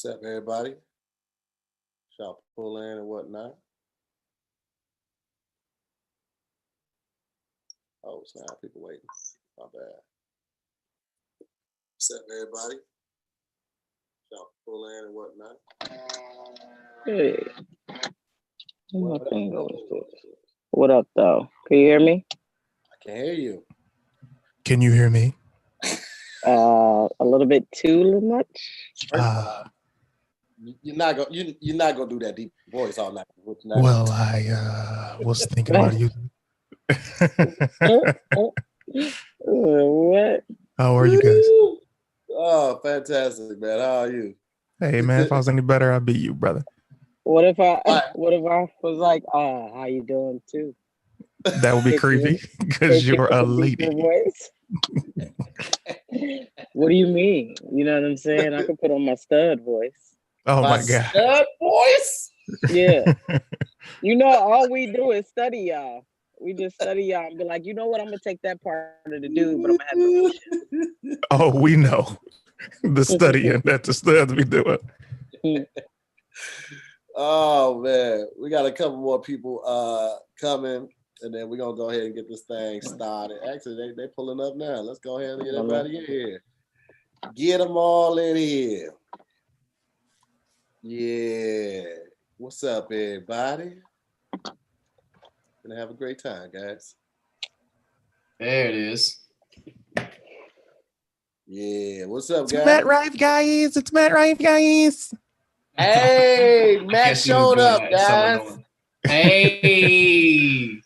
What's up, everybody? Y'all pull in and whatnot. Oh, it's not people waiting. My bad. What's up, everybody? Y'all pull in and whatnot. Hey. What up, though? Can you hear me? I can hear you. Can you hear me? A little bit too much. You're not gonna do that deep voice all night. Well, I was thinking about you. What? How are you guys? Oh, fantastic, man. How are you? Hey, man, if I was any better, I'd be you, brother. What if I was like, how you doing too? That would be creepy because you're a lady. What do you mean? You know what I'm saying? I could put on my stud voice. Oh my God. Stud voice? Yeah. You know, all we do is study y'all. We just study y'all and be like, you know what? I'm gonna take that part of the dude, but I'm gonna have to. Oh, we know the studying that the studs be doing. Oh man, we got a couple more people coming, and then we're gonna go ahead and get this thing started. Actually, they pulling up now. Let's go ahead and get everybody in here. Get them all in here. Yeah. What's up, everybody? Gonna have a great time, guys. There it is. Yeah. What's up, guys? It's Matt Rife, guys. It's Matt Rife, guys. Hey, Matt showed up, guys. Hey.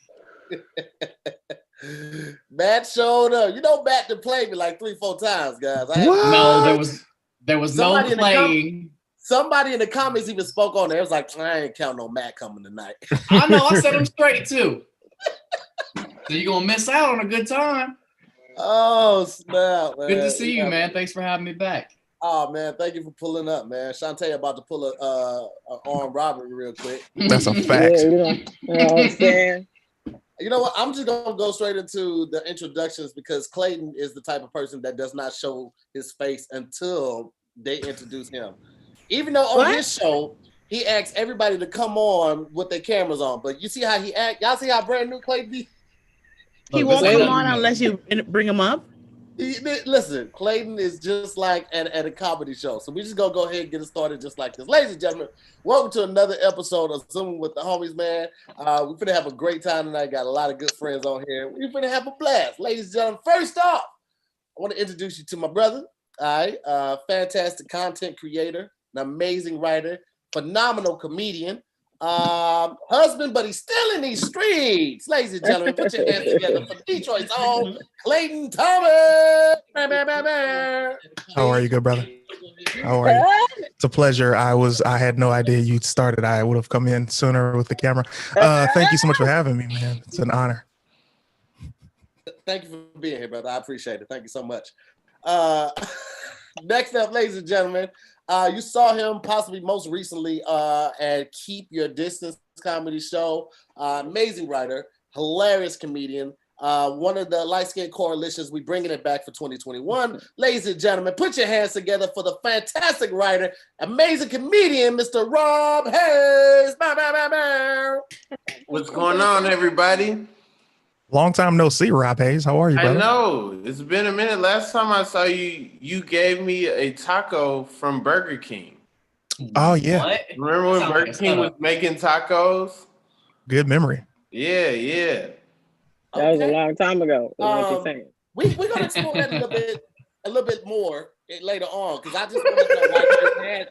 Matt showed up. You know, Matt done played me like 3-4 times, guys. No, there was no playing. Somebody in the comments even spoke on it. It was like, I ain't counting on Matt coming tonight. I know. I set him straight too. So you're gonna miss out on a good time. Oh snap, man! Good to see you, man. Thanks for having me back. Oh man, thank you for pulling up, man. CHAUNTE about to pull a armed robbery real quick. That's a fact. You know what I'm saying? You know what? I'm just gonna go straight into the introductions because Clayton is the type of person that does not show his face until they introduce him. Even though on his show, he asks everybody to come on with their cameras on. But you see how he act? Y'all see how brand new Clayton be? He won't come on unless you bring him up. Listen, Clayton is just like at a comedy show. So we just gonna go ahead and get it started just like this. Ladies and gentlemen, welcome to another episode of Zooming with the Homies, man. We're gonna have a great time tonight. Got a lot of good friends on here. We're gonna have a blast. Ladies and gentlemen, first off, I want to introduce you to my brother. All right, fantastic content creator, an amazing writer, phenomenal comedian, husband, but he's still in these streets. Ladies and gentlemen, put your hands together for Detroit's own Clayton Thomas. How are you, good brother? How are you? It's a pleasure. I had no idea you'd started. I would have come in sooner with the camera. Thank you so much for having me, man. It's an honor. Thank you for being here, brother. I appreciate it. Thank you so much. Next up, ladies and gentlemen, you saw him possibly most recently at Keep Your Distance comedy show. Amazing writer, hilarious comedian. One of the light skin coalitions. We bringing it back for 2021. Ladies and gentlemen, put your hands together for the fantastic writer, amazing comedian, Mr. RobHaze. What's going on, everybody? Long time no see, RobHaze. How are you, brother? I know. It's been a minute. Last time I saw you, you gave me a taco from Burger King. Oh, yeah. What? Remember when Burger King was making tacos? Good memory. Yeah, yeah. That was a long time ago. What you saying? We're gonna explore that a little bit more later on because I just want to know why you had.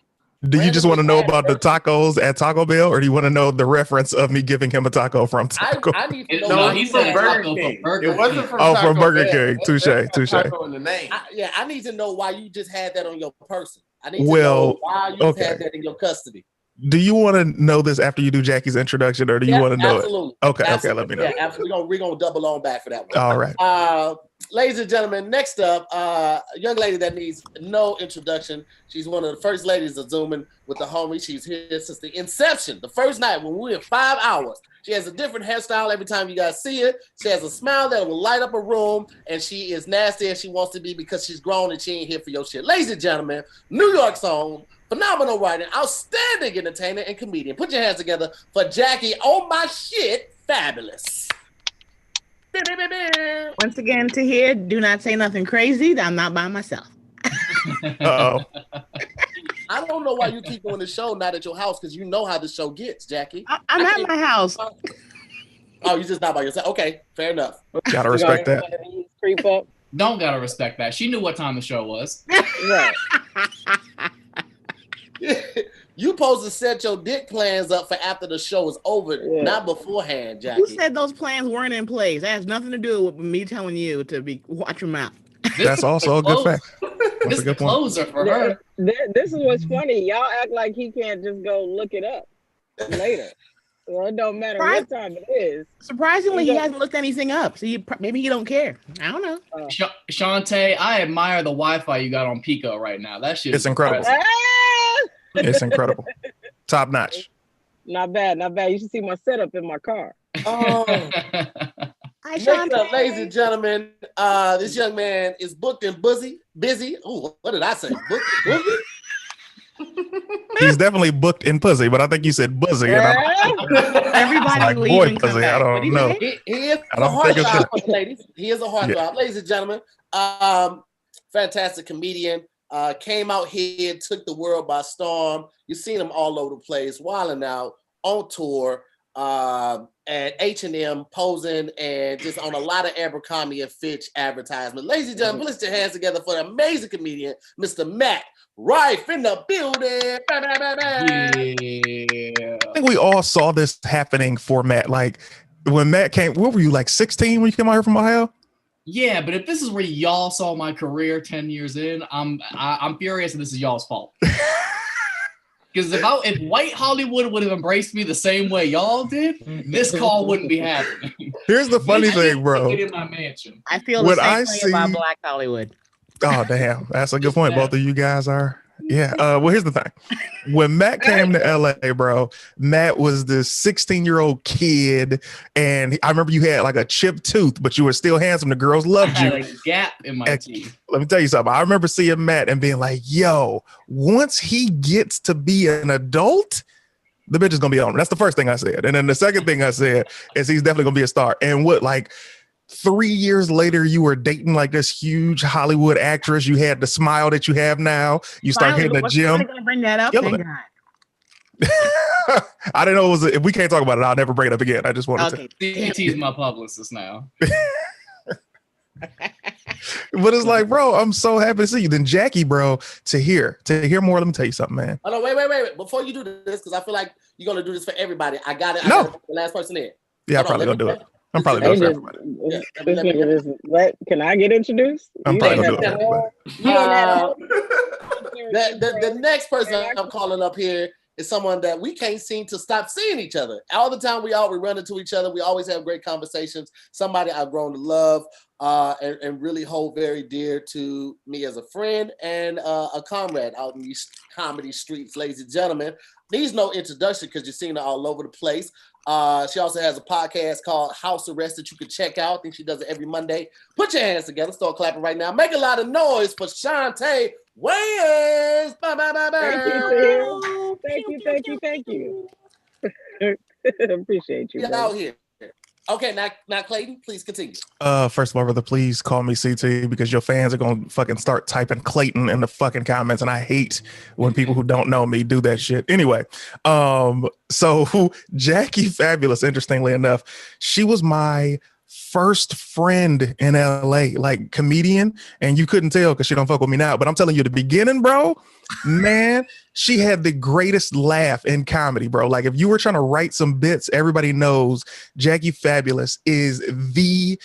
Do you just want to know about the tacos at Taco Bell, or do you want to know the reference of me giving him a taco from Taco? I need to know. No, he's from Burger King. It wasn't from Taco from Burger Bell. King. Touche. Taco in the name. I need to know why you just had that on your person. I need to know why you had that in your custody. Do you want to know this after you do Jackie's introduction, or do you want to know absolutely. it? Okay, absolutely. Let me know. Yeah, absolutely. We're gonna double on back for that one. All right. Ladies and gentlemen, next up, a young lady that needs no introduction. She's one of the first ladies of Zooming with the Homies. She's here since the inception, the first night when we were 5 hours. She has a different hairstyle every time you guys see her. She has a smile that will light up a room, and she is nasty as she wants to be because she's grown and she ain't here for your shit. Ladies and gentlemen, New York's own, phenomenal writer, outstanding entertainer, and comedian. Put your hands together for Jackie, oh my shit, fabulous. Once again, Tahir, do not say nothing crazy. I'm not by myself. Uh-oh. I don't know why you keep doing the show not at your house because you know how the show gets, Jackie. I'm at my house. Oh, you're just not by yourself. Okay, fair enough. Gotta respect that. Creep up. Don't gotta respect that. She knew what time the show was. Right. You supposed to set your dick plans up for after the show is over, not beforehand, Jackie. Who said those plans weren't in place? That has nothing to do with me telling you to be watch your mouth. That's also a good fact. This is the closer for her. This is what's funny. Y'all act like he can't just go look it up later. Well, it don't matter what time it is. Surprisingly, he hasn't looked anything up. So maybe he don't care. I don't know. Chaunte, I admire the Wi-Fi you got on Pico right now. That shit is incredible. It's incredible. Top notch. Not bad, not bad. You should see my setup in my car. Oh. Next up, ladies and gentlemen, this young man is booked and busy. Oh, what did I say? Booked and busy? He's definitely booked in pussy, but I think you said buzzy. Everybody like boy pussy. I don't know. He is a heartthrob, ladies. He is a heartthrob, ladies and gentlemen. Fantastic comedian. Came out here, took the world by storm. You've seen him all over the place, wilding out on tour, at H&M, posing, and just on a lot of Abercrombie and Fitch advertisements. Ladies and gentlemen, let's put your hands together for the amazing comedian, Mr. Matt Rife in the building. Yeah. I think we all saw this happening for Matt. Like when Matt came, what were you, like 16 when you came out here from Ohio? Yeah, but if this is where y'all saw my career 10 years in, I'm furious, and this is y'all's fault. Because if white Hollywood would have embraced me the same way y'all did, this call wouldn't be happening. Here's the funny thing, bro. In my mansion. I feel the same way about Black Hollywood. Oh, damn. That's a good point. Both of you guys are. Yeah. Well, here's the thing. When Matt came to LA, bro, Matt was this 16-year-old kid, and I remember you had like a chipped tooth, but you were still handsome. The girls loved you. I had a gap in my teeth. Let me tell you something. I remember seeing Matt and being like, yo, once he gets to be an adult, the bitch is gonna be on him. That's the first thing I said. And then the second thing I said is he's definitely gonna be a star. And what, like 3 years later, you were dating like this huge Hollywood actress. You had the smile that you have now. You start hitting the gym. I'm gonna bring that up. Thank God. I didn't know it was. If we can't talk about it, I'll never bring it up again. I just wanted to. CT is my publicist now. But it's like, bro, I'm so happy to see you. Then Jackie, bro, TahirMoore. Let me tell you something, man. Oh no, wait. Before you do this, because I feel like you're gonna do this for everybody. I got it. No, the last person in. Yeah, I'm probably gonna do it. I'm probly doing it for everybody. Can I get introduced? I'm probably gonna do it for everybody. The next person I'm calling up here is someone that we can't seem to stop seeing each other. All the time we run into each other. We always have great conversations. Somebody I've grown to love and really hold very dear to me as a friend and a comrade out in these comedy streets, ladies and gentlemen. Needs no introduction because you've seen her all over the place. She also has a podcast called House Arrest that you can check out. I think she does it every Monday. Put your hands together. Start clapping right now. Make a lot of noise for CHAUNTE Wayans. Thank you. Appreciate you. Get out here. Okay, now Clayton, please continue. First of all, brother, please call me CT because your fans are gonna fucking start typing Clayton in the fucking comments, and I hate when people who don't know me do that shit. Anyway, so JackieFabulous, interestingly enough, she was my first friend in LA, like comedian, and you couldn't tell because she don't fuck with me now. But I'm telling you, the beginning, bro, man, she had the greatest laugh in comedy, bro. Like if you were trying to write some bits, everybody knows JackieFabulous is the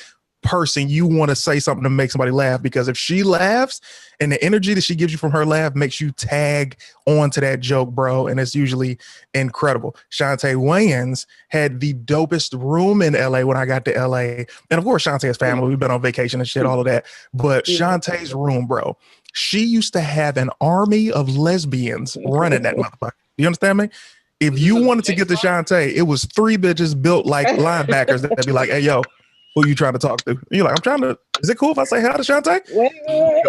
person you want to say something to make somebody laugh, because if she laughs and the energy that she gives you from her laugh makes you tag on to that joke, bro, and it's usually incredible. CHAUNTE had the dopest room in LA when I got to LA, and of course CHAUNTE has family, we've been on vacation and shit, all of that, but CHAUNTE's room, bro, she used to have an army of lesbians running that motherfucker. You understand me? If you wanted to get to CHAUNTE, it was 3 bitches built like linebackers that'd be like, hey, yo, who you trying to talk to? And you're like, I'm trying to, is it cool if I say hi to CHAUNTE? Go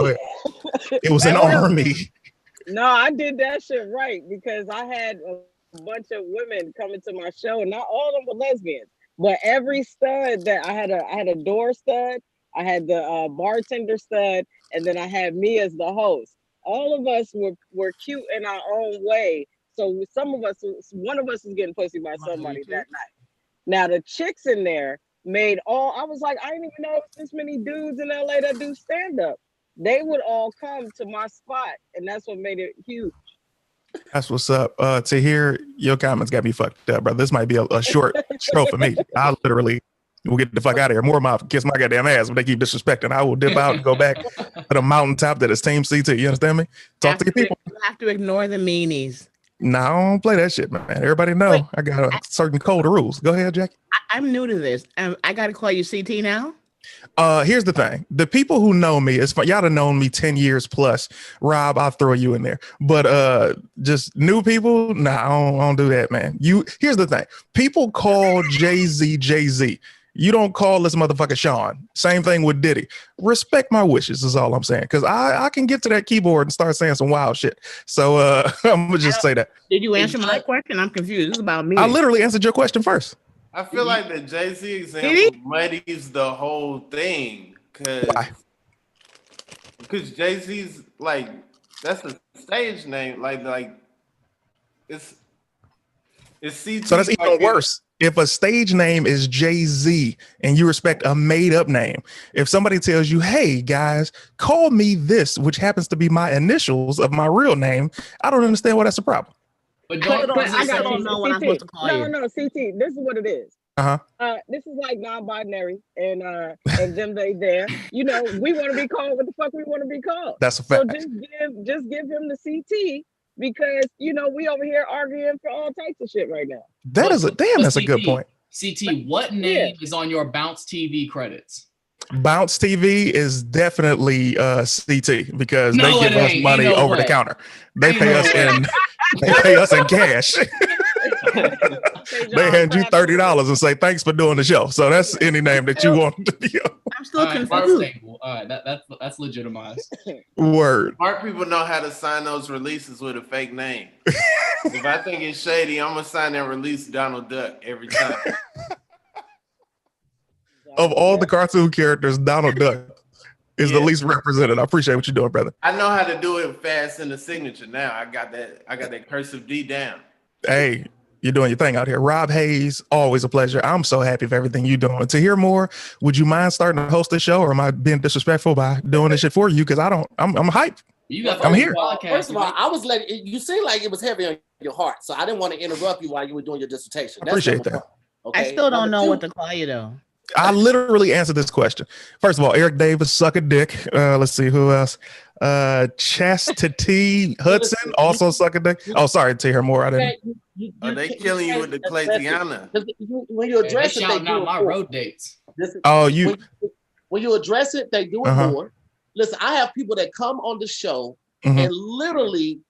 ahead. It was an army. No, I did that shit right because I had a bunch of women coming to my show, and not all of them were lesbians, but every stud that I had a door stud, I had the bartender stud, and then I had me as the host. All of us were cute in our own way. So one of us was getting pussy by somebody that night. Now the chicks in there I was like, I didn't even know this many dudes in LA that do stand up. They would all come to my spot, and that's what made it huge. That's what's up. To hear your comments got me fucked up, bro. This might be a short show for me. I literally will get the fuck out of here. MooreMods kiss my goddamn ass when they keep disrespecting. I will dip out and go back to the mountaintop that is Team CT. You understand me? Talk to your people. You have to ignore the meanies. No, I don't play that shit, man. Everybody know I got a certain code of rules. Go ahead, Jackie. I'm new to this. I got to call you CT now? Here's the thing. The people who know me, it's fun. Y'all have known me 10 years plus. Rob, I'll throw you in there. But just new people, nah, I don't do that, man. Here's the thing. People call Jay-Z Jay-Z. You don't call this motherfucker Sean. Same thing with Diddy. Respect my wishes is all I'm saying. Because I can get to that keyboard and start saying some wild shit. So I'm going to just say that. Did you answer my question? I'm confused. This is about me. I literally answered your question first. I feel like the Jay-Z example muddies the whole thing. Because Jay-Z's like, that's a stage name. Like it's CT. So that's even worse. If a stage name is Jay-Z and you respect a made-up name, if somebody tells you, hey, guys, call me this, which happens to be my initials of my real name, I don't understand why that's a problem. But I don't know what I'm supposed to call you. No, CT, this is what it is. This is like non-binary and them, they, there. You know, we want to be called what the fuck we want to be called. That's a fact. So just give him the CT because, you know, we over here arguing for all types of shit right now. That's a good point. CT, what name is on your Bounce TV credits? Bounce TV is definitely CT because they give us money over the counter. They pay us in cash. They hand you $30 and say thanks for doing the show. So that's any name that you want to be on. I'm still confused. All right, that's legitimized. Word. Smart people know how to sign those releases with a fake name. If I think it's shady, I'm gonna sign and release Donald Duck every time. Of all the cartoon characters, Donald Duck is the least represented. I appreciate what you're doing, brother. I know how to do it fast in the signature now. I got that cursive D down. Hey, you're doing your thing out here. RobHaze, always a pleasure. I'm so happy for everything you're doing. To hear more, would you mind starting to host this show, or am I being disrespectful by doing this shit for you? Because I'm hyped. I'm here. First of all, I was letting you seem like it was heavy on your heart, so I didn't want to interrupt you while you were doing your dissertation. I appreciate that. Okay? I still don't know what to call you though. I literally answered this question. First of all, Eric Davis, suck a dick. Let's see who else. Chastity Hudson, also suck a dick. Oh, sorry, TahirMoore. I didn't. Are they killing you with the Claytiana? When you address it, they do my road dates. When you address it, they do it more. Listen, I have people that come on the show and literally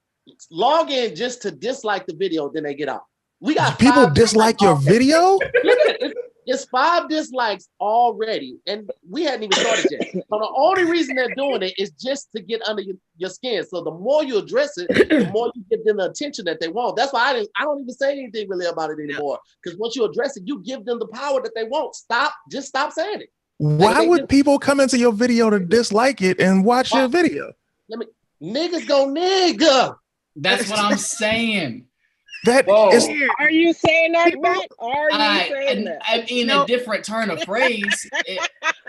log in just to dislike the video, then they get out. We got people dislike your video. Look at it. It's 5 dislikes already, and we hadn't even started yet. So the only reason they're doing it is just to get under your skin. So the more you address it, the more you give them the attention that they want. That's why I don't even say anything really about it anymore. Because once you address it, you give them the power that they want. Just stop saying it. Why would people come into your video to dislike it and watch your video? Niggas go nigga. That's what I'm saying. Are you saying that, Matt? Are you saying that? In a different turn of phrase,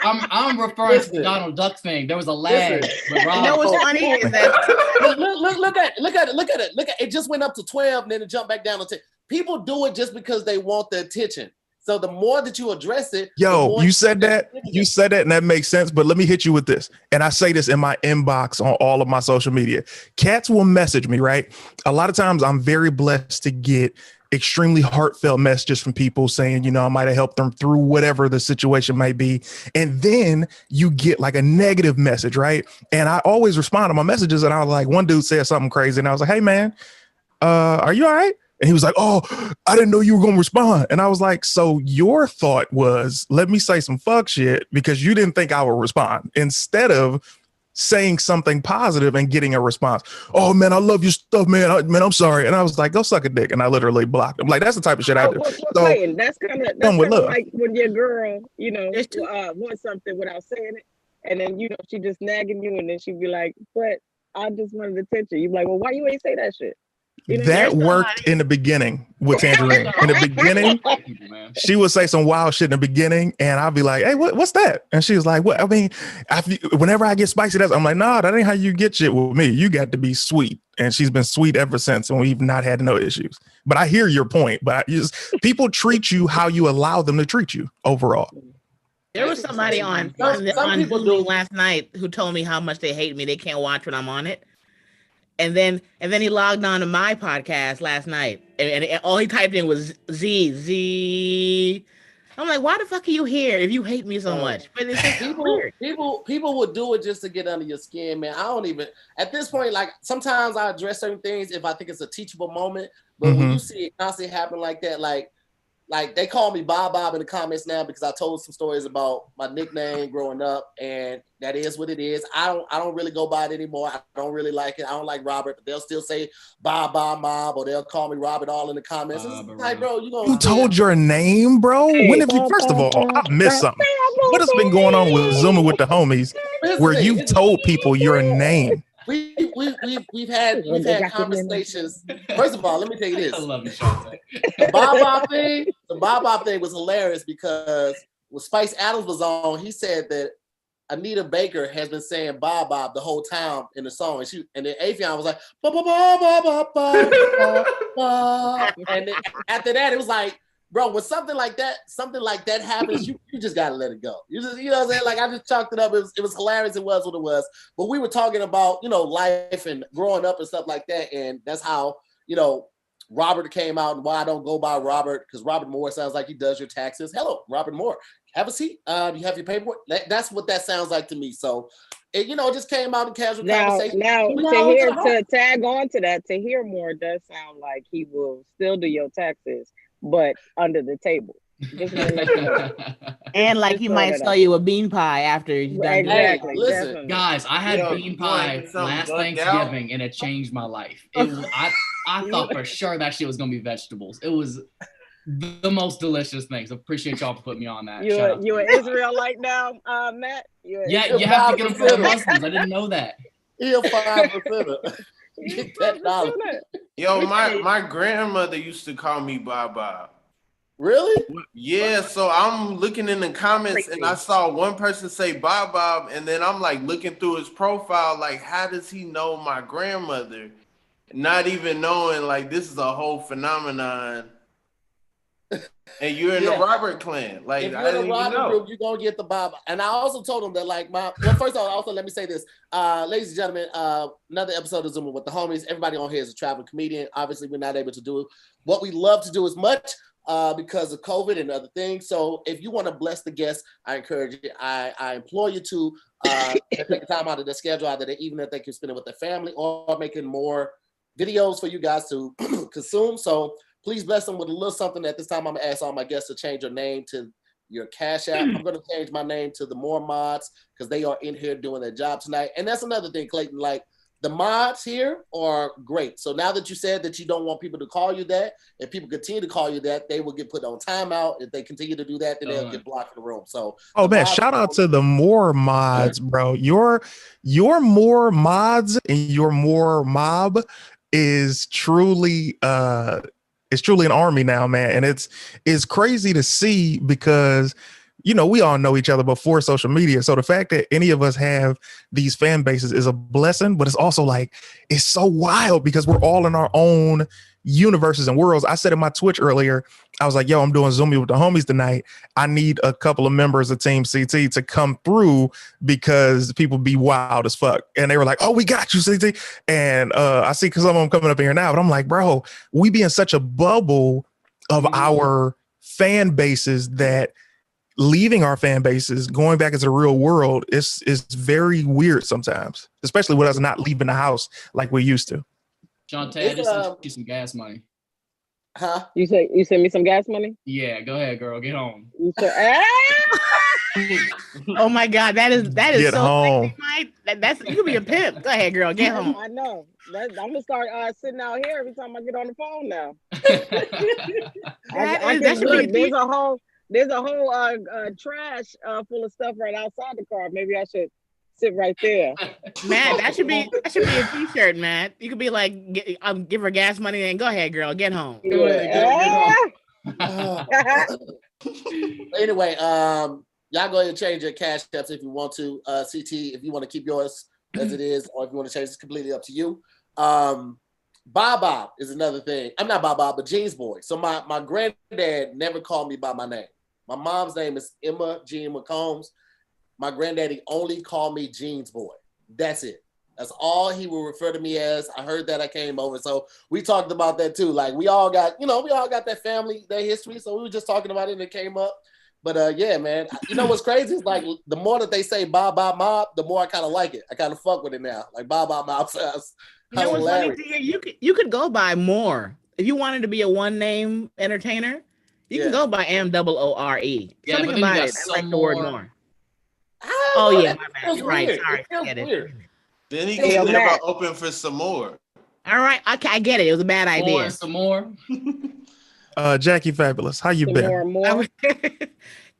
I'm referring to the Donald Duck thing. There was a lag. You know what's funny is that look at it. It just went up to 12 and then it jumped back down to 10. People do it just because they want the attention. So the more that you address it, you said that, and that makes sense. But let me hit you with this. And I say this in my inbox on all of my social media. Cats will message me, right? A lot of times I'm very blessed to get extremely heartfelt messages from people saying, you know, I might have helped them through whatever the situation might be. And then you get like a negative message, right? And I always respond to my messages. And I was like, one dude said something crazy. And I was like, hey, man, are you all right? And he was like, oh, I didn't know you were going to respond. And I was like, so your thought was, let me say some fuck shit because you didn't think I would respond, instead of saying something positive and getting a response. Oh man, I love your stuff, man. I'm sorry. And I was like, go suck a dick. And I literally blocked him. Like, that's the type of shit I do. So that's kind of like when your girl, wants something without saying it. And then, she just nagging you, and then she'd be like, but I just wanted attention. You'd be like, well, why you ain't say that shit? That worked in the beginning with Tangerine. In the beginning, she would say some wild shit in the beginning, and I'd be like, hey, what's that? And she was like, what? I mean, whenever I get spicy, I'm like, nah, that ain't how you get shit with me. You got to be sweet. And she's been sweet ever since, and we've not had no issues. But I hear your point. But people treat you how you allow them to treat you overall. There was somebody on Hulu last night who told me how much they hate me. They can't watch when I'm on it. And then he logged on to my podcast last night, and all he typed in was Z. I'm like, why the fuck are you here if you hate me so much? But it's just people would do it just to get under your skin, man. I don't even, at this point, like, sometimes I address certain things if I think it's a teachable moment. But when you see it constantly happen like that, like they call me Bob in the comments now because I told some stories about my nickname growing up, and that is what it is. I don't really go by it anymore. I don't really like it. I don't like Robert, but they'll still say Bob Mob, or they'll call me Robert all in the comments. It's like, bro, you told your name, bro? When have you, first of all, I missed something. What has been going on with Zooming with the Homies where you've told people your name? We've had conversations. First of all, let me tell you this. I love you, CHAUNTE. The Bob thing was hilarious because when Spice Adams was on, he said that Anita Baker has been saying Bob the whole time in the song, and then Afion was like ba ba ba ba ba ba, and then after that it was like, bro, when something like that happens, you just gotta let it go. You just, you know what I'm saying? Like, I just chalked it up. It was hilarious. It was what it was. But we were talking about, life and growing up and stuff like that. And that's how, Robert came out, and why I don't go by Robert, because Robert Moore sounds like he does your taxes. Hello, Robert Moore. Have a seat. You have your paperwork. That's what that sounds like to me. So, it just came out in casual conversation. Now, to tag on to that, TahirMoore does sound like he will still do your taxes, but under the table. And like he might sell you a bean pie after he's done. Exactly. Listen, guys, I had bean pie last Thanksgiving, and it changed my life. I thought for sure that shit was gonna be vegetables. It was the most delicious things. Appreciate y'all for putting me on that. You an Israelite now, Matt? You have to get them for the Muslims. I didn't know that. He'll 5%. Get that dollar. Yo, my grandmother used to call me Bob. Really? Yeah, so I'm looking in the comments and I saw one person say Bob, and then I'm like looking through his profile, like, how does he know my grandmother? Not even knowing, like, this is a whole phenomenon. And you're in the Robert clan. Like, if you're in the Robert group, you're gonna get the Bob. And I also told him that, like, first of all, also let me say this. Ladies and gentlemen, another episode of Zooming with the Homies. Everybody on here is a traveling comedian. Obviously, we're not able to do what we love to do as much. Because of COVID and other things. So if you want to bless the guests, I encourage you, I implore you to take time out of their schedule, either even if they can spend it with their family or making more videos for you guys to consume. So please bless them with a little something. At this time, I'm gonna ask all my guests to change your name to your CashApp. I'm gonna change my name to the MooreMods because they are in here doing their job tonight. And that's another thing, Clayton, like, the mods here are great. So now that you said that you don't want people to call you that, if people continue to call you that, they will get put on timeout. If they continue to do that, then they'll get blocked from the room. So, man, shout out to the MooreMods, bro. Your MooreMods and your Moore mob is truly an army now, man. And it's crazy to see because we all know each other before social media. So the fact that any of us have these fan bases is a blessing, but it's also like, it's so wild because we're all in our own universes and worlds. I said in my Twitch earlier, I was like, yo, I'm doing Zooming with the Homies tonight. I need a couple of members of Team CT to come through because people be wild as fuck. And they were like, oh, we got you, CT. And I see some of them coming up here now, but I'm like, bro, we be in such a bubble of our fan bases that leaving our fan bases, going back into the real world is very weird sometimes, especially with us not leaving the house like we used to. CHAUNTE, I just sent you some gas money. Huh? You send me some gas money? Yeah, go ahead, girl. Get home. You said, Oh my God, that is Get so home. sexy, Mike. That's you could be a pimp. Go ahead, girl. Get home. I know. I'm gonna start sitting out here every time I get on the phone now. There's a whole trash full of stuff right outside the car. Maybe I should sit right there. Matt, that should be a t-shirt, Matt. You could be like, give her gas money and go ahead, girl, get home. Yeah. Anyway, y'all go ahead and change your cash apps if you want to. CT, if you want to keep yours as it is, or if you want to change, it's completely up to you. Bob is another thing. I'm not Bob, but Jeans Boy. So my granddad never called me by my name. My mom's name is Emma Jean McCombs. My granddaddy only called me Jeans Boy. That's it. That's all he will refer to me as. I heard that I came over. So we talked about that too. Like we all got that family, that history. So we were just talking about it and it came up. But yeah, man. You know what's crazy is like the more that they say Bob Mob, the more I kind of like it. I kind of fuck with it now. Like Bob Mob sounds you know what's funny to you could go by Moore. If you wanted to be a one-name entertainer, you can go by MOORE. Yeah, Something about it. I like the word more. Oh yeah, my bad. You're right. Sorry. Then he can never open for some more. All right. Okay, I get it. It was a bad idea. Some more. JackieFabulous, how you been? More.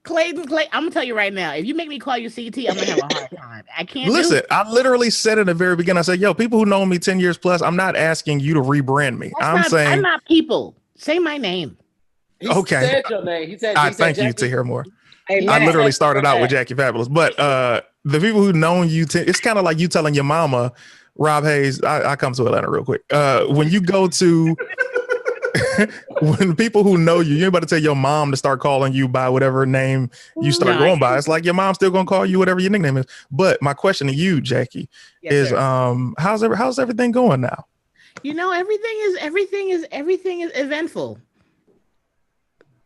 Clayton, I'm gonna tell you right now. If you make me call you CT, I'm gonna have a hard time. I can't. Listen, I literally said in the very beginning. I said, "Yo, people who know me 10 years plus, I'm not asking you to rebrand me. I'm not people. Say my name." He said your name. He said. Thank you, TahirMoore. Hey, I literally started out with JackieFabulous, but the people who know you, it's kind of like you telling your mama, RobHaze. I come to Atlanta real quick. When you go to, when people who know you, you're about to tell your mom to start calling you by whatever name you start going by. It's like your mom's still gonna call you whatever your nickname is. But my question to you, Jackie, is how's everything going now? You know, everything is eventful.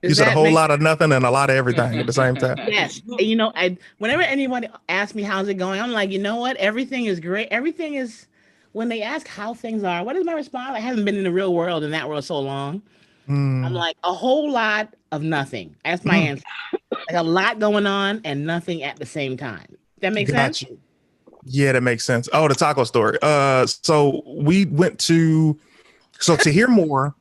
You said a whole lot of nothing and a lot of everything at the same time. Yes. You know, whenever anyone asks me how's it going, I'm like, you know what? Everything is great. Everything is, when they ask how things are, what is my response? I haven't been in the real world, in that world so long. I'm like, a whole lot of nothing. That's my answer. Like a lot going on and nothing at the same time. That makes sense? You. Yeah, that makes sense. Oh, the taco story. So we went to, TahirMoore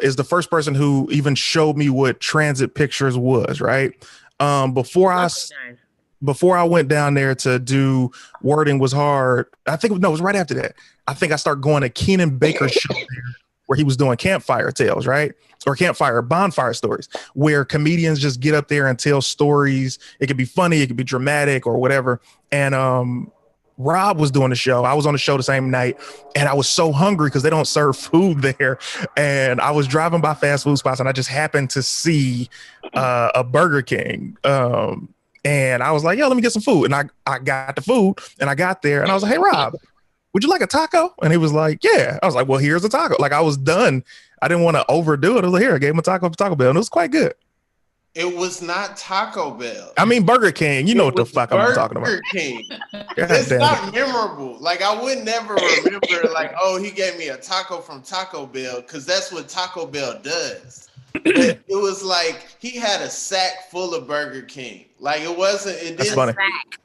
is the first person who even showed me what transit pictures was, right? Before I went down there to do Wording Was Hard, it was right after that. I think I started going to Keenan Baker's show there, where he was doing campfire tales, right? Or bonfire stories, where comedians just get up there and tell stories. It could be funny, it could be dramatic or whatever. And Rob was doing the show. I was on the show the same night, and I was so hungry because they don't serve food there. And I was driving by fast food spots, and I just happened to see a Burger King. And I was like, yo, let me get some food. And I got the food, and I got there, and I was like, hey, Rob, would you like a taco? And he was like, yeah. I was like, well, here's a taco. Like, I was done. I didn't want to overdo it. I was like, here, I gave him a taco from Taco Bell, and it was quite good. It was not Taco Bell. I mean, Burger King. You know what the fuck I'm talking about. Burger King. It's not memorable. Like, I would never remember, like, oh, he gave me a taco from Taco Bell, because that's what Taco Bell does. But it was like he had a sack full of Burger King. Like, That's funny.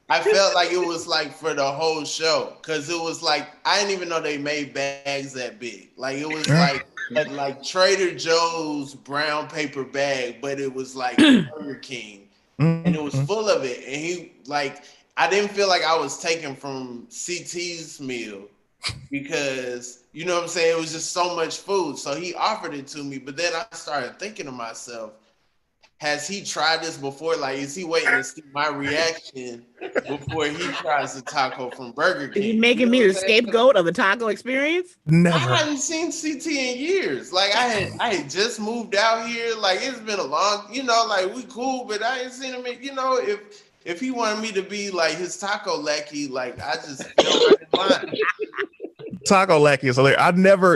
I felt like it was like for the whole show, because it was like, I didn't even know they made bags that big. Like, it was like Trader Joe's brown paper bag, but it was like Burger King, and it was full of it. And he, like, I didn't feel like I was taking from CT's meal, because, you know what I'm saying, it was just so much food. So he offered it to me, but then I started thinking to myself, has he tried this before? Like, is he waiting to see my reaction before he tries the taco from Burger King? Is he making me the scapegoat of the taco experience? Never. I hadn't seen CT in years. Like, I had just moved out here. Like, it's been a long, like, we cool, but I ain't seen him. If he wanted me to be like his taco lackey, like, I just feel right in line. Taco lackey is hilarious.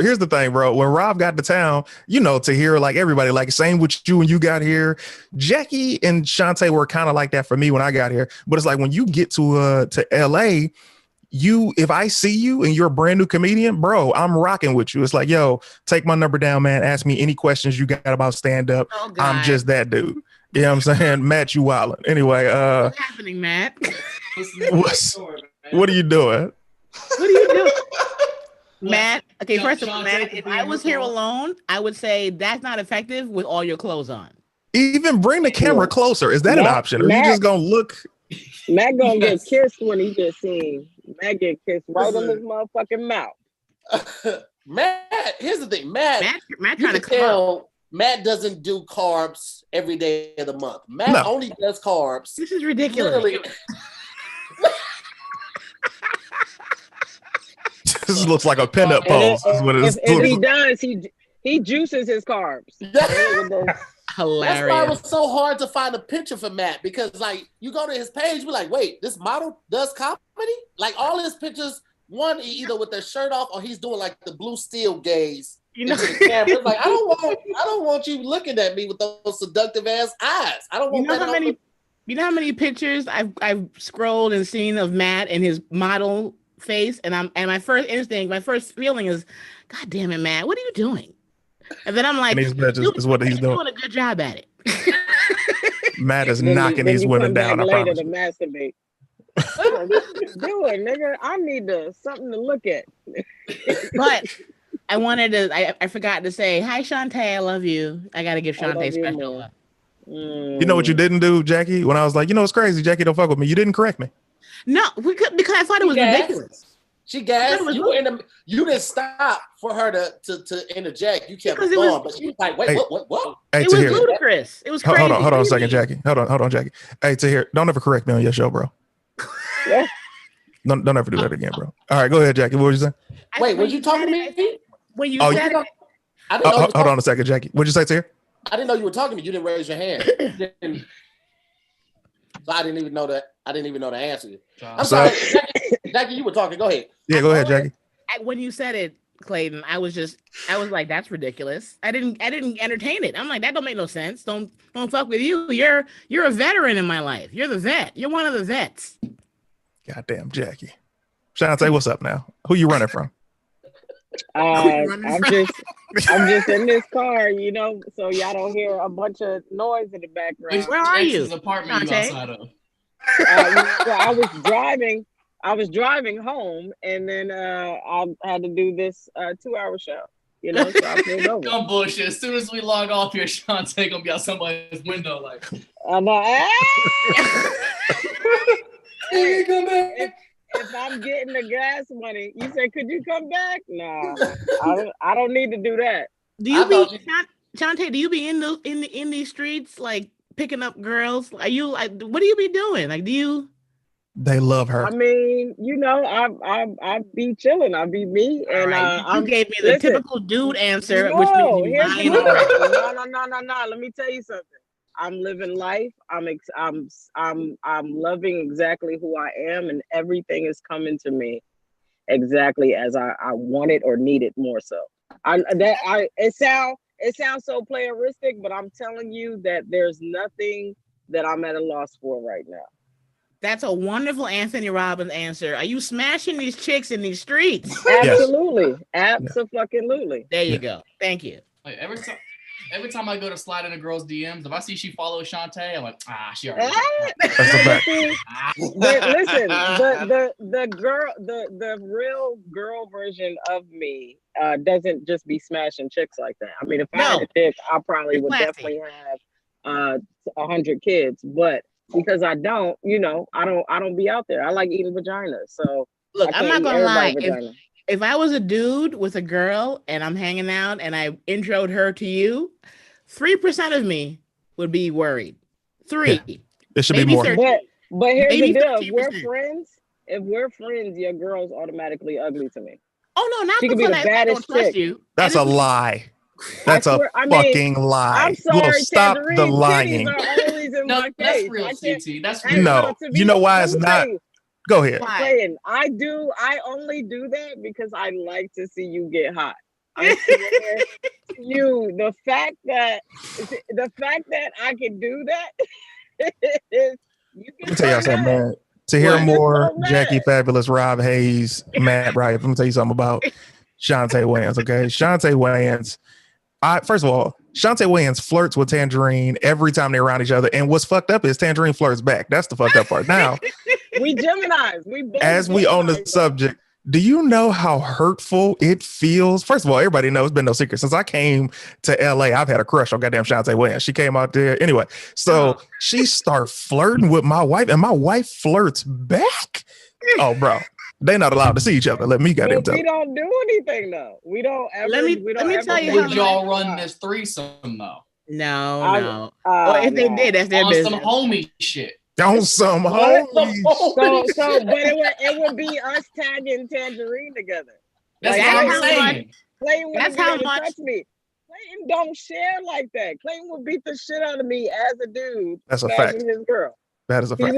Here's the thing, bro. When Rob got to town, Tahir, like everybody, like same with you when you got here. Jackie and CHAUNTE were kind of like that for me when I got here. But it's like when you get to LA, if I see you and you're a brand new comedian, bro, I'm rocking with you. It's like, yo, take my number down, man. Ask me any questions you got about stand up. Oh, I'm just that dude. You know what I'm saying? Matt, you wildin'. Anyway, what's happening, Matt? What are you doing? What are you doing? Matt, okay, first of all, Matt, if I was here alone, I would say that's not effective with all your clothes on. Even bring the camera closer. Is that an option? Or are you just gonna look? Matt gonna get kissed when he gets seen. Matt get kissed right on his motherfucking mouth. Matt, here's the thing. Matt trying to tell Matt doesn't do carbs every day of the month. Matt only does carbs. This is ridiculous. This looks like a pinup pose. If he does, he juices his carbs. Hilarious. That's why it was so hard to find a picture for Matt, because like you go to his page, we're like, wait, this model does comedy? Like all his pictures, one either with their shirt off or he's doing like the blue steel gaze into the camera. It's like I don't want you looking at me with those seductive ass eyes. I don't want that. You know how many pictures I've scrolled and seen of Matt and his model face, and my first instinct, my first feeling is, God damn it, Matt, what are you doing? And then I'm like, is what he's doing. Doing a good job at it. Matt is knocking these women down. I promise. To masturbate. What you doing, nigga? I need something to look at. But I wanted to. I forgot to say hi, Shantae. I love you. I got to give Shantae special love. You know what you didn't do, Jackie? When I was like, it's crazy, Jackie, don't fuck with me. You didn't correct me. No, because I thought it was ridiculous. She gasped. You didn't stop for her to interject. You kept going, but she was like, "Wait, what?" Hey, it was ludicrous. It was crazy. Hold on a second, Jackie. Hold on, Jackie. Hey, Tahir, don't ever correct me on your show, bro. Don't ever do that again, bro. All right, go ahead, Jackie. What were you saying? Wait, were you talking to me? When you said it, I didn't know. Hold on a second, Jackie. What'd you say, Tahir? I didn't know you were talking to me. You didn't raise your hand. So I didn't even know that. I didn't even know the answer. I'm sorry, Jackie. You were talking. Go ahead. Yeah, go ahead, Jackie. When you said it, Clayton, I was like, that's ridiculous. I didn't entertain it. I'm like, that don't make no sense. Don't fuck with you. You're a veteran in my life. You're the vet. You're one of the vets. Goddamn, Jackie. Shantae, what's up now? Who you running from? I'm just in this car, so y'all don't hear a bunch of noise in the background. Where are you? Apartment you outside of? I was driving home, and then I had to do this 2-hour show. So I pulled over. Don't bullshit. As soon as we log off here, Shantae gonna be out somebody's window like. I'm like, Hey, come back. If I'm getting the gas money, you say, could you come back? No, I don't need to do that. Do you be Shantae? Do you be in these streets like picking up girls? Are you like? What do you be doing? Like, do you? They love her. I mean, I be chilling. I be me, and you gave me the typical dude answer, which means you lying. No. Let me tell you something. I'm living life. I'm loving exactly who I am, and everything is coming to me exactly as I want it or need it more so. It sounds so playeristic, but I'm telling you that there's nothing that I'm at a loss for right now. That's a wonderful Anthony Robbins answer. Are you smashing these chicks in these streets? Absolutely. Yes. Absolutely. There you go. Thank you. Like every time I go to slide in a girl's DMs, if I see she follows Shantae, I'm like, she already. That's a fact. Listen, the real girl version of me doesn't just be smashing chicks like that. I mean, if I had a chick, I probably would definitely have 100 kids, but because I don't, I don't be out there. I like eating vaginas. So look, I'm not gonna lie. If I was a dude with a girl and I'm hanging out and I introed her to you, 3% of me would be worried. 3. Yeah. It should be more. 13. But here's the deal. If we're friends, your girl's automatically ugly to me. Oh no, not she could be the baddest chick. That's a lie. That's a fucking lie. I'm sorry, stop the lying. No, that's real, CT. That's real. No, you know why it's not? Go ahead. I only do that because I like to see you get hot. The fact that I can do that is, Let me tell y'all something, man. TahirMoore, JackieFabulous, RobHaze, Matt Rife. Let me tell you something about CHAUNTE, okay? CHAUNTE. First of all, CHAUNTE flirts with Tangerine every time they're around each other. And what's fucked up is Tangerine flirts back. That's the fucked up part. Now, we Geminis. We both as we own the subject, do you know how hurtful it feels? First of all, everybody knows it's been no secret. Since I came to LA, I've had a crush on goddamn CHAUNTE. She came out there. Anyway, so she started flirting with my wife, and my wife flirts back. Oh, bro. They're not allowed to see each other. Let me get into it. We don't do anything though. We don't ever. Let me tell you Would y'all run this threesome though? No. Or if they did, that's their business. On some homie shit. On some homie shit. So, but it would be us tagging Tangerine together. That's what I'm saying. Clayton would touch me. Clayton don't share like that. Clayton would beat the shit out of me as a dude. That's a fact. His girl. That is a fact.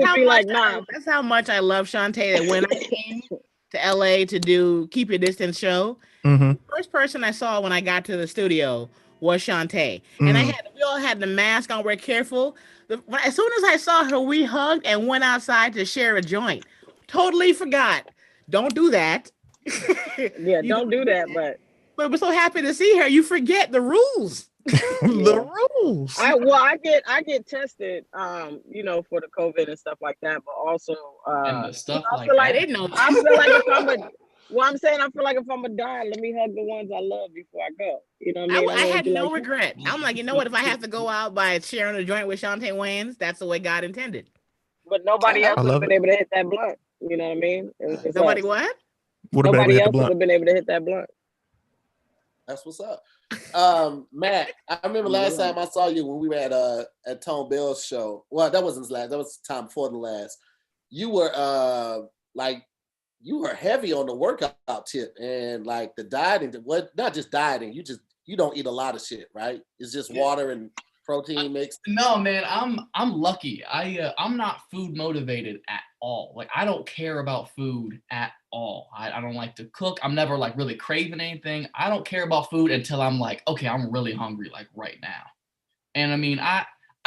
That's how much I love CHAUNTE. That when I came to LA to do Keep Your Distance show, the first person I saw when I got to the studio was CHAUNTE. And we all had the mask on. We're careful. As soon as I saw her, we hugged and went outside to share a joint. Totally forgot. Don't do that. Yeah, don't do that. But we're so happy to see her. You forget the rules. The rules. I get tested, for the COVID and stuff like that, but also and the stuff I feel like if I'm a die, let me hug the ones I love before I go. You know what I mean? I had no regret. I'm like, you know what? If I have to go out by sharing a joint with CHAUNTE, that's the way God intended. But nobody else would have been able to hit that blunt. You know what I mean? Nobody what? Nobody else would have been able to hit that blunt. That's what's up. Matt, I remember last time I saw you when we were at Tone Bell's show. Well, that wasn't his last. That was the time before the last. You were you were heavy on the workout tip and like the dieting. Not just dieting. You don't eat a lot of shit, right? It's just water and protein mix. No, man, I'm lucky. I'm not food motivated at all. Like I don't care about food at all. I don't like to cook. I'm never like really craving anything. I don't care about food until I'm like, okay, I'm really hungry like right now. And I mean, I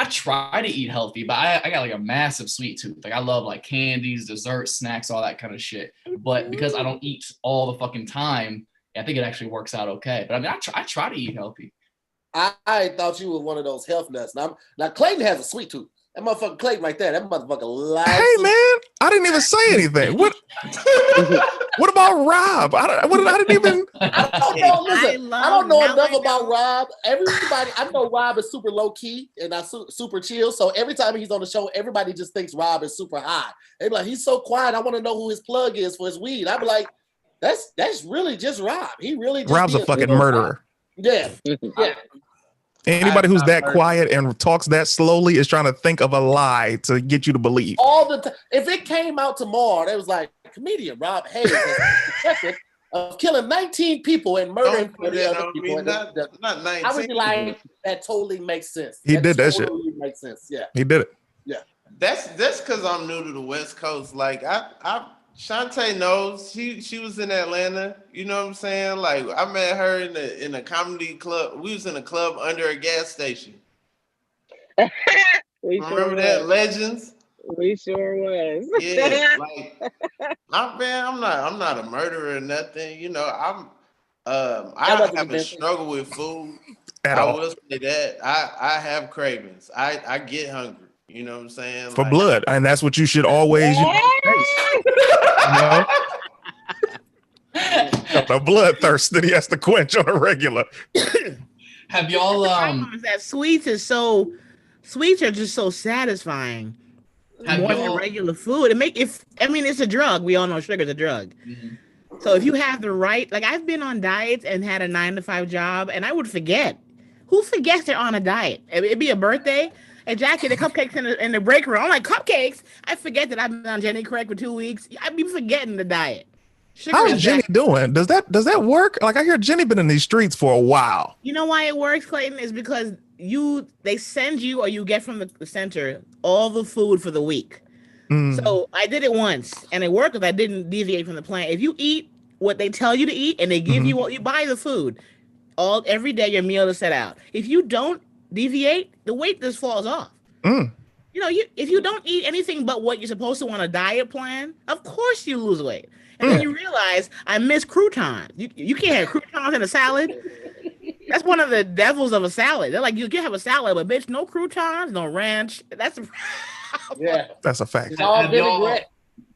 try to eat healthy, but I got like a massive sweet tooth. Like I love like candies, desserts, snacks, all that kind of shit. But because I don't eat all the fucking time, I think it actually works out okay. But I mean, I try to eat healthy. I thought you were one of those health nuts. Now Clayton has a sweet tooth. That motherfucker Clayton right there. That motherfucker lies. Hey man, I didn't even say anything. What? What about Rob? I didn't even. I don't know. Listen, I don't know enough about Rob. Everybody, I know Rob is super low key and super chill. So every time he's on the show, everybody just thinks Rob is super high. They be like, he's so quiet. I want to know who his plug is for his weed. I be like, that's really just Rob. He really just Rob's a fucking murderer. Yeah. Anybody who's that quiet and talks that slowly is trying to think of a lie to get you to believe. All the time. If it came out tomorrow, it was like comedian RobHaze suspected of killing 19 people and murdering 40 other people. Not 19. I was like, that totally makes sense. He did that shit. Makes sense. Yeah. He did it. Yeah. That's because I'm new to the West Coast. Like CHAUNTE knows she was in Atlanta. You know what I'm saying? Like I met her in a comedy club. We was in a club under a gas station. Remember that? Legends. We sure was. Yeah, like I'm not a murderer or nothing. You know, I have a struggle with food. I will say that. I have cravings. I get hungry. You know what I'm saying? For blood. And that's what you should always the bloodthirst that he has to quench on a regular. Have y'all that sweets are just so satisfying. More than regular food. It's a drug. We all know sugar's a drug. Mm-hmm. So if you have the right, like I've been on diets and had a 9-to-5 job, and I would forget. Who forgets they're on a diet? It'd be a birthday. And Jackie, the cupcakes in the break room. I'm like, cupcakes? I forget that I've been on Jenny Craig for 2 weeks. I'd be forgetting the diet. How's Jenny doing? Does that work? Like I hear Jenny been in these streets for a while. You know why it works, Clayton? Is because they send you or you get from the center all the food for the week. So I did it once and it worked because I didn't deviate from the plan. If you eat what they tell you to eat and they give you what you buy the food, every day your meal is set out. If you don't deviate, the weight just falls off. You know, if you don't eat anything but what you're supposed to on a diet plan, of course you lose weight. And then you realize I miss croutons. You can't have croutons in a salad. That's one of the devils of a salad. They're like, you can have a salad, but bitch, no croutons, no ranch. That's a that's a fact. It's all vinaigrette.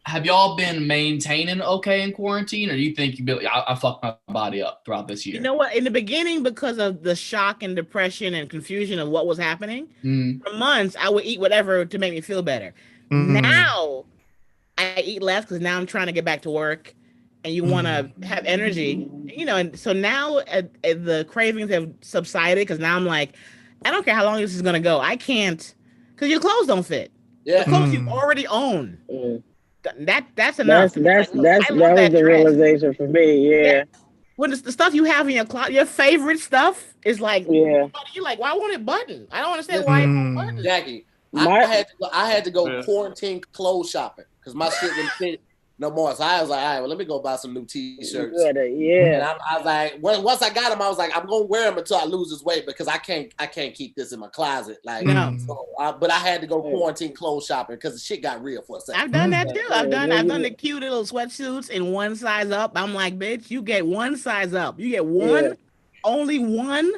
Have y'all been maintaining okay in quarantine, or do you think I fucked my body up throughout this year? You know what? In the beginning, because of the shock and depression and confusion of what was happening, for months I would eat whatever to make me feel better. Now I eat less because now I'm trying to get back to work, and you want to have energy, you know. And so now the cravings have subsided because now I'm like, I don't care how long this is gonna go. I can't, because your clothes don't fit. Yeah, the clothes you already own. That's enough. That was the realization for me. Yeah. When it's the stuff you have in your closet, your favorite stuff is like, you're like, why won't it button? I don't understand why it won't button. Jackie, I had to go quarantine clothes shopping because my shit didn't fit no more. So I was like, all right, well, let me go buy some new T-shirts. Yeah. And I was like, once I got them, I was like, I'm gonna wear them until I lose this weight because I can't keep this in my closet. Like, so, but I had to go quarantine clothes shopping because the shit got real for a second. I've done that too. I've done the cute little sweatsuits in one size up. I'm like, bitch, you get one size up. You get one, only one.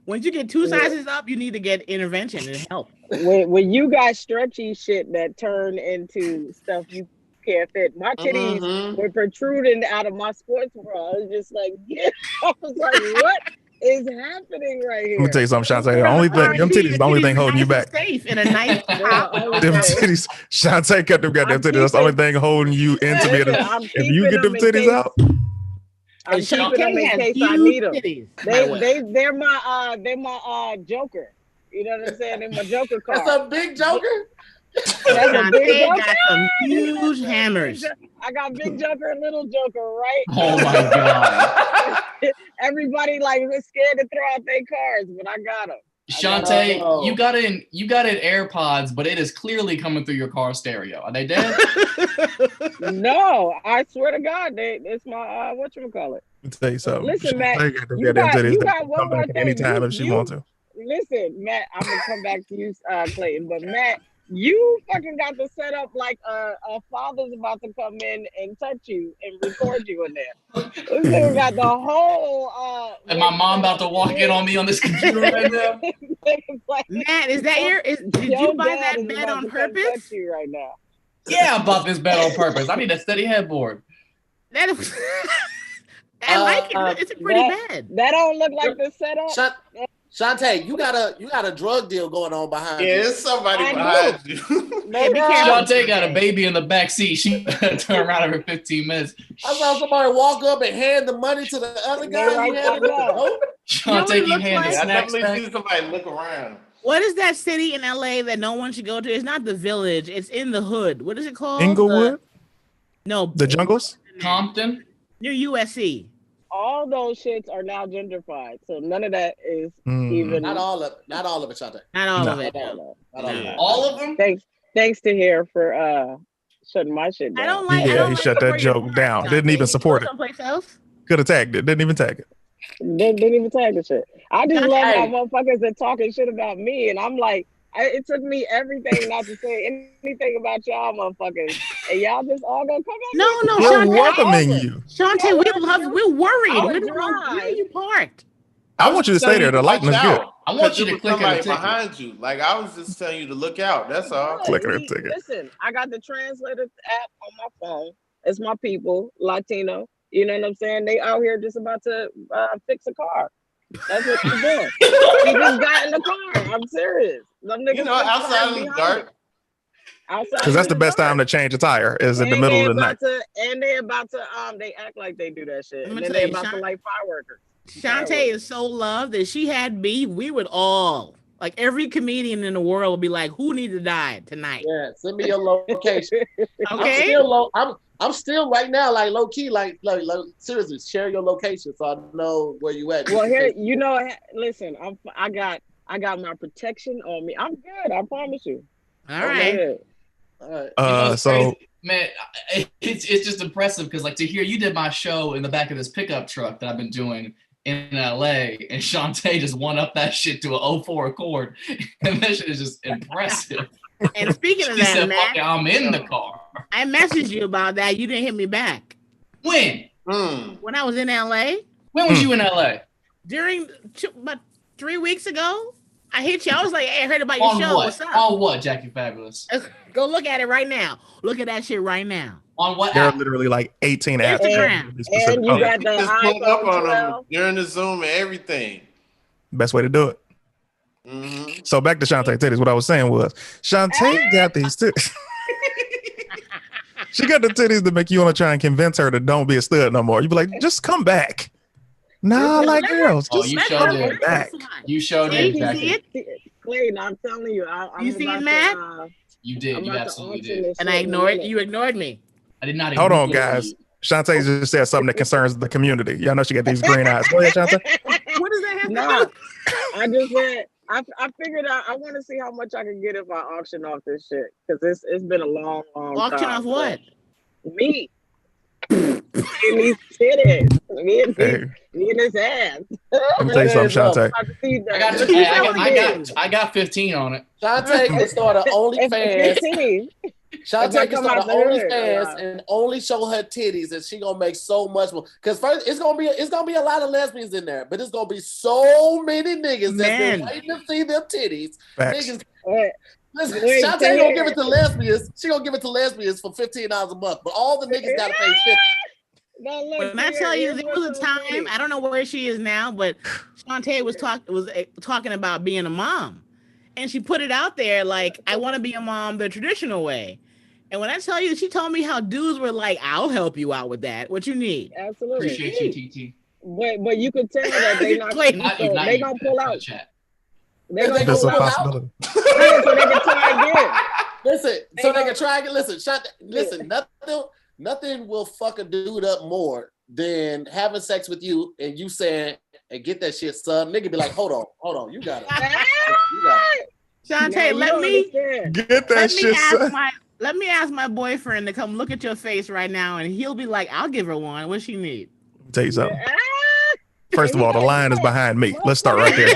When you get two sizes up, you need to get intervention and help. When you got stretchy shit that turn into stuff you can't fit. My titties were protruding out of my sports bra. I was just like, I was like, what is happening right here? Let me tell you something, Shantae. The only thing, them titties, the only thing holding you back. Safe in a nice them titties, Shantae cut them goddamn titties. That's the only thing holding you into me. If you get them titties out, I'm keeping them in case I need them. They're my Joker. You know what I'm saying? They're my Joker card. That's a big Joker. They got some huge hammers. I got big Joker and little Joker, right? Oh my god! Everybody like was scared to throw out their cards, but I got them. Shantae, you got in AirPods, but it is clearly coming through your car stereo. Are they dead? No, I swear to God, it's my whatchamacallit. Let me tell you something. Listen, Matt, you got one more thing. Anytime if she wants to. Listen, Matt, I'm gonna come back to you, Clayton, but Matt, you fucking got the setup like a father's about to come in and touch you and record you in there. This nigga got the whole and my mom about to walk in on me on this computer right now. Matt, is that did you buy that bed on purpose? Touch you right now. Yeah, I bought this bed on purpose. I need a steady headboard. That is, I like it. It's a pretty bed. That don't look like the setup. Shantae, you got a drug deal going on behind you. Yeah, there's somebody behind you. Shantae got a baby in the back seat. She turn around every 15 minutes. I saw somebody walk up and hand the money to the other guy. Shantae keep handing I snacks definitely see somebody look around. What is that city in LA that no one should go to? It's not the Village. It's in the hood. What is it called? Inglewood? No. The Jungles? Compton? Near USC. All those shits are now gentrified, so none of that is even. Not all of it, Shantae. Not all of it. All of them. Thanks to Tahir for shutting my shit down. I don't like. He shut that joke down. Didn't even support it. Someplace else. Could have tagged it. Didn't even tag it. Didn't even tag the shit. I just love how motherfuckers are talking shit about me, and I'm like, it took me everything not to say anything about y'all motherfuckers, and y'all just all gonna come at me. No, we're welcoming you. Shantae, we're worried. Where are you parked? I want you to stay there. The lighting is good. I want you to click somebody behind you. Like I was just telling you to look out. That's all. Click her ticket. Listen, I got the translator app on my phone. It's my people, Latino. You know what I'm saying? They out here just about to fix a car. That's what she's doing. She just got in the car. I'm serious. Them niggas outside in the dark. Because that's the best time to change a tire is in the middle of the night. And they about to they act like they do that shit. And then they about to light fireworks. Shantae is so loved that she had beef. We would all, like every comedian in the world would be like, who needs to die tonight? Yeah, send me your location. Okay. I'm still right now, like low key, like seriously, share your location so I know where you at. Well, here, listen, I got my protection on me. I'm good. I promise you. All right. All right. So man, it's just impressive because like to hear you did my show in the back of this pickup truck that I've been doing in LA, and Shantae just won up that shit to an 04 Accord, and that shit is just impressive. And speaking of She that, said, Matt, "Fuck it, I'm in the car." I messaged you about that. You didn't hit me back. When? When I was in LA. When was you in LA? During about 3 weeks ago. I hit you. I was like, hey, I heard about your On show. what? What's up? On what, Jackie-Fabulous? Go look at it right now. Look at that shit right now. On what There are app? literally like 18 apps. Instagram. And you got the Just pulled up iPhone on 12. them during the Zoom and everything. Best way to do it. So back to Shantae titties. What I was saying was Shantae got these titties. She got the titties to make you want to try and convince her to don't be a stud no more. You be like, just come back. Nah, I like girls. Oh, Just you come showed it. back. You showed it, You Jackie. see it? Clayton, I'm telling you. I'm You see it, about Matt? to, You did. I'm You about to absolutely auction did. this And shit I in a ignored minute. you. Ignored me. I did not. Hold on, ignore guys. you. Shantae just said something that concerns the community. Y'all know she got these green eyes. Go ahead, Shantae. What does that have Nah, to do? I just said I figured out I want to see how much I can get if I auction off this shit because it's been a long Auction time. off what? Me. Me and these titties. Me and Hey, his ass. let me tell you something, Shantae. I got 15 on it. Shantae can start an OnlyFans. 15. Shantae can start an If I come out the OnlyFans hood, and only show her titties, and she gonna make so much more. Cause first, it's gonna be a lot of lesbians in there, but it's gonna be so many niggas that's been waiting to see them titties. Facts. Niggas, Wait, listen, wait, Shantae say gonna it. give it to lesbians. She gonna give it to lesbians for $15 a month, but all the niggas gotta pay 50. No, look, When I tell you, there was a so time, funny. I don't know where she is now, but Shantae was talking about being a mom. And she put it out there like, I want to be a mom the traditional way. And when I tell you, she told me how dudes were like, I'll help you out with that. What you need? Absolutely. Appreciate you, TT. But you could tell that they not they gonna pull out. They gonna That's pull a out. possibility. So they can try again. Listen, so they can try again. Listen, Shantae, listen, nothing will fuck a dude up more than having sex with you and you saying, "Hey, get that shit, son." Nigga be like, hold on, you got it. Shantae, let me ask my boyfriend to come look at your face right now, and he'll be like, "I'll give her one. What she need?" Let me tell you something. First of all, the line is behind me. Let's start right there.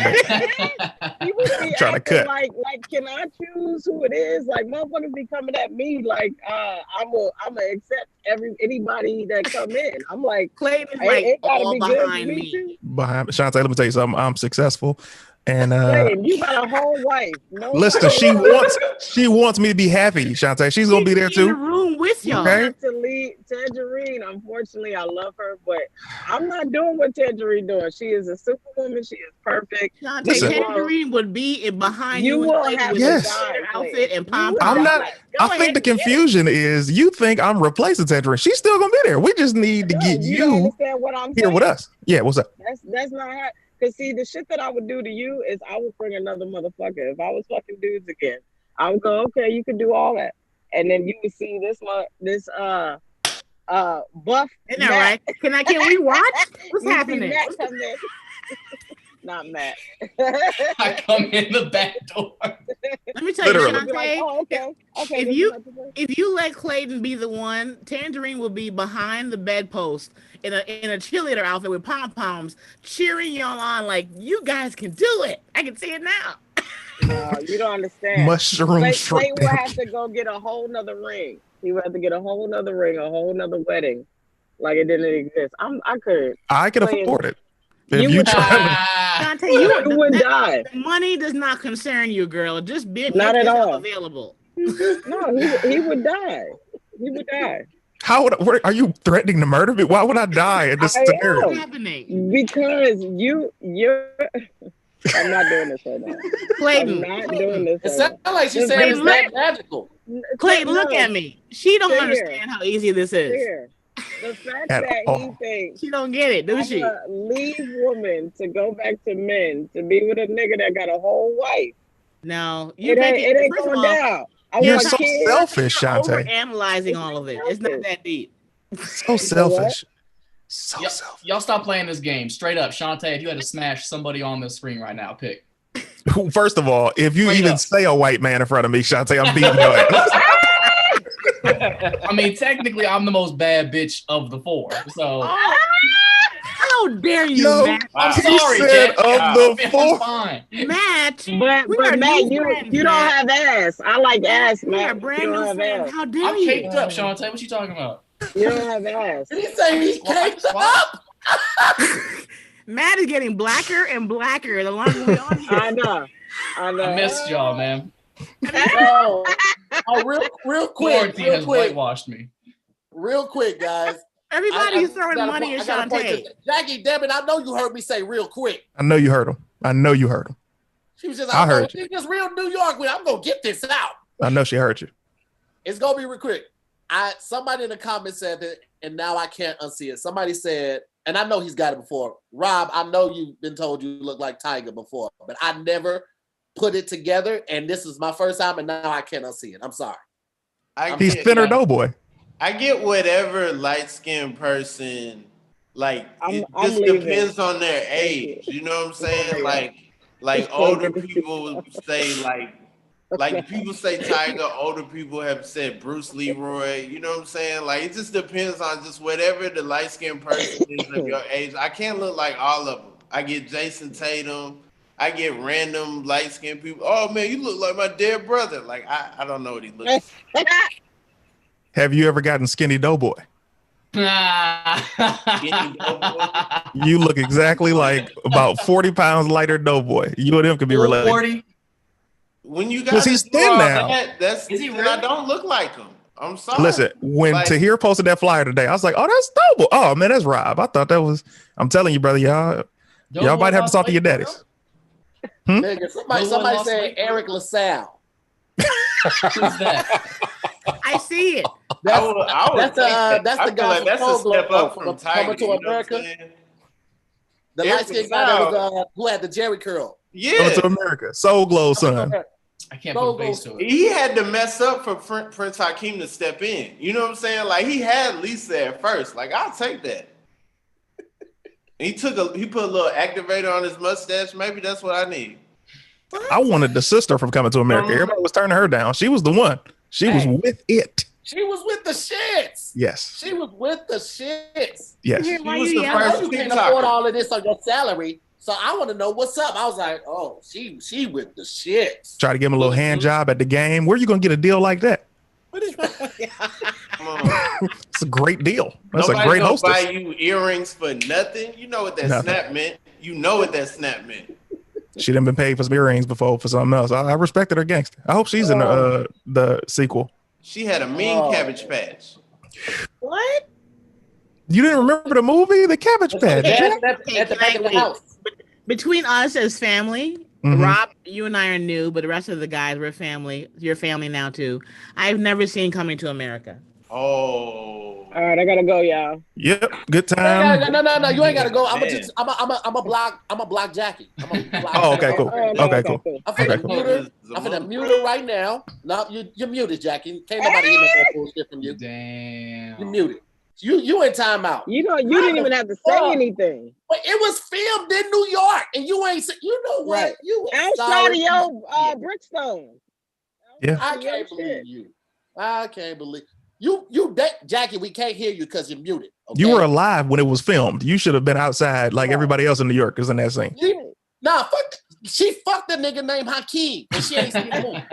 You would be Trying to cut. like, can I choose who it is? Like, motherfuckers be coming at me like, I'm gonna accept anybody that come in. I'm like, Clayton is hey, like it gotta all be good for behind me me. too. Behind Shantae, let me tell you something. I'm successful. And Clayton, you got a whole wife. No, listen, she wants me to be happy, Shantae. She's gonna be there in the too. room with y'all. Okay. have to lead Tangerine. Unfortunately, I love her, but I'm not doing what Tangerine doing. She is a superwoman. She is perfect. Shantae, Listen. Tangerine would be behind You you will with have a Yes. sweater outfit and pom I'm not. I think the confusion is you think I'm replacing Tangerine. She's still gonna be there. We just need to get you don't you understand what I'm here saying. with us. Yeah, what's up? That's not how. Cause see, the shit that I would do to you is I would bring another motherfucker. If I was fucking dudes again, I would go, okay, you can do all that, and then you would see this buff. Isn't that right? Can we watch? What's happening? Matt come in. Not Matt. I come in the back door. Let me tell you, Literally. Shantae, Okay. if you let Clayton be the one, Tangerine will be behind the bedpost in a cheerleader outfit with pom poms, cheering y'all on like you guys can do it. I can see it now. No, you don't understand. Mushroom Clay shrimp. will have to go get a whole nother ring. He would have to get a whole nother ring, a whole nother wedding, like it didn't exist. I could. I can Clay, afford it. If you you would try Shantae, you would die. The money does not concern you, girl. Just be Not at all. available. No, he would die. He would die. how would are you threatening to murder me? Why would I die in this I scenario? What's happening? Because you're. I'm not doing this right now. Clayton, I'm not doing this. It Right sounds like she's Just saying it's Clayton, that magical. now. Clayton, look No, at me. She don't Sit understand how easy this is. Here. The fact At that all. he thinks She don't get it, does I'm she? a leave woman to go back to men to be with a nigga that got a whole wife. No, you It ain't first of going all, down. I You're want so kids. selfish, You're Shantae. overanalyzing all of it. It's not that deep. So selfish. So Y'all, selfish. y'all stop playing this game. Straight up, Shantae, if you had to smash somebody on this screen right now, pick. First of all, if you Straight even up. say a white man in front of me, Shantae, I'm beating your ass. I mean, technically, I'm the most bad bitch of the four. So Oh, How dare you, Yo, Matt? I'm He sorry, said Jack. of the I'm four. fine. Matt, But we are Matt, new you friends, don't Matt. have ass. I like ass, We are Matt. brand You don't new have friends. ass. How dare I'm you? caked up, Shantae. What you talking about? You don't have ass. Did he say he's caked up? Matt is getting blacker and blacker the longer we on here. I know. I missed y'all, man. Oh, real quick, Quarantine real has quick, whitewashed me. real quick, guys. Everybody's throwing gotta money at I gotta point Shantae. to Jackie. Damn it, I know you heard me say real quick. I know you heard him. I know you heard him. She was just, I heard you. she's just real New York with. I'm gonna get this out. I know she heard you. It's gonna be real quick. Somebody in the comments said that, and now I can't unsee it. Somebody said, and I know he's got it before. Rob, I know you've been told you look like Tiger before, but I never put it together, and this is my first time, and now I can't unsee it. I'm sorry. He's thinner doughboy. I get whatever light-skinned person, like, it I'm just leaving. depends on their age. You know what I'm saying? Like older people say, like people say Tiger, older people have said Bruce Leroy. You know what I'm saying? Like, it just depends on just whatever the light-skinned person is of your age. I can't look like all of them. I get Jason Tatum. I get random light-skinned people. Oh, man, you look like my dead brother. Like, I don't know what he looks like. Have you ever gotten skinny doughboy? Skinny doughboy. You look exactly like about 40 pounds lighter doughboy. You and him could be related. 40. When you Because guys he's thin now. that's Is he then really? I don't look like him. I'm sorry. Listen, when Like- Tahir posted that flyer today, I was like, oh, that's doughboy. Oh, man, that's Rob. I thought that was, I'm telling you, brother, y'all might have to talk to your daddies. Nigga, somebody lost said weight, Eric LaSalle. Who's that? I see it. I would That's I the feel guy like from that's a Cold step Blood up from from Tiger. Coming to you know what I'm America. saying? The Eric light skinned guy that LaSalle. was who had the Jerry curl. Coming Yeah, to America. Soul Glow, son. I can't put a face to it. he had to mess up for Prince Hakeem to step in. You know what I'm saying? Like, he had Lisa at first. Like, I'll take that. And he put a little activator on his mustache. Maybe that's what I need. I wanted the sister from Coming to America. Everybody was turning her down. She was the one. She was with it. She was with the shits. Yes. She was with the shits. Yes. He Why was you the yelling? first You can't afford TikToker. all of this on your salary. So I want to know what's up. I was like, oh, she with the shits. Try to give him a little hand job at the game. Where you gonna get a deal like that? Come on. It's a great deal. That's Nobody a great gonna hostess. buy you earrings for nothing. You know what that Nothing. snap meant. You know what that snap meant. She done been paid for some earrings before for something else. I respected her gangster. I hope she's in the sequel. She had a mean Cabbage Patch. What? You didn't remember the movie, The Cabbage Patch? At the back of the house. Between us as family, Mhm. Rob, you and I are new, but the rest of the guys, we're family. You're family now too. I've never seen Coming to America. Oh. All right, I gotta go, y'all. Yep, good time. No, you ain't gotta go. I'm a block Jackie. Oh, okay, cool. Okay, cool. I'm finna Okay, mute her. I'm finna mute her right now. No, you're muted, Jackie. Can't nobody hear that bullshit from you. Damn. You're muted. You in timeout. You didn't even have to say anything. But it was filmed in New York, and you ain't. You know what? Right. You Outside of your Brickstone. Yeah. I can't believe you. I can't believe you. Jackie, we can't hear you because you're muted. Okay? You were alive when it was filmed. You should have been outside like everybody else in New York is in that scene. Nah, fuck. She fucked a nigga named Hakeem, and she ain't seen the movie.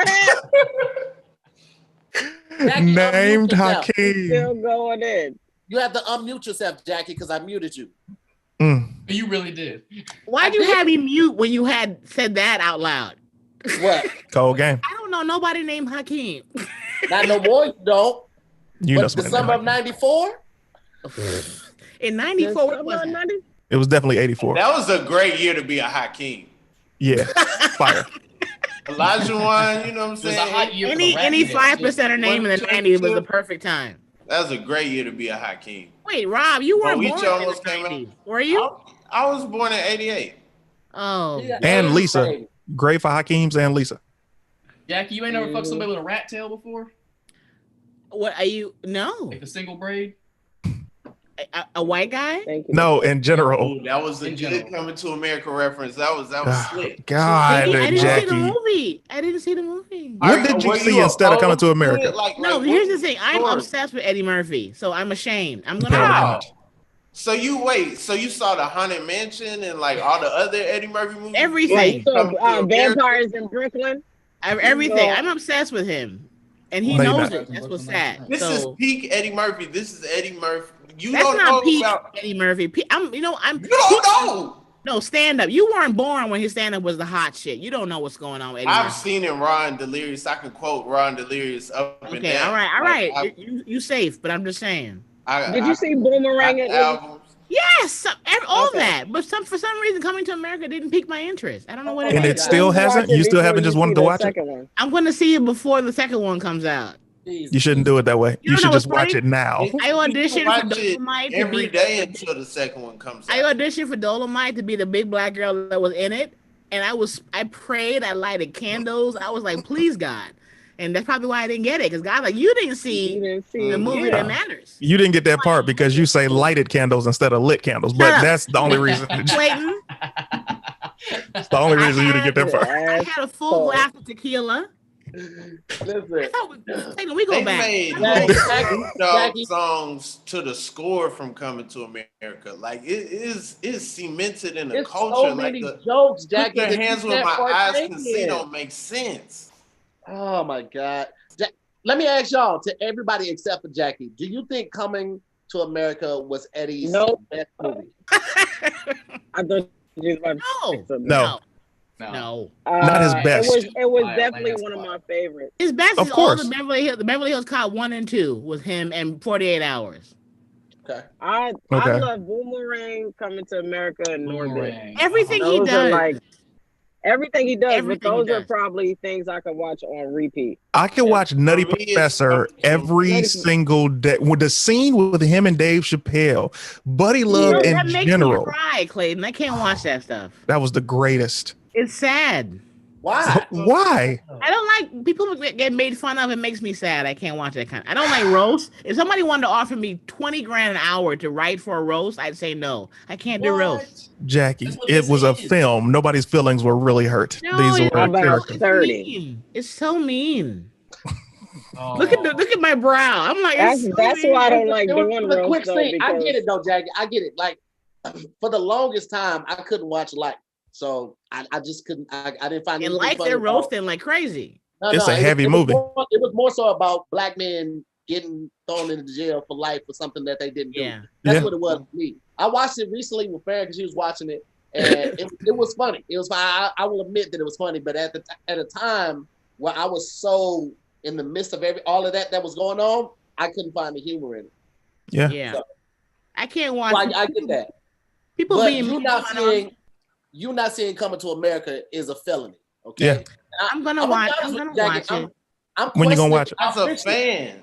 Jackie, Named unmute yourself. Hakeem. Still going in. You have to unmute yourself, Jackie, because I muted you. You really did. Why'd you have me mute when you had said that out loud? What? Cold game. I don't know nobody named Hakeem. Not no more, you don't. You know But somebody December of named Hakeem. '94? In '94, what was it? It was definitely 84. That was a great year to be a Hakeem. Yeah, fire. Elijah one, you know what I'm It was a saying? hot year for Any the rap music. 5%er name in the '90s was the perfect time. That was a great year to be a Hakeem. Wait, Rob, you weren't Moesha born in almost the came out. 90s, were you? I was born in '88. Oh, Yeah. And Lisa. Great for Hakeem's and Lisa. Jackie, you ain't never fucked somebody with a rat tail before? what are you? No, Like a single braid? a white guy? Thank you. No, in general. Ooh, that was a In good general. Coming to America reference. That was slick. God, I didn't see the Jackie. movie. I didn't see the movie. What did you see instead of Coming to America? No, here's the thing. I'm obsessed with Eddie Murphy, so I'm ashamed. I'm gonna. How? So you saw the Haunted Mansion and like all the other Eddie Murphy movies? Everything. Vampires in Brooklyn. Everything. I'm obsessed with him, and he knows it. That's what's sad. This is peak Eddie Murphy. This is Eddie Murphy. You That's don't not know peak about Eddie Murphy. You don't know. No, stand up. You weren't born when his stand up was the hot shit. You don't know what's going on with Eddie I've Murphy. seen him Raw and Delirious. I can quote Raw and Delirious up and down. All right. You safe, but I'm just saying. Did you see Boomerang? Yes, all that. But for some reason, Coming to America didn't pique my interest. I don't know what it is. And it still hasn't? You still haven't just wanted to watch it? I'm going to see it before the second one comes out. You shouldn't do it that way. You should just watch it now. I auditioned for Dolomite every day until the second one comes out. I auditioned for Dolomite to be the big black girl that was in it, and I prayed, I lighted candles. I was like, please God. And that's probably why I didn't get it, because God, like, you didn't see the movie that matters. You didn't get that part because you say lighted candles instead of lit candles, but that's the only reason. Clayton. That's the only reason you didn't get that part. I had a full glass of tequila. Listen, we go back. They made songs to the score from Coming to America. Like it's cemented in the culture. So many jokes, Jackie. Put their hands where my eyes can see don't make sense. Oh my God. Let me ask y'all, to everybody except for Jackie, do you think Coming to America was Eddie's best movie? I thought you was about to No. Not his best. It was definitely one of my favorites. His best is all the Beverly Hills Cop 1 and 2 was him and 48 Hours. Okay. I love Boomerang, Coming to America, and Norbit. Everything he does. Everything he does, but those are probably things I can watch on repeat. I can watch Nutty Professor every single day. With the scene with him and Dave Chappelle, Buddy Love in general. That makes me cry, Clayton. I can't watch that stuff. That was the greatest. It's sad. Why? Why? I don't like people get made fun of. It makes me sad. I can't watch that kind. I don't like roast. If somebody wanted to offer me $20,000 an hour to write for a roast, I'd say no. I can't do roast. Jackie, it was a film. Nobody's feelings were really hurt. No, these were about 30. It's so mean. Look at my brow. I'm like, that's why I don't like doing roast. Quick thing. I get it though, Jackie. I get it. Like for the longest time, I couldn't watch Life. So I just couldn't. I didn't find it. And Life, they're roasting like crazy. It's a heavy movie. It was more so about black men getting thrown into jail for life for something that they didn't do. That's what it was for me. I watched it recently with Farron because she was watching it, and it was funny. It was fine. I will admit that it was funny, but at a time where I was so in the midst of all of that was going on, I couldn't find the humor in it. Yeah. So, I can't watch. I get that. People but being you not seeing Coming to America is a felony. Okay. Yeah. I'm gonna watch it. When you gonna watch it? I'm a fan.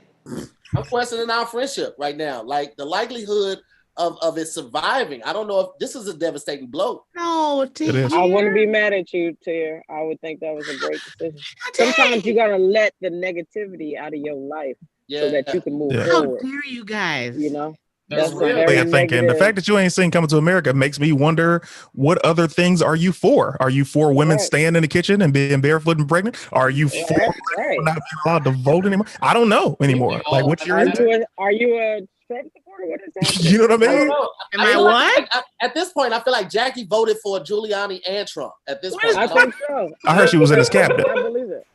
I'm questioning our friendship right now. Like the likelihood of it surviving. I don't know if this is a devastating blow. No, I wouldn't be mad at you, Tahir. I would think that was a great decision. Sometimes you gotta let the negativity out of your life so that you can move forward. How dare you guys? You know? That's way of thinking. The fact that you ain't seen Coming to America makes me wonder, what other things are you for? Are you for women staying in the kitchen and being barefoot and pregnant? Are you for not being allowed to vote anymore? I don't know anymore. Like, what's your Are you a Trump supporter? What is that? You know what I mean? Am I what? At this point, I feel like Jackie voted for Giuliani and Trump. At this point, I think so. I heard she was in his cabinet. I believe it.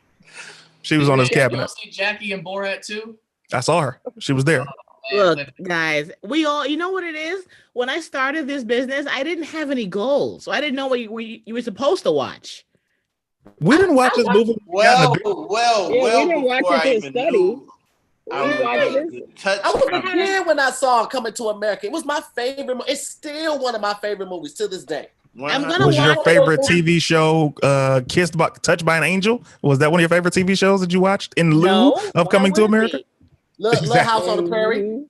She was on his cabinet. See Jackie and Borat too? I saw her. She was there. Look, guys, we all, you know what it is? When I started this business, I didn't have any goals. So I didn't know what you were supposed to watch. We didn't watch this movie. We didn't watch it to study. I was a kid when I saw Coming to America. It was my favorite. It's still one of my favorite movies to this day. Was your favorite TV show Touched by an Angel? Was that one of your favorite TV shows that you watched in lieu of Coming to America? Little House on the Prairie.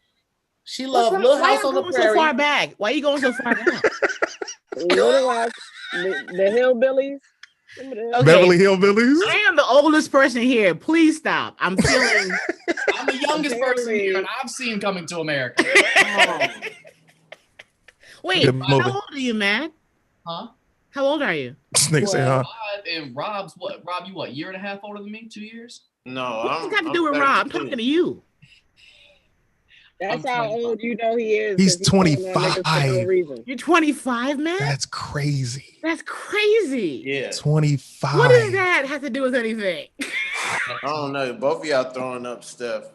She loved Little House on the Prairie. So far back? Why are you going so far back? Little House, the Hillbillies. Okay. Beverly Hillbillies. I am the oldest person here. Please stop. I'm feeling. I'm the youngest person here, and I've seen Coming to America. Wait, how old are you, man? Huh? How old are you? Nigga say, huh? And Rob's what? Rob, you what? Year and a half older than me? 2 years? No, what's got to do with Rob? I'm talking to you. That's how old you know he is. He's 25. You're 25, man? That's crazy. That's crazy. Yeah. 25. What does that have to do with anything? I don't know. Both of y'all throwing up stuff.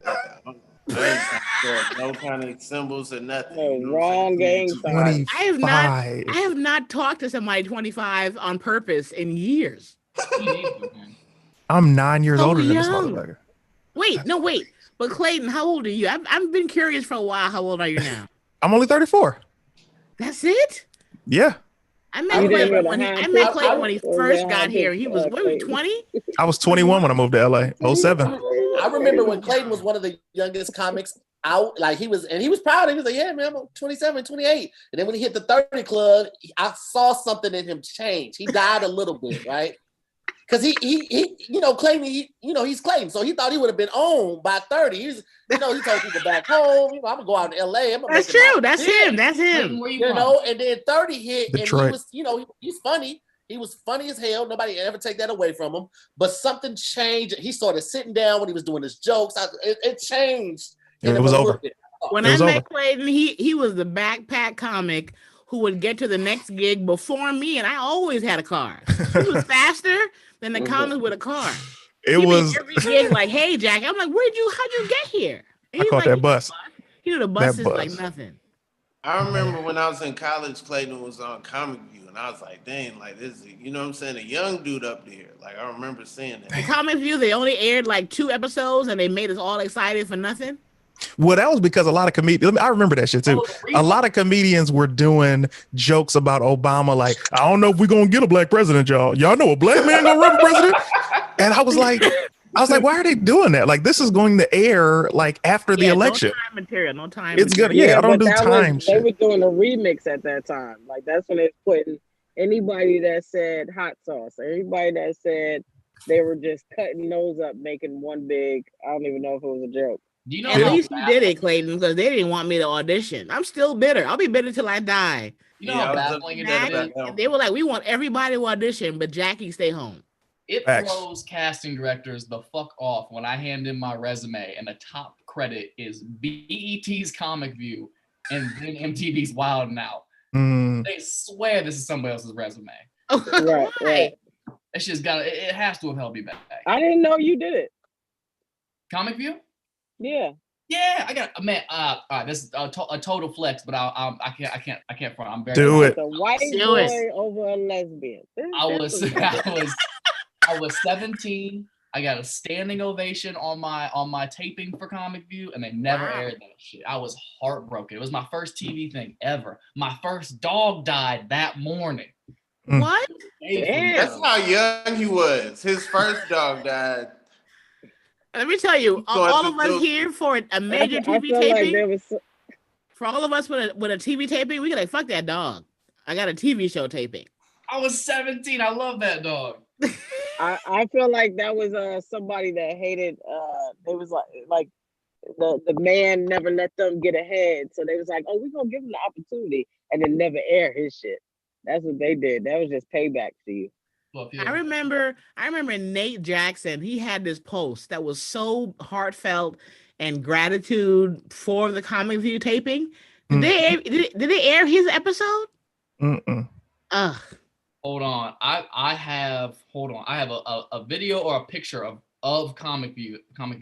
I ain't no kind of symbols or nothing. No, wrong game. I have not talked to somebody 25 on purpose in years. I'm 9 years older than this motherfucker. Wait. But Clayton, how old are you? I've been curious for a while. How old are you now? I'm only 34. That's it? Yeah. I met Clayton when he first got here. He was, 20? I was 21 when I moved to LA. 07. I remember when Clayton was one of the youngest comics out. Like he was proud. He was like, yeah, man, I'm 27, 28. And then when he hit the 30 club, I saw something in him change. He died a little bit, right? Because he Clayton, he's Clayton. So he thought he would have been on by 30. He told people back home, I'm gonna go out in LA. That's true. That's him. That's him. And then 30 hit, Detroit. and he was, he's funny. He was funny as hell. Nobody ever take that away from him. But something changed. He started sitting down when he was doing his jokes. It changed. It was over. When I met Clayton, he was the backpack comic who would get to the next gig before me, and I always had a car. He was faster than the comics with a car. It was every gig like, hey, Jack. I'm like, how'd you get here? And I caught that bus. You know, the bus is like nothing. I remember when I was in college, Clayton was on Comic View, and I was like, dang, like this is, you know what I'm saying, a young dude up there. Like, I remember seeing that. The Comic View, they only aired like 2 episodes, and they made us all excited for nothing. Well, that was because a lot of comedians, I remember that shit too. A lot of comedians were doing jokes about Obama, like, I don't know if we're going to get a black president, y'all. Y'all know a black man going to run for president? And I was like, why are they doing that? Like, this is going to air like after the election. No time material, no time. It's good. Yeah, I don't do time shit. They were doing a remix at that time. Like, that's when they was putting anybody that said hot sauce, or anybody that said they were just cutting nose up, making one big, I don't even know if it was a joke. You know, at least you did it, Clayton, because they didn't want me to audition. I'm still bitter. I'll be bitter till I die. You know how baffling it is? They were like, we want everybody to audition, but Jackie stay home. It throws casting directors the fuck off when I hand in my resume and the top credit is BET's Comic View and then MTV's Wild Now. They swear this is somebody else's resume. Right. It's just it has to have held me back. I didn't know you did it. Comic View? Yeah. Yeah, I got man. This is a total flex, but I can't front. I'm very do it. The white boy over a lesbian. I was 17. I got a standing ovation on my taping for Comic View, and they never aired that shit. I was heartbroken. It was my first TV thing ever. My first dog died that morning. What? Damn. That's how young he was. His first dog died. Let me tell you, all of us here for a major TV taping, like for all of us with a TV taping, we could like, fuck that dog. I got a TV show taping. I was 17. I love that dog. I feel like that was somebody that hated. They was like the man never let them get ahead, so they was like, oh, we're gonna give him the opportunity, and then never air his shit. That's what they did. That was just payback for you. I remember Nate Jackson. He had this post that was so heartfelt and gratitude for the Comic View taping. Did they air his episode? Ugh. Hold on. I have a video or a picture of Comic View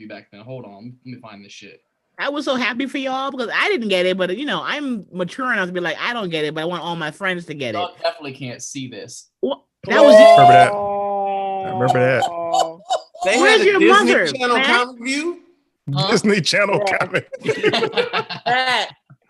back then. Hold on. Let me find this shit. I was so happy for y'all because I didn't get it, but I'm mature enough to be like, I don't get it, but I want all my friends to get y'all it. Definitely can't see this. That was I remember that. They Where's had a your Disney mother, Channel Matt? Comic View. Disney Channel Comic View.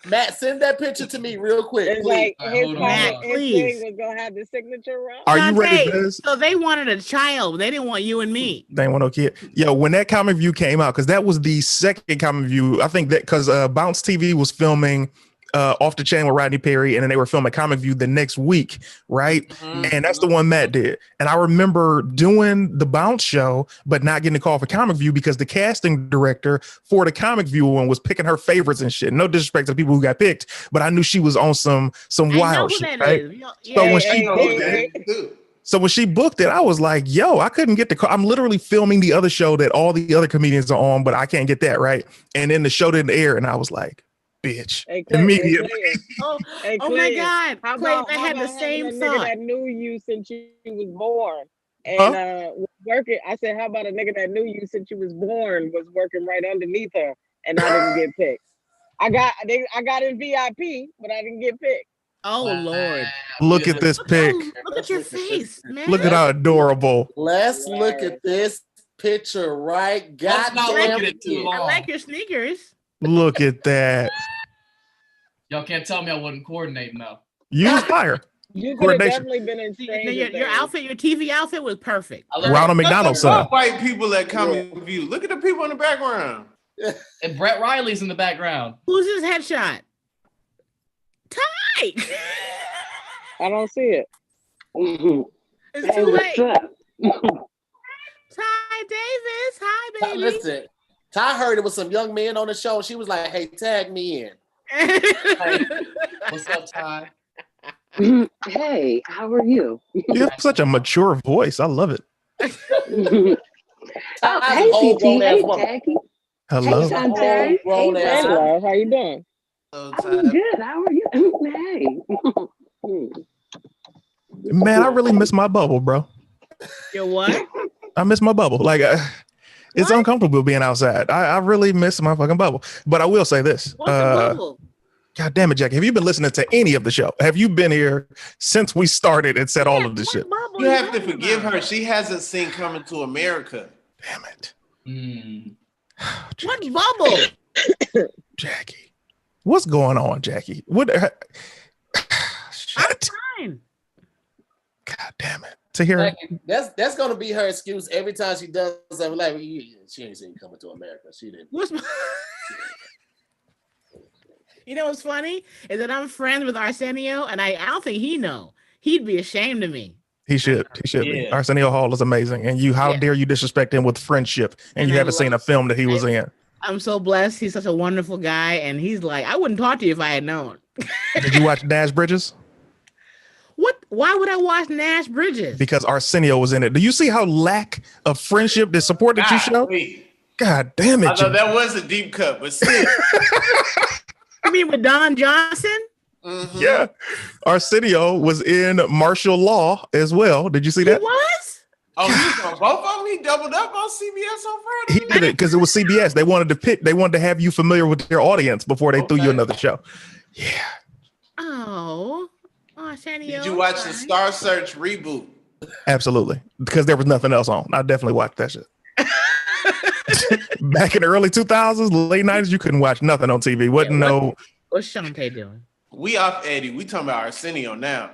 Matt, send that picture to me real quick. It's like his Matt, please. was gonna have the signature wrong. Are you ready for this? So they wanted a child. They didn't want you and me. They didn't want no kid. Yo, when that Comic View came out, because that was the second Comic View. I think that because Bounce TV was filming Off the Chain with Rodney Perry, and then they were filming Comic View the next week, right? And that's the one Matt did. And I remember doing the Bounce show, but not getting a call for Comic View because the casting director for the Comic View one was picking her favorites and shit. No disrespect to the people who got picked, but I knew she was on some wild shit, right? So when she booked it, So when she booked it, I was like, yo, I couldn't get the call. I'm literally filming the other show that all the other comedians are on, but I can't get that, right? And then the show didn't air, and I was like, bitch, immediately. Oh my God. How Clayton, about, I had the same having a thought. nigga that knew you since you was born and was working? I said, how about a nigga that knew you since you was born was working right underneath her and I didn't get picked? I got in VIP, but I didn't get picked. Oh Lord! Look at this pic. Look at your face, man. Look at how adorable. Let's look at this picture, right? Let's not look at it too long. I like your sneakers. Look at that. Y'all can't tell me I wasn't coordinating though. You was fire. You could have definitely been in your outfit, your TV outfit was perfect. Ronald McDonald son. White people that come in view. Look at the people in the background. And Brett Riley's in the background. Who's his headshot? Ty. I don't see it. It's too late. Ty Davis, hi baby. Listen, Ty heard it was some young men on the show. She was like, "Hey, tag me in." What's up, Ty? Hey, how are you? You have such a mature voice. I love it. Hey, CT. Hey, Jackie. Hello. Hey, Sante. Hey, love. How you doing? I'm good. How are you? Hey. Man, I really miss my bubble, bro. Your what? I miss my bubble. Like, it's uncomfortable being outside. I really miss my fucking bubble. But I will say this. What's the bubble? God damn it, Jackie. Have you been listening to any of the show? Have you been here since we started and said all of this shit? You have to forgive her. She hasn't seen Coming to America. Damn it. What bubble? Jackie. What's going on, Jackie? What? Shit. Fine. God damn it. Tahir. That's gonna be her excuse every time she does something. Like, she ain't seen Coming to America. She didn't. You know what's funny is that I'm friends with Arsenio, and I don't think he know. He'd be ashamed of me. He should be. Arsenio Hall is amazing, and how dare you disrespect him with friendship? And you haven't seen a film that he was in. I'm so blessed. He's such a wonderful guy, and he's like, I wouldn't talk to you if I had known. Did you watch Nash Bridges? What? Why would I watch Nash Bridges? Because Arsenio was in it. Do you see how lack of friendship, the support that you show? God damn it! I thought that was a deep cut, but still. You mean with Don Johnson? Mm-hmm. Yeah. Arsenio was in martial law as well. Did you see that? He was? Oh, he's on both of them? He doubled up on CBS on Friday? He did it because it was CBS. They wanted to have you familiar with their audience before they threw you another show. Yeah. Oh, Arsenio. Did you watch the Star Search reboot? Absolutely. Because there was nothing else on. I definitely watched that shit. Back in the early 2000s, late 90s, you couldn't watch nothing on TV. What's CHAUNTE doing? We off Eddie. We talking about Arsenio now.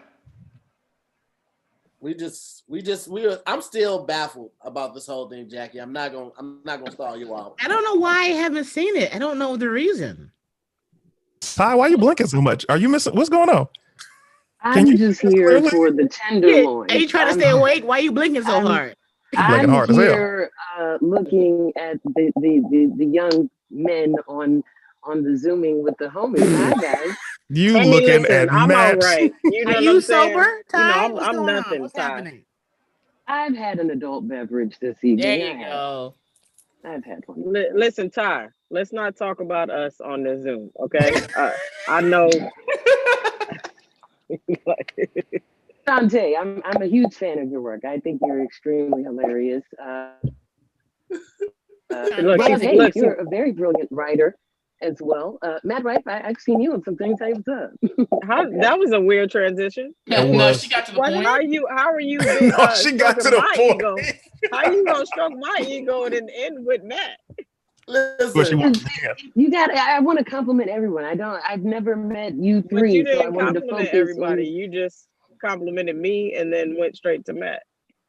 I'm still baffled about this whole thing, Jackie. I'm not gonna stall you out. I don't know why I haven't seen it. I don't know the reason. Ty, why are you blinking so much? Are you missing? What's going on? I'm just here for the tenderloin. Are you trying to stay awake? Why are you blinking so hard? I'm here looking at the young men on the Zooming with the homies. Hi guys. You looking at I'm Matt? all right. You know are you sober, Ty? You know, I'm nothing, Ty. I've had an adult beverage this evening. There you go. I've had one. Listen, Ty, let's not talk about us on the Zoom, okay? I know. Sante, I'm a huge fan of your work. I think you're extremely hilarious. Look, you're a very brilliant writer as well. Matt Rife, I've seen you on some things. Hey, what's up? That was a weird transition. No, she got to the point. How are you? No, she got to the point. Ego? How you gonna stroke my ego and then end with Matt? Listen, I want to compliment everyone. I've never met you three. But you didn't so I wanted to compliment focus everybody. You just complimented me and then went straight to Matt.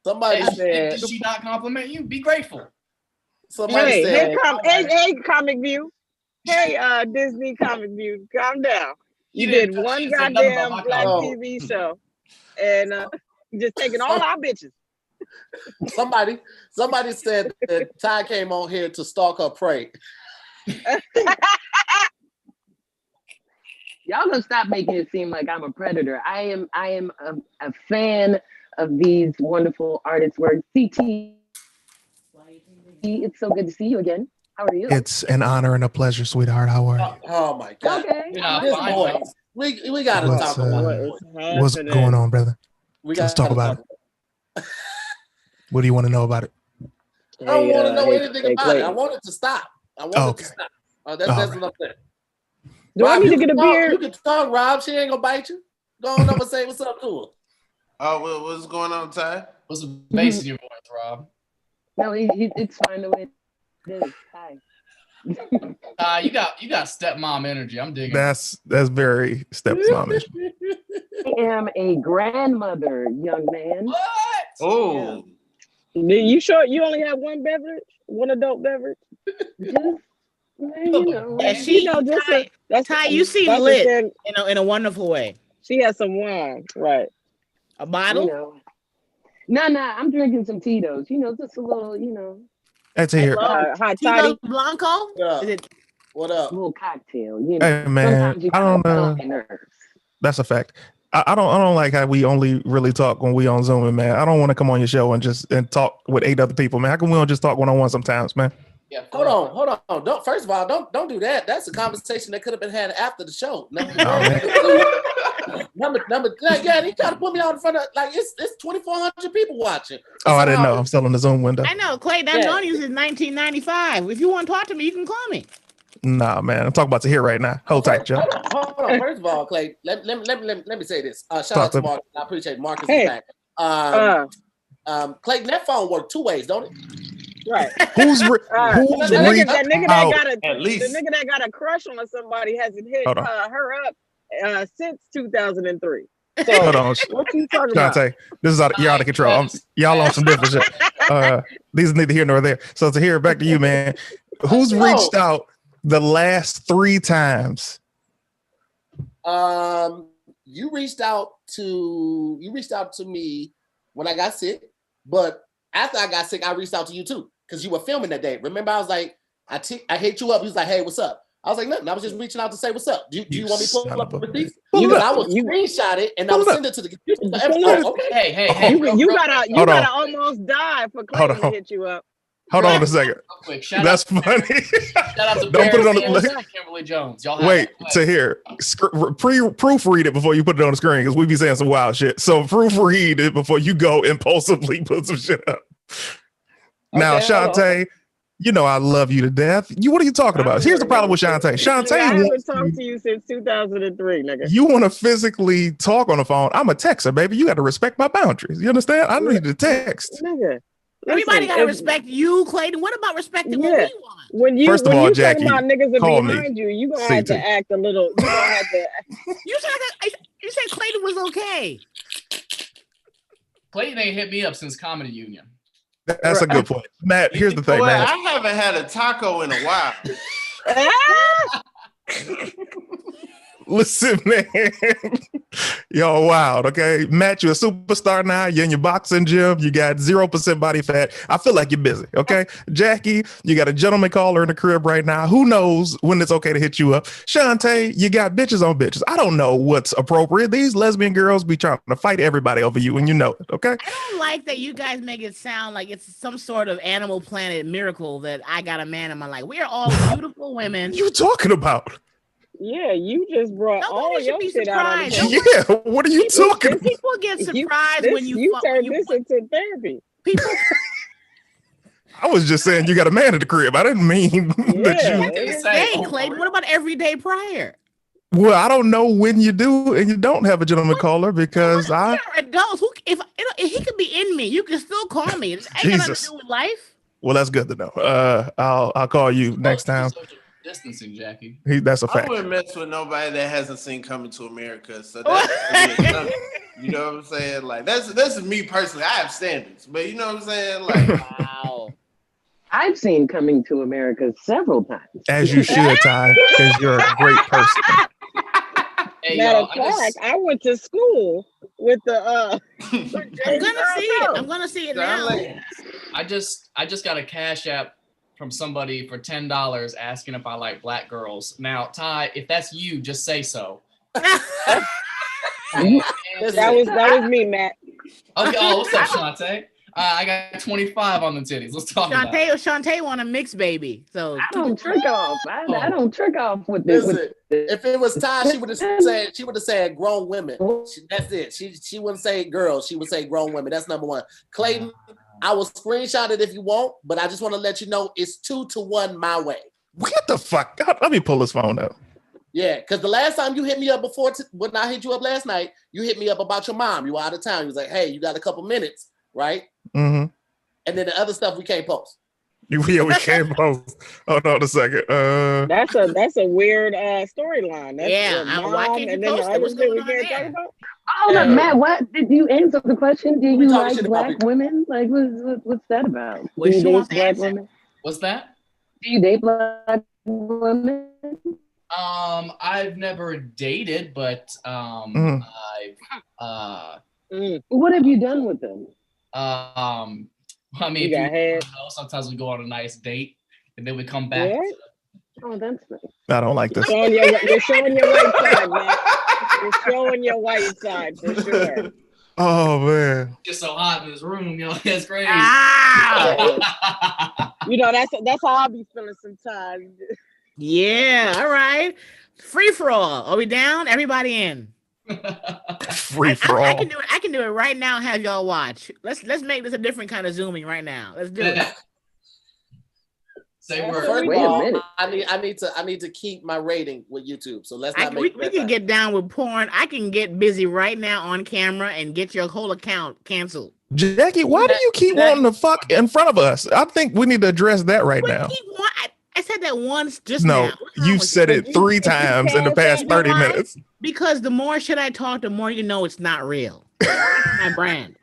Somebody said, did she not compliment you? Be grateful. Somebody said, hey, Comic View. Hey, Disney Comic View, calm down. You did one goddamn black TV show and just taking all our bitches. Somebody said that Ty came on here to stalk her prey. Y'all gonna stop making it seem like I'm a predator. I am a fan of these wonderful artists' work. CT, it's so good to see you again. How are you? It's an honor and a pleasure, sweetheart. How are you? Oh my God. Okay. This voice. We gotta talk about it. What's going on, brother? Let's talk about it. What do you want to know about it? I don't want to know anything about it. I want it to stop. I want it to stop. That's what I'm saying. Do I need to get a beer? You can talk, Rob. She ain't gonna bite you. Go on over and say what's up to her. Oh, what's going on, Ty? What's the bass in your voice, Rob? No, it's fine the way it is. Hi. You got stepmom energy. I'm digging. That's very stepmomish. I am a grandmother, young man. What? Oh. You sure you only have one beverage? One adult beverage? Just, you know. Yeah, that's Ty, you seem lit in a wonderful way. She has some wine, right? A bottle? No, I'm drinking some Tito's. Just a little, That's here. Hot Tito Blanco? What up? A little cocktail, Hey man, I don't know. That's a fact. I don't like how we only really talk when we on Zoom, man. I don't want to come on your show and talk with 8 other people, man. How come we don't just talk one-on-one sometimes, man? Yeah, hold on. First of all, don't do that. That's a conversation that could have been had after the show. Number, yeah, he tried to put me out in front of it's 2,400 people watching. Oh, I didn't know. I'm still in the Zoom window. I know, Clay. I've known you since 1995. If you want to talk to me, you can call me. Nah, man. I'm talking about Tahir right now. Hold tight, Joe. Hold on. First of all, Clay, let me say this. Shout out to Marcus. I appreciate Marcus' back. Clayton, that phone worked 2 ways, don't it? Right. The nigga that got a crush on somebody hasn't hit her up since 2003. So hold on. What you talking about? This is you're out of control. Y'all on some different shit. These are neither here nor there. So Tahir, back to you, man. Who's reached out the last 3 times? You reached out to me when I got sick, but after I got sick, I reached out to you too because you were filming that day. Remember, I was like, I hit you up. He was like, "Hey, what's up?" I was like, "Nothing. I was just reaching out to say what's up. Do you want me to pull up the receipts?" I would screenshot it and I would send it to the computer. Okay. Hey, you gotta almost die for Clayton to hit you up. Hold on a second. That's funny. Shout out to don't put it on the Kimberly Jones. Y'all wait to hear. Proofread it before you put it on the screen because we be saying some wild shit. So proofread it before you go impulsively put some shit up. Now, Shantae, I love you to death. What are you talking about? Here's the problem with Shantae. Shantae, I haven't talked to you since 2003, nigga. You want to physically talk on the phone? I'm a texter, baby. You got to respect my boundaries. You understand? I need to text. Nigga. Everybody gotta respect you, Clayton. What about respecting what we want? First of all, Jackie, talking about niggas call behind me. You gonna have to act a little. You gonna have to. You said Clayton was okay. Clayton ain't hit me up since Comedy Union. That's a good point, Matt. Here's the thing, man. I haven't had a taco in a while. Listen, man. Yo, wild. Okay, Matt, you're a superstar now. You're in your boxing gym. You got 0% body fat. I feel like you're busy. Okay, Jackie, you got a gentleman caller in the crib right now. Who knows when it's okay to hit you up? Shantae, you got bitches on bitches. I don't know what's appropriate. These lesbian girls be trying to fight everybody over you, and you know it. Okay. I don't like that you guys make it sound like it's some sort of Animal Planet miracle that I got a man in my life. We are all beautiful women. You talking about? Yeah, you just brought all your shit out. Yeah, what are you talking about? People get surprised when you turn this into therapy. People. I was just saying you got a man in the crib. I didn't mean that you. Hey, Clayton, what about every day prior? Well, I don't know when you do and you don't have a gentleman caller because we're adults. If he could be in me, you can still call me. It ain't nothing to do with life. Well, that's good to know. I'll call you next time. Distancing, Jackie. That's a fact. I wouldn't mess with nobody that hasn't seen Coming to America. So that's you know what I'm saying? Like that's me personally. I have standards, but you know what I'm saying? Like wow. I've seen Coming to America several times. As you should, Ty, because you're a great person. Hey, matter of fact, I went to school with the I'm gonna see it now. I just got a Cash App from somebody for $10 asking if I like black girls. Now, Ty, if that's you, just say so. That was me, Matt. Okay. Oh, what's up, Shantae? I got 25 on the titties. Let's talk about it. Shantae want a mixed baby. So I don't trick off. I don't trick off with this. Listen, if it was Ty, she would have said grown women. That's it. She wouldn't say girls. She would say grown women. That's number one. Clayton, I will screenshot it if you want, but I just want to let you know it's 2-1 my way. What the fuck? Let me pull this phone up. Yeah, because the last time you hit me up when I hit you up last night, you hit me up about your mom. You were out of town. You was like, hey, you got a couple minutes, right? Mm-hmm. And then the other stuff we can't post. Yeah, we can't post. Hold on a second. That's a weird storyline. Why can't you post it? What's going on there? Oh, look, Matt, what did you answer the question? Do you like black women? Like, what's that about? Do you date black women? What's that? Do you date black women? I've never dated, but What have you done with them? I mean, sometimes we go on a nice date and then we come back. Oh, that's nice. I don't like this. You're showing your white side, man. You're showing your white side for sure. Oh man, just so hot in this room, it's crazy. That's how I be feeling sometimes. Yeah, all right. Free for all. Are we down? Everybody in. Free for all. I can do it right now. Have y'all watch. Let's make this a different kind of zooming right now. Let's do it. Say word. First of all, I need to keep my rating with YouTube. So let's not make. We can get down with porn. I can get busy right now on camera and get your whole account canceled. Jackie, why do you keep wanting to fuck in front of us? I think we need to address that right now. I said that once just now. No, you've said it 3 times in the past 30 minutes. Because the more shit I talk, the more you know it's not real. My brand.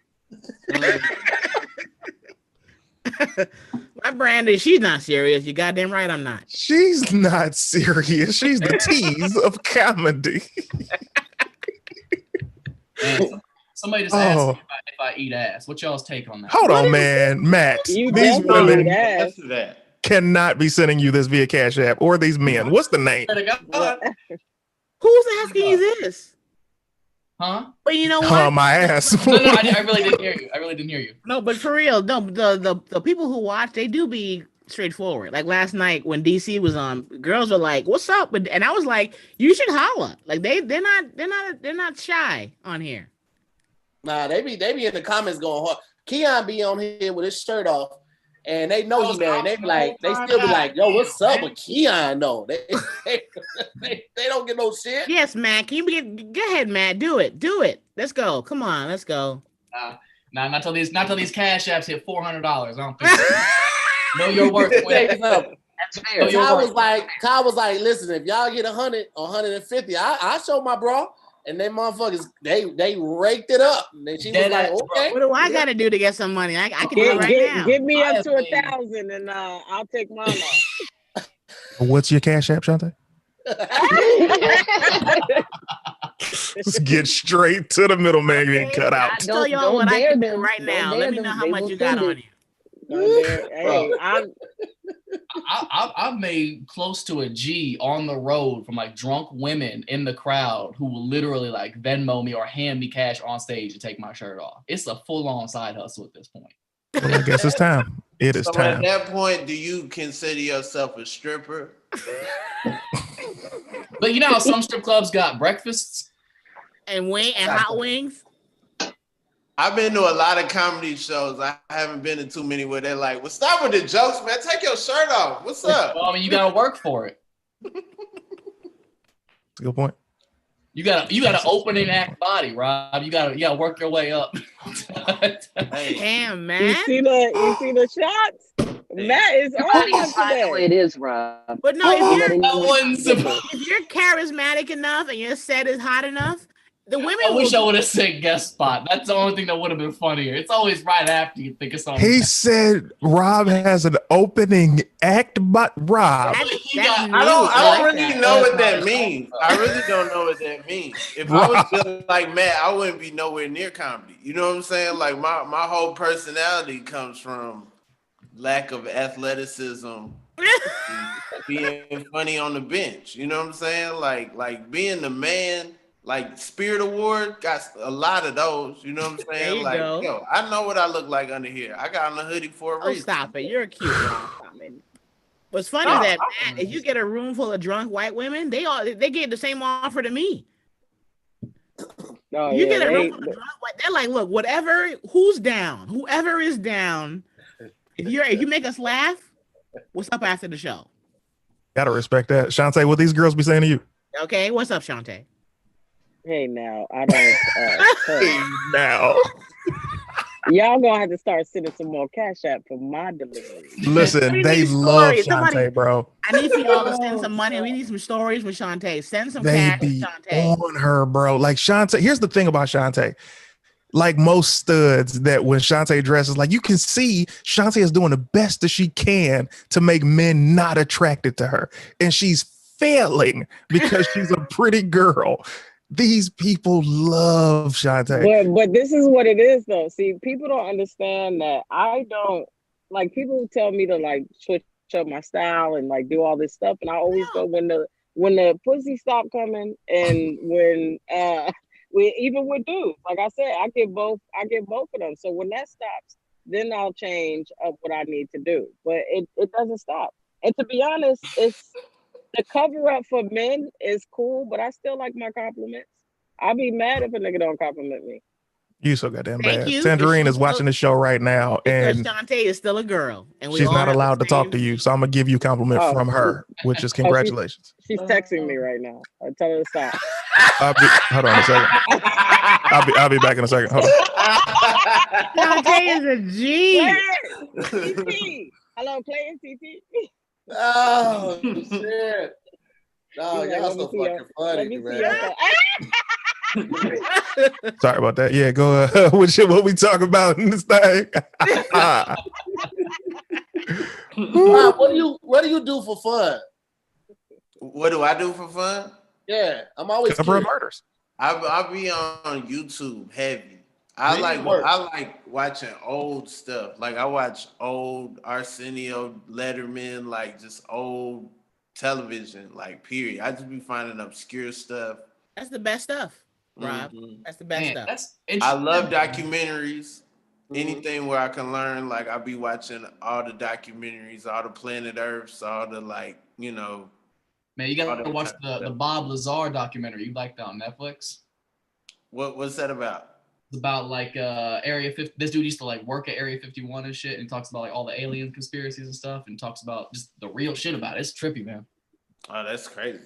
My brand is she's not serious. You goddamn right I'm not. She's not serious. She's the tease of comedy. Man, somebody just asked me if I eat ass. What y'all's take on that? Hold on, man. Matt, these women cannot be sending you this via Cash App or these men. What's the name? Who's asking you this? Huh? But you know what? My ass. No, I really didn't hear you. No, but for real, no, the people who watch, they do be straightforward. Like last night when DC was on, girls were like, "What's up?" And I was like, "You should holla." Like they're not shy on here. Nah, they be in the comments going hard. Keon be on here with his shirt off, and they know he's married. They be like, they still be like, "Yo, what's up with Keon?" No, they don't get no shit. Yes, Matt. Can you go ahead, Matt? Do it. Let's go. Come on, let's go. Not till these Cash Apps hit $400. I don't think so. Know your worth. Ty was like, listen, if y'all get 100 or 150, I show my bra. And they motherfuckers, they raked it up. And she was like, okay. What do I got to do to get some money? I can do it right now. Give me up to 1,000 and I'll take mine off. What's your Cash App, Shantae? Let's get straight to the middleman getting cut out. I'll tell y'all what I can do right now. Let me know how much you got on you. Hey, I've made close to a G on the road from like drunk women in the crowd who will literally like Venmo me or hand me cash on stage to take my shirt off. It's a full-on side hustle at this point. Well, I guess it's time. It is time. At that point, do you consider yourself a stripper? But you know how some strip clubs got breakfasts and hot wings. I've been to a lot of comedy shows. I haven't been to too many where they're like, well, stop with the jokes, man. Take your shirt off. What's up? Well, I mean, you got to work for it. That's a good point. You got an opening act body, Rob. You got to work your way up. Damn, man. You see the shots? Matt is on the way it is, Rob. But no, if you're charismatic enough and your set is hot enough, the women. I wish I would have said guest spot. That's the only thing that would have been funnier. It's always right after you think of something. He said Rob has an opening act, but Rob. I don't really know what that means. I really don't know what that means. If I was just like Matt, I wouldn't be nowhere near comedy. You know what I'm saying? Like my whole personality comes from lack of athleticism, being funny on the bench. You know what I'm saying? Like being the man Like Spirit Award got a lot of those. You know what I'm There saying? you Like, go. yo, I know what I look like under here. I got on a hoodie for a Oh, reason. stop it. You're cute, Rob. Stop it. What's funny is that man, if you get a room full of drunk white women, they get the same offer to me. Oh, You yeah, get a room full of drunk white, they're like, look, who's down, whoever is down. If you make us laugh, what's up after the show? Gotta respect that. Shantae, what these girls be saying to you? Okay, what's up, Shantae? Hey, now I don't. Hey, now. Y'all gonna have to start sending some more CashApp for my delivery. Listen, they love Shantae, bro. I need for y'all to send some money. We need some stories with Shantae. Send some They cash be to Shantae. on her, bro. Like Shantae, here's the thing about Shantae. Like most studs, that when Shantae dresses, like you can see Shantae is doing the best that she can to make men not attracted to her. And she's failing because she's a pretty girl. These people love Shantae. But this is what it is though. See, people don't understand that I don't like people tell me to like switch up my style and like do all this stuff, and I always go when the pussy stop coming and when we even with dudes. Like I said, I get both of them. So when that stops, then I'll change up what I need to do. But it doesn't stop. And to be honest, it's the cover up for men is cool, but I still like my compliments. I'll be mad if a nigga don't compliment me. You so goddamn Thank bad. you. Tangerine is watching the show right now, Because and Shantae is still a girl, and she's not allowed to talk to you. So I'm gonna give you a compliment from her, which is congratulations. She's texting me right now. I tell her to stop. Hold on a second. I'll be back in a second. Hold on. Shantae is a G. TT. Hello, playing TT. Oh shit. Oh, y'all so fucking funny, man. Sorry about that. Yeah, go what we talking about in this thing. Rob, what do you do for fun? What do I do for fun? Yeah, I'm always cover murders. I'll be on YouTube heavy. I like watching old stuff. Like I watch old Arsenio, Letterman, like just old television, like period. I just be finding obscure stuff. That's the best stuff, Rob. Mm-hmm. That's the best stuff. That's I love documentaries. Anything where I can learn, like I'll be watching all the documentaries, all the Planet Earths, all the like, you know. Man, you gotta watch the Bob Lazar documentary. You like that on Netflix? What's that about? It's about like Area 50. This dude used to like work at Area 51 and shit, and talks about like all the alien conspiracies and stuff, and talks about just the real shit about it. It's trippy, man. Oh, that's crazy.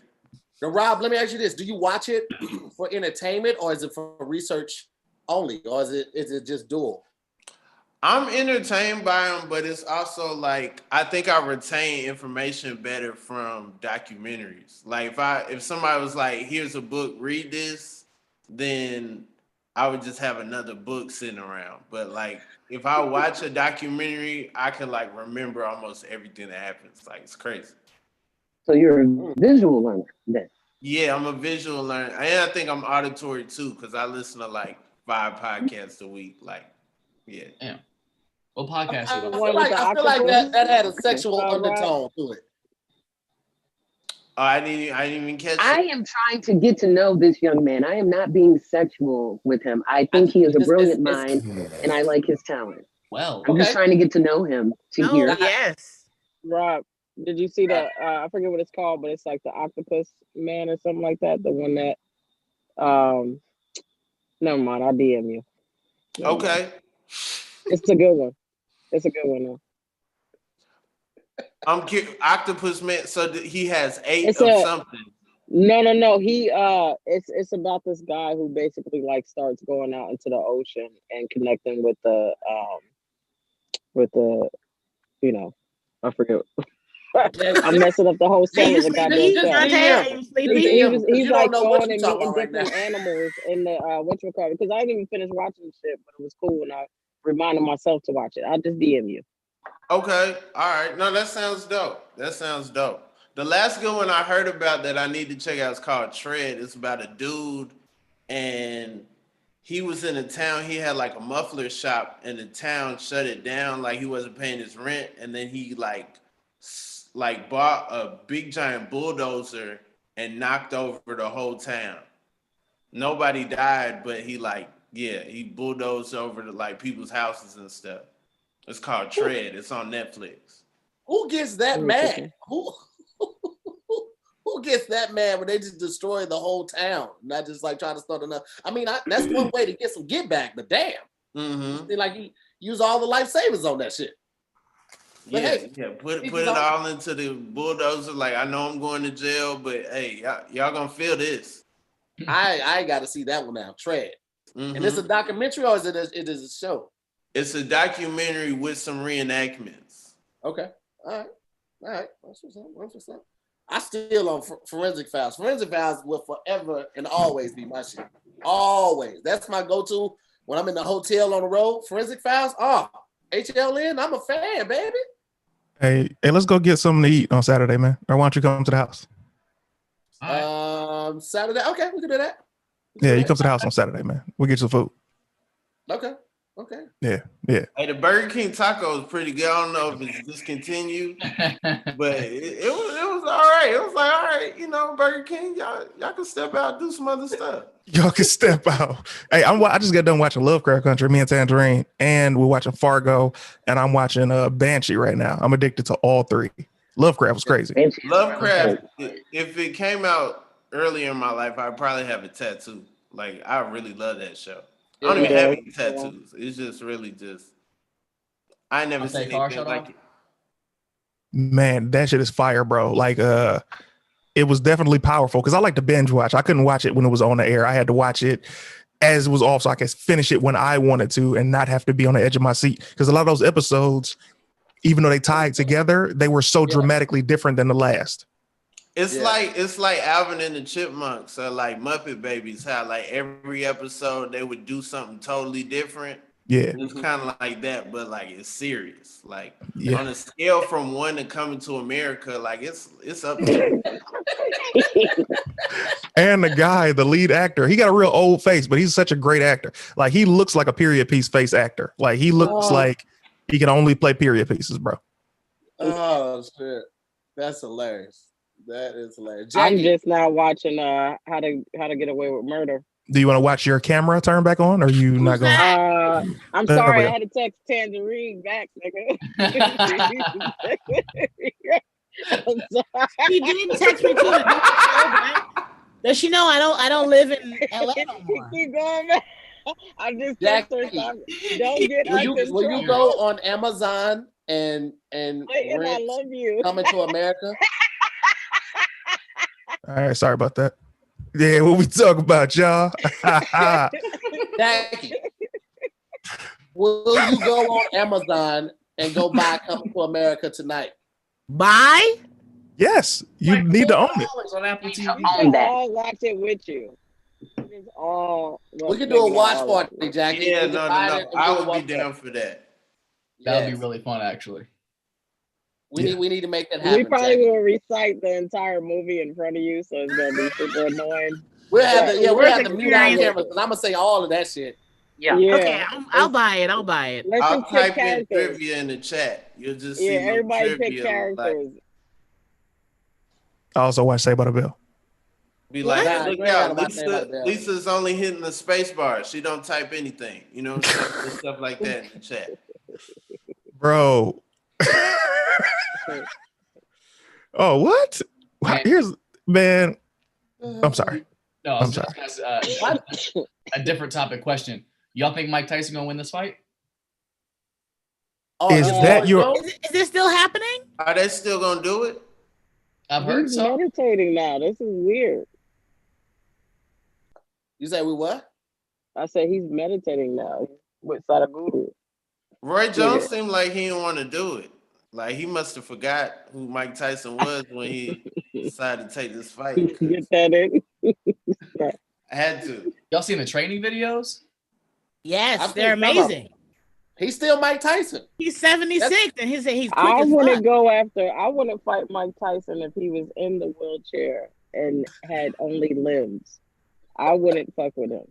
Now, Rob, let me ask you this: do you watch it for entertainment, or is it for research only, or is it just dual? I'm entertained by them, but it's also like I think I retain information better from documentaries. Like if somebody was like, "Here's a book, read this," then I would just have another book sitting around. But like if I watch a documentary, I can like remember almost everything that happens. Like it's crazy. So you're a visual learner then? Yeah, I'm a visual learner, and I think I'm auditory too because I listen to like 5 podcasts a week. Like, yeah. Damn. What podcast? I feel like that had a sexual undertone to it. Oh, I didn't even catch it. I am trying to get to know this young man. I am not being sexual with him. I think he is a brilliant mind, and I like his talent. Well, I'm just trying to get to know him to hear. Yes. Rob, did you see the? I forget what it's called, but it's like the Octopus Man or something like that. The one that, never mind. I'll DM you. Okay. It's a good one. It's a good one though. I'm curious. Octopus Man. So he has 8 of something. No. He it's about this guy who basically like starts going out into the ocean and connecting with the you know, I forget. I'm messing up the whole story. He's like going and meeting different animals in the whatchamacallit, because I didn't even finish watching the shit, but it was cool and I reminded myself to watch it. I'll just DM you. Okay. All right. No, that sounds dope. The last good one I heard about that I need to check out is called Tread. It's about a dude, and he was in a town. He had like a muffler shop, and the town shut it down. Like he wasn't paying his rent, and then he like bought a big giant bulldozer and knocked over the whole town. Nobody died, but he bulldozed over to like people's houses and stuff. It's called Tread. It's on Netflix. Who gets that mad? Who gets that mad when they just destroy the whole town? Not just like trying to start another. I mean, that's one way to get some get back, but damn. Mm-hmm. Like you use all the life savers on that shit. But Put it all into the bulldozer. Like, I know I'm going to jail, but hey, y'all gonna feel this. I got to see that one now. Tread. Mm-hmm. And it's a documentary or is it a show? It's a documentary with some reenactments. Okay. All right. What's up? I still on Forensic Files. Forensic Files will forever and always be my shit. Always. That's my go-to when I'm in the hotel on the road. Forensic Files. HLN. I'm a fan, baby. Hey, let's go get something to eat on Saturday, man. Or why don't you come to the house? Saturday. Okay, we can do that. You come to the house on Saturday, man. We'll get you some food. Okay. Yeah. Hey, the Burger King taco is pretty good. I don't know if it's discontinued, but it was all right. It was like, all right, Burger King, y'all can step out and do some other stuff. Y'all can step out. Hey, I just got done watching Lovecraft Country, me and Tangerine, and we're watching Fargo, and I'm watching Banshee right now. I'm addicted to all three. Lovecraft was crazy. Lovecraft, if it came out earlier in my life, I'd probably have a tattoo. Like, I really love that show. I don't even have any tattoos. It's just really I never seen anything like it. Man, that shit is fire, bro. Like, it was definitely powerful because I like to binge watch. I couldn't watch it when it was on the air. I had to watch it as it was off so I could finish it when I wanted to and not have to be on the edge of my seat. Because a lot of those episodes, even though they tied together, they were so dramatically different than the last. It's like Alvin and the Chipmunks or like Muppet Babies, how like every episode they would do something totally different. Yeah. It's kind of like that, but like it's serious. Like on a scale from 1 to Coming to America, like it's up there. And the lead actor, he got a real old face, but he's such a great actor. Like he looks like a period piece face actor. Like he looks like he can only play period pieces, bro. Oh shit. That's hilarious. That is hilarious. Jackie. I'm just now watching How to Get Away with Murder. Do you want to watch your camera turn back on, or are you not going? I'm sorry, I had to text Tangerine back, nigga. I'm sorry. She didn't text me too. Does she know I don't live in LA no more? Keep going back. I just text her. Don't get will you go on Amazon and I love you. Coming to America? All right, sorry about that. Yeah, what we talk about, y'all? Jackie, will you go on Amazon and go buy Coming to America tonight? Buy? Yes, you need to own it. On Apple TV. I'll watch it with you. It's all. We can do a watch party, Jackie. Yeah, no. I would be down for that. That would be really fun, actually. We need to make that happen. We probably will recite the entire movie in front of you, so it's gonna be super annoying. We'll have to mute our cameras, and I'm gonna say all of that shit. Yeah. Okay, I'll buy it. I'll type in trivia in the chat. You'll just see everybody pick characters. I also watch Saved by the Bell. Be like, hey, look out, Lisa's only hitting the space bar. She don't type anything, stuff like that in the chat. Bro. Oh, what? Man. I'm sorry. No, I'm sorry. A different topic question. Y'all think Mike Tyson gonna win this fight? Is this still happening? Are they still gonna do it? I've heard He's so. meditating now. This is weird. You say we what? I said he's meditating now with Sadhguru. Roy Jones seemed like he didn't want to do it. Like he must have forgot who Mike Tyson was when he decided to take this fight. Get that in. I had to. Y'all seen the training videos? Yes, they're amazing. He's still Mike Tyson. He's 76, and he's quick I as wouldn't fuck. I wouldn't fight Mike Tyson if he was in the wheelchair and had only limbs. I wouldn't fuck with him.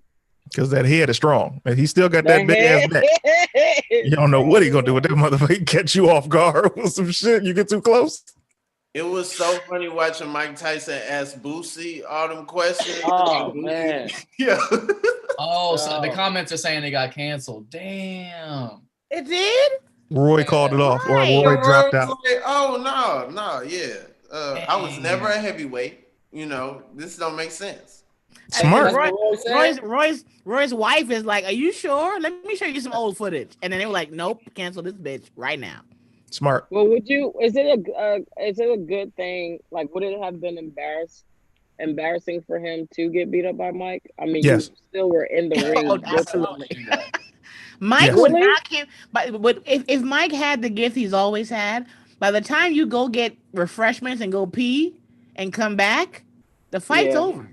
Because that head is strong. And he still got that big ass neck. You don't know what he gonna do with that motherfucker. He catch you off guard with some shit. You get too close. It was so funny watching Mike Tyson ask Boosie all them questions. Oh man. Yeah. Oh, so the comments are saying they got canceled. Damn. It did? Roy called it off, or Right. Roy dropped out. Like, oh no, yeah. I was never a heavyweight. You know, this don't make sense. Smart. Roy's wife is like, "Are you sure? Let me show you some old footage." And then they were like, "Nope, cancel this bitch right now." Smart. Well, would you? Is it a good thing? Like, would it have been embarrassing for him to get beat up by Mike? I mean, Yes. you still were in the ring. Oh, absolutely. Mike would knock him, but if Mike had the gift he's always had, by the time you go get refreshments and go pee and come back, the fight's over.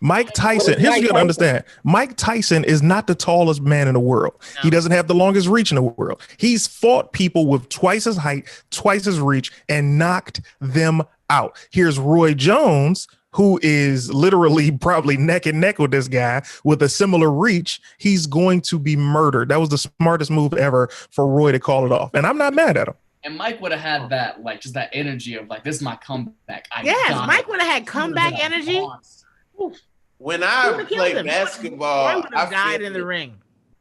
Mike Tyson, here's what you gotta understand. Mike Tyson is not the tallest man in the world. No. He doesn't have the longest reach in the world. He's fought people with twice his height, twice his reach, and knocked them out. Here's Roy Jones, who is literally probably neck and neck with this guy with a similar reach. He's going to be murdered. That was the smartest move ever for Roy to call it off. And I'm not mad at him. And Mike would have had that, like, just that energy of, like, this is my comeback. Mike would have had comeback energy. When I play basketball, I would have died in the ring.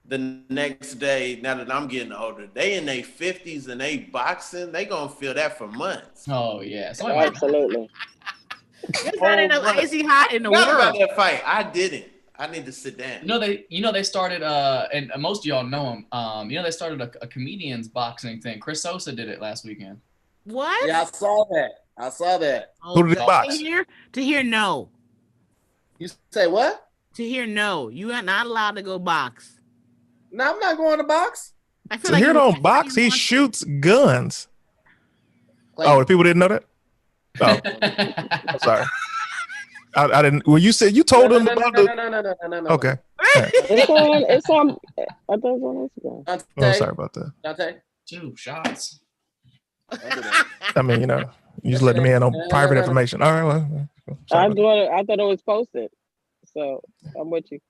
The next day, now that I'm getting older, they in their 50s and they boxing, they gonna feel that for months. Oh yeah, so absolutely. There's not enough icy hot in the world. About that fight, I didn't. I need to sit down. You know they started and most of y'all know him. They started a comedians boxing thing. Chris Sosa did it last weekend. What? Yeah, I saw that. Oh, who did they box? To hear no. You say what? To hear no. You are not allowed to go box. No, I'm not going to box. I feel Tahir don't box. He shoots guns. Oh, the people didn't know that? Oh, I'm sorry. I didn't. Well, you said you told him about the. No. Okay. It's on. I thought it was on Instagram. Oh, sorry about that. Dante. 2 shots. I mean, you just letting me in on private information. All right. Well, I thought it was posted, so I'm with you.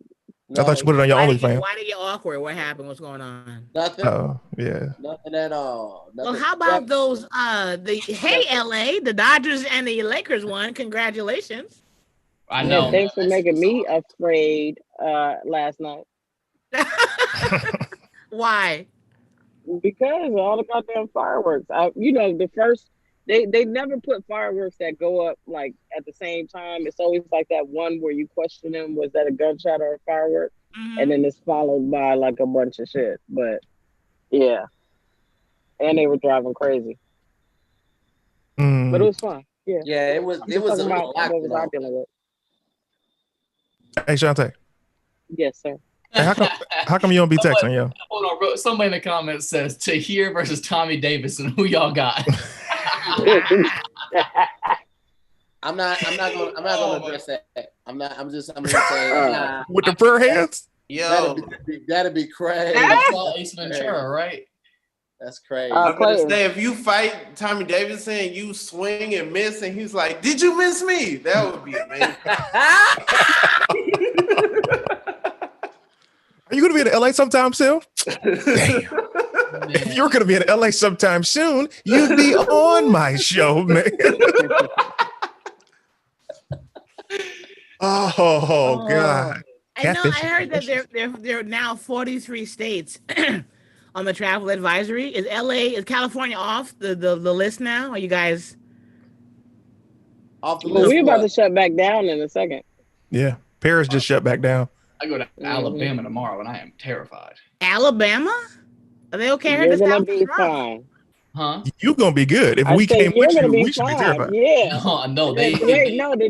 I thought you put it on your OnlyFans. Why did you get awkward? What happened? What's going on? Nothing. Oh, yeah. Nothing at all. Nothing. Well, how about those? LA, the Dodgers and the Lakers won. Congratulations. I know. Thanks for making me afraid last night. Why? Because all the goddamn fireworks. The first they never put fireworks that go up like at the same time. It's always like that one where you question them, was that a gunshot or a firework? Mm-hmm. And then it's followed by like a bunch of shit. But yeah. And they were driving crazy. But it was fun. Yeah. Yeah, it was a lot. What was I dealing with? Hey, Shantae. Yes, sir. Hey, how come you don't be texting, yo? Hold on, somebody in the comments says Tahir versus Tommy Davidson. Who y'all got? I'm not gonna address that. I'm gonna say with the prayer hands. Yo, that'd be crazy. That's Ace Ventura, right? That's crazy. I'm gonna say if you fight Tommy Davidson and you swing and miss, and he's like, "Did you miss me?" That would be amazing. Are you gonna be in LA sometime soon? Damn. If you're gonna be in LA sometime soon, you'd be on my show, man. Oh God. I heard that there are now 43 states on the travel advisory. Is California off the list now? Are you guys off the list? We're about to shut back down in a second. Yeah, Paris just shut back down. I go to Alabama tomorrow, and I am terrified. Alabama? Are they okay? You're gonna be fine. Huh? You're gonna be good. If we came with you, we should be terrified. Yeah. No, the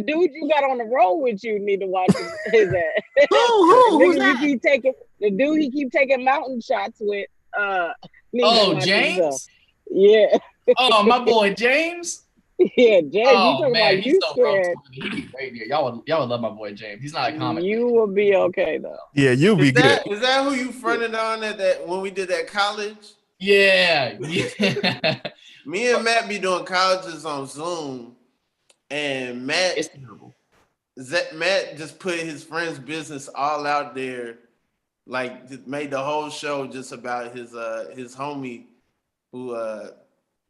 dude you got on the road with you need to watch his ass. Who's that? The dude he keep taking mountain shots with. James? Yeah. Oh, my boy James. Yeah, James. Oh man, he's so scared. Y'all would love my boy James. He's not a comic. You will be okay though. Yeah, you'll be good. Is that who you fronted on at that when we did that college? Yeah. Me and Matt be doing colleges on Zoom, and Matt just put his friend's business all out there, like made the whole show just about his homie who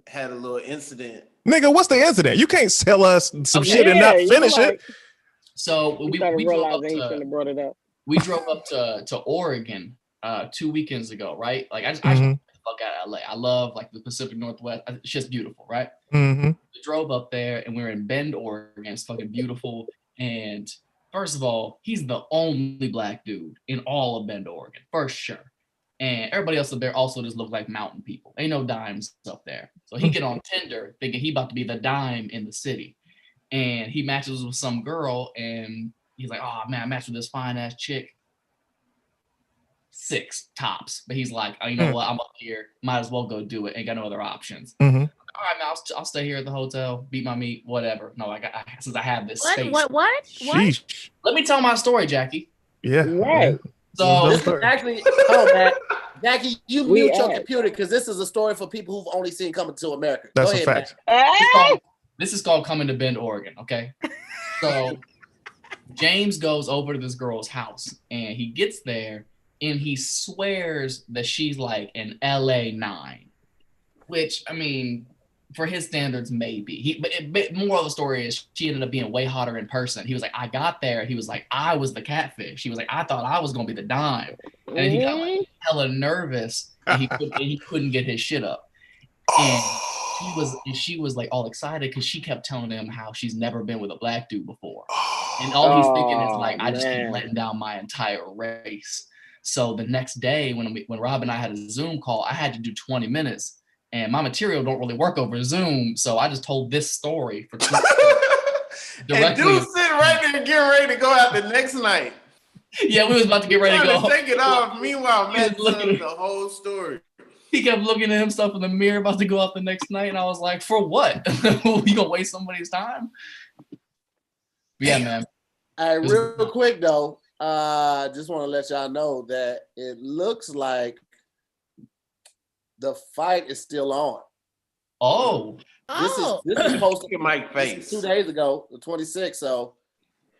had a little incident Nigga, what's the incident? You can't sell us some shit and not finish it. So we drove up we drove up to Oregon 2 weekends ago, right? Like I just fuck out of LA. I love like the Pacific Northwest. It's just beautiful, right? We drove up there and we were in Bend, Oregon. It's fucking beautiful. And first of all, he's the only black dude in all of Bend, Oregon, for sure. And everybody else up there also just look like mountain people. Ain't no dimes up there. So he get on Tinder thinking he about to be the dime in the city. And he matches with some girl and he's like, oh man, I matched with this fine ass chick. 6 tops. But he's like, oh, you know what? I'm up here. Might as well go do it. Ain't got no other options. All right, man, I'll stay here at the hotel, beat my meat, whatever. No, since I have this space. What? Let me tell my story, Jackie. Yeah. Right. So actually, man. Jackie, you mute your computer because this is a story for people who've only seen Coming to America. That's Go a ahead, fact. This is called Coming to Bend, Oregon. Okay. So James goes over to this girl's house and he gets there and he swears that she's like an LA 9, which I mean, for his standards, maybe. But moral of the story is she ended up being way hotter in person. He was like, I got there. He was like, I was the catfish. He was like, I thought I was gonna be the dime, and then he got like hella nervous and he couldn't get his shit up. And she was like all excited because she kept telling him how she's never been with a black dude before, and all he's thinking is like, I just keep letting down my entire race. So the next day when Rob and I had a Zoom call, I had to do 20 minutes. And my material don't really work over Zoom, so I just told this story for 20 minutes. And dude sitting right there getting ready to go out the next night. Yeah, we was about to get ready to go. Take it off. Meanwhile, man, looking the whole story. He kept looking at himself in the mirror, about to go out the next night, and I was like, "For what? You gonna waste somebody's time?" But yeah, man. All right, real quick though, just want to let y'all know that it looks like the fight is still on. Oh. This is posted at Mike's face 2 days ago, the 26th. So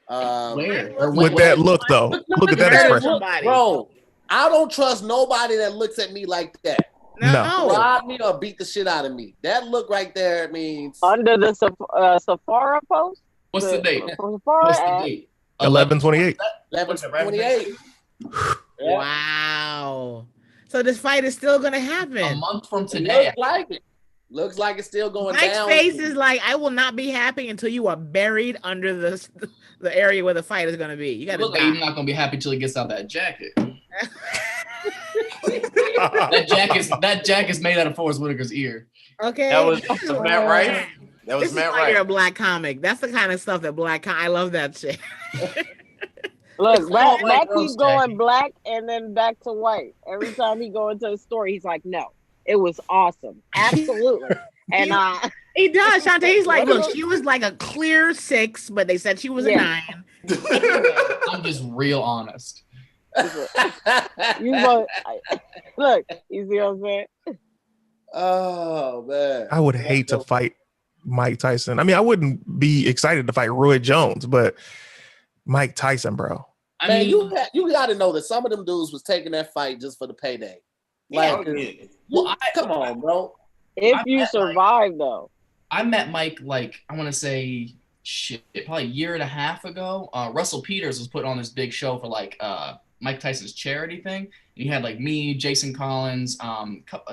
with that look though. Look at that expression. Bro, I don't trust nobody that looks at me like that. No. Rob me or beat the shit out of me. That look right there means under the Sephora post. What's the date? What's the date? 11/28. 11/28. Wow. So this fight is still gonna happen. A month from today. Looks like it's still going Mike's down. Mike's face is like, I will not be happy until you are buried under the area where the fight is gonna be. You gotta look like he's not gonna be happy until he gets out that jacket. that jacket's made out of Forrest Whitaker's ear. Okay. That was Matt Rife. That was Matt Rife. You're a black comic. That's the kind of stuff that I love that shit. Look, Matt keeps going black and then back to white. Every time he go into a story, he's like, no, it was awesome. Absolutely. And he does, Shantae. He's like, look, she was like a clear 6, but they said she was a 9. I'm just real honest. Look, you see what I'm saying? Oh man. I would hate to fight Mike Tyson. I mean, I wouldn't be excited to fight Roy Jones, but Mike Tyson, bro. Man, you got to know that some of them dudes was taking that fight just for the payday. Like, come on, bro. If you survive, though. I met Mike, like, I want to say, probably a year and a half ago. Russell Peters was putting on this big show for, like, Mike Tyson's charity thing. And he had, like, me, Jason Collins, a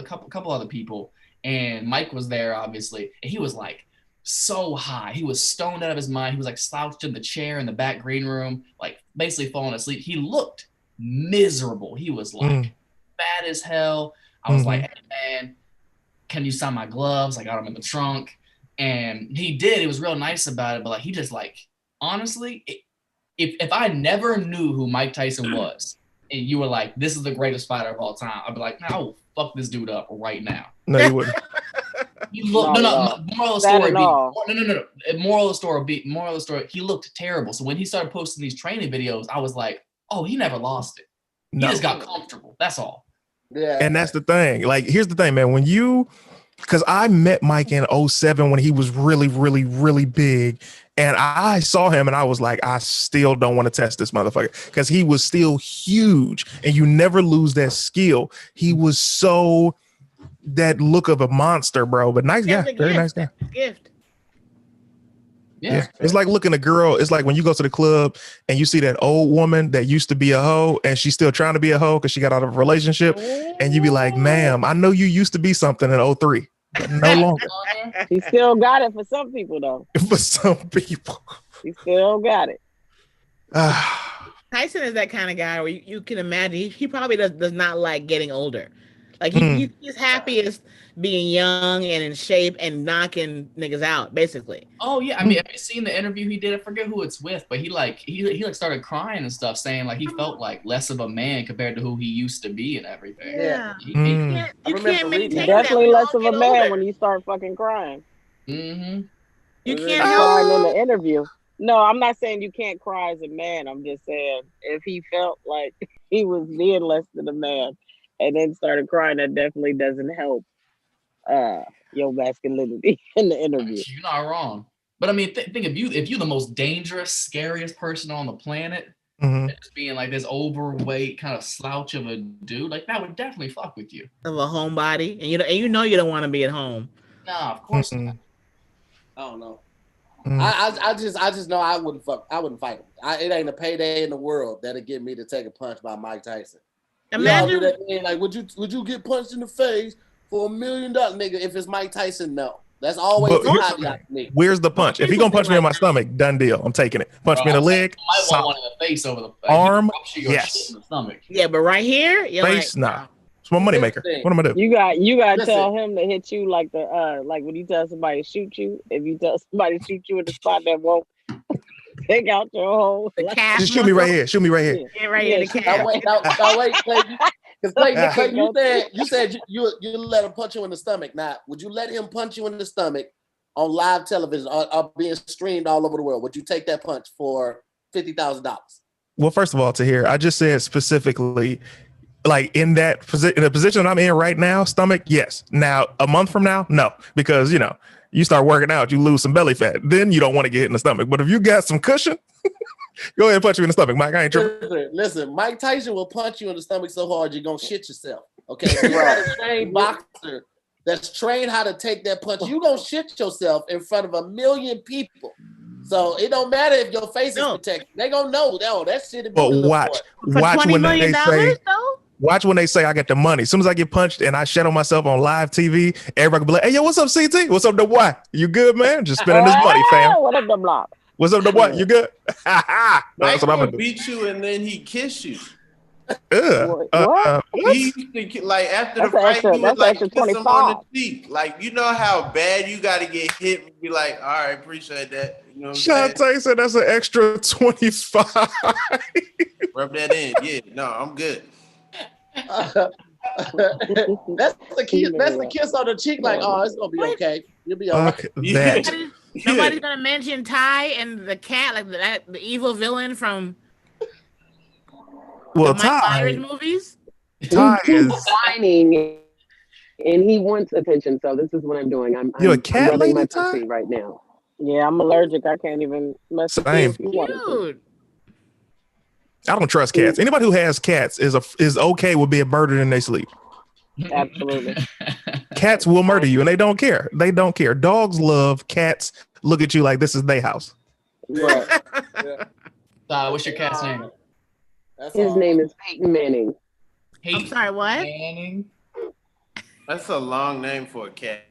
couple other people. And Mike was there, obviously. And he was, like, so high. He was stoned out of his mind. He was like slouched in the chair in the back green room, like basically falling asleep. He looked miserable. He was like bad as hell. I was like, hey man, can you sign my gloves? I got them in the trunk. And he did. He was real nice about it. But like, he just like, honestly, if I never knew who Mike Tyson was and you were like, this is the greatest fighter of all time, I'd be like, I will fuck this dude up right now. No, you wouldn't. Moral of the story, he looked terrible. So when he started posting these training videos, I was like, oh, he never lost it. He just got comfortable. That's all. Yeah. And that's the thing. Like, here's the thing, man. Because I met Mike in 2007 when he was really, really, really big. And I saw him and I was like, I still don't want to test this motherfucker because he was still huge and you never lose that skill. He was so that look of a monster, bro. But nice guy, very nice guy. Gift. Yeah. It's like looking a girl. It's like when you go to the club and you see that old woman that used to be a hoe and she's still trying to be a hoe because she got out of a relationship. And you be like, ma'am, I know you used to be something in 03, but no longer. He still got it for some people, though. For some people. He still got it. Tyson is that kind of guy where you can imagine he probably does not like getting older. Like he's happiest being young and in shape and knocking niggas out, basically. Oh yeah, I mean, have you seen the interview he did? I forget who it's with, but he started crying and stuff, saying like he felt like less of a man compared to who he used to be and everything. Yeah, you can't maintain definitely that. less of a man when you start fucking crying. You can't crying in the interview. No, I'm not saying you can't cry as a man. I'm just saying if he felt like he was being less than a man and then started crying, that definitely doesn't help your masculinity in the interview. You're not wrong. But I mean, think if you're the most dangerous, scariest person on the planet, just being like this overweight kind of slouch of a dude, like that would definitely fuck with you. Of a homebody, and you don't want to be at home. No, of course not. I don't know. I just know I wouldn't fight him. It ain't a payday in the world that'll get me to take a punch by Mike Tyson. Imagine that thing, like, would you get punched in the face for $1 million, nigga? If it's Mike Tyson, no. That's always the caveat to me. Where's the punch? If he gonna punch me in my stomach, done deal. I'm taking it. Punch me in the leg, might want one in the face over the arm. Yes. In the stomach. Yeah, but right here, face, nah. It's my money maker. What am I doing? You got to tell him to hit you like like when you tell somebody to shoot you. If you tell somebody to shoot you in the spot that won't take out your whole. Just shoot me right here. Shoot me right here. Yeah, right here. Now wait, Clayton. Because Clayton, you said you let him punch you in the stomach. Now, would you let him punch you in the stomach on live television or being streamed all over the world? Would you take that punch for $50,000? Well, first of all, Tahir, I just said specifically, like in the position I'm in right now, stomach, yes. Now, a month from now, no, because you start working out, you lose some belly fat, then you don't want to get hit in the stomach. But if you got some cushion, go ahead and punch you in the stomach, Mike. I ain't tripping. Listen, Mike Tyson will punch you in the stomach so hard you're gonna shit yourself. Okay, if you're a trained boxer that's trained how to take that punch, you're gonna shit yourself in front of 1 million people. So it don't matter if your face is protected. They gonna know that shit. But watch when they say. Watch when they say I got the money. As soon as I get punched and I shed on myself on live TV, everybody be like, "Hey, yo, what's up, CT? What's up, the boy? You good, man? Just spending this money, fam. What up, the block? What's up, the boy? You good?" That's what I'm gonna do. Beat you and then he kiss you. What? He like after the fight, he was like kiss him on the cheek. Like, you know how bad you got to get hit and be like, "All right, appreciate that." You know what I'm CHAUNTE said that's an extra 25. Rub that in. Yeah, no, I'm good. That's the kiss on the cheek. Like, oh, it's gonna be okay. You'll be all right. Nobody's gonna mention Ty and the cat, like the evil villain from the Mike Tyson movies. Ty is whining, and he wants attention. So this is what I'm doing. I'm a cat rubbing my lady, pussy right now. Yeah, I'm allergic. I can't even mess with you. Dude. I don't trust cats. Anybody who has cats is okay with being murdered in their sleep. Absolutely. Cats will murder you, and they don't care. They don't care. Dogs love. Cats look at you like this is their house. Right. What's your cat's name? His name is Peyton Manning. I'm sorry, what? Manning. That's a long name for a cat.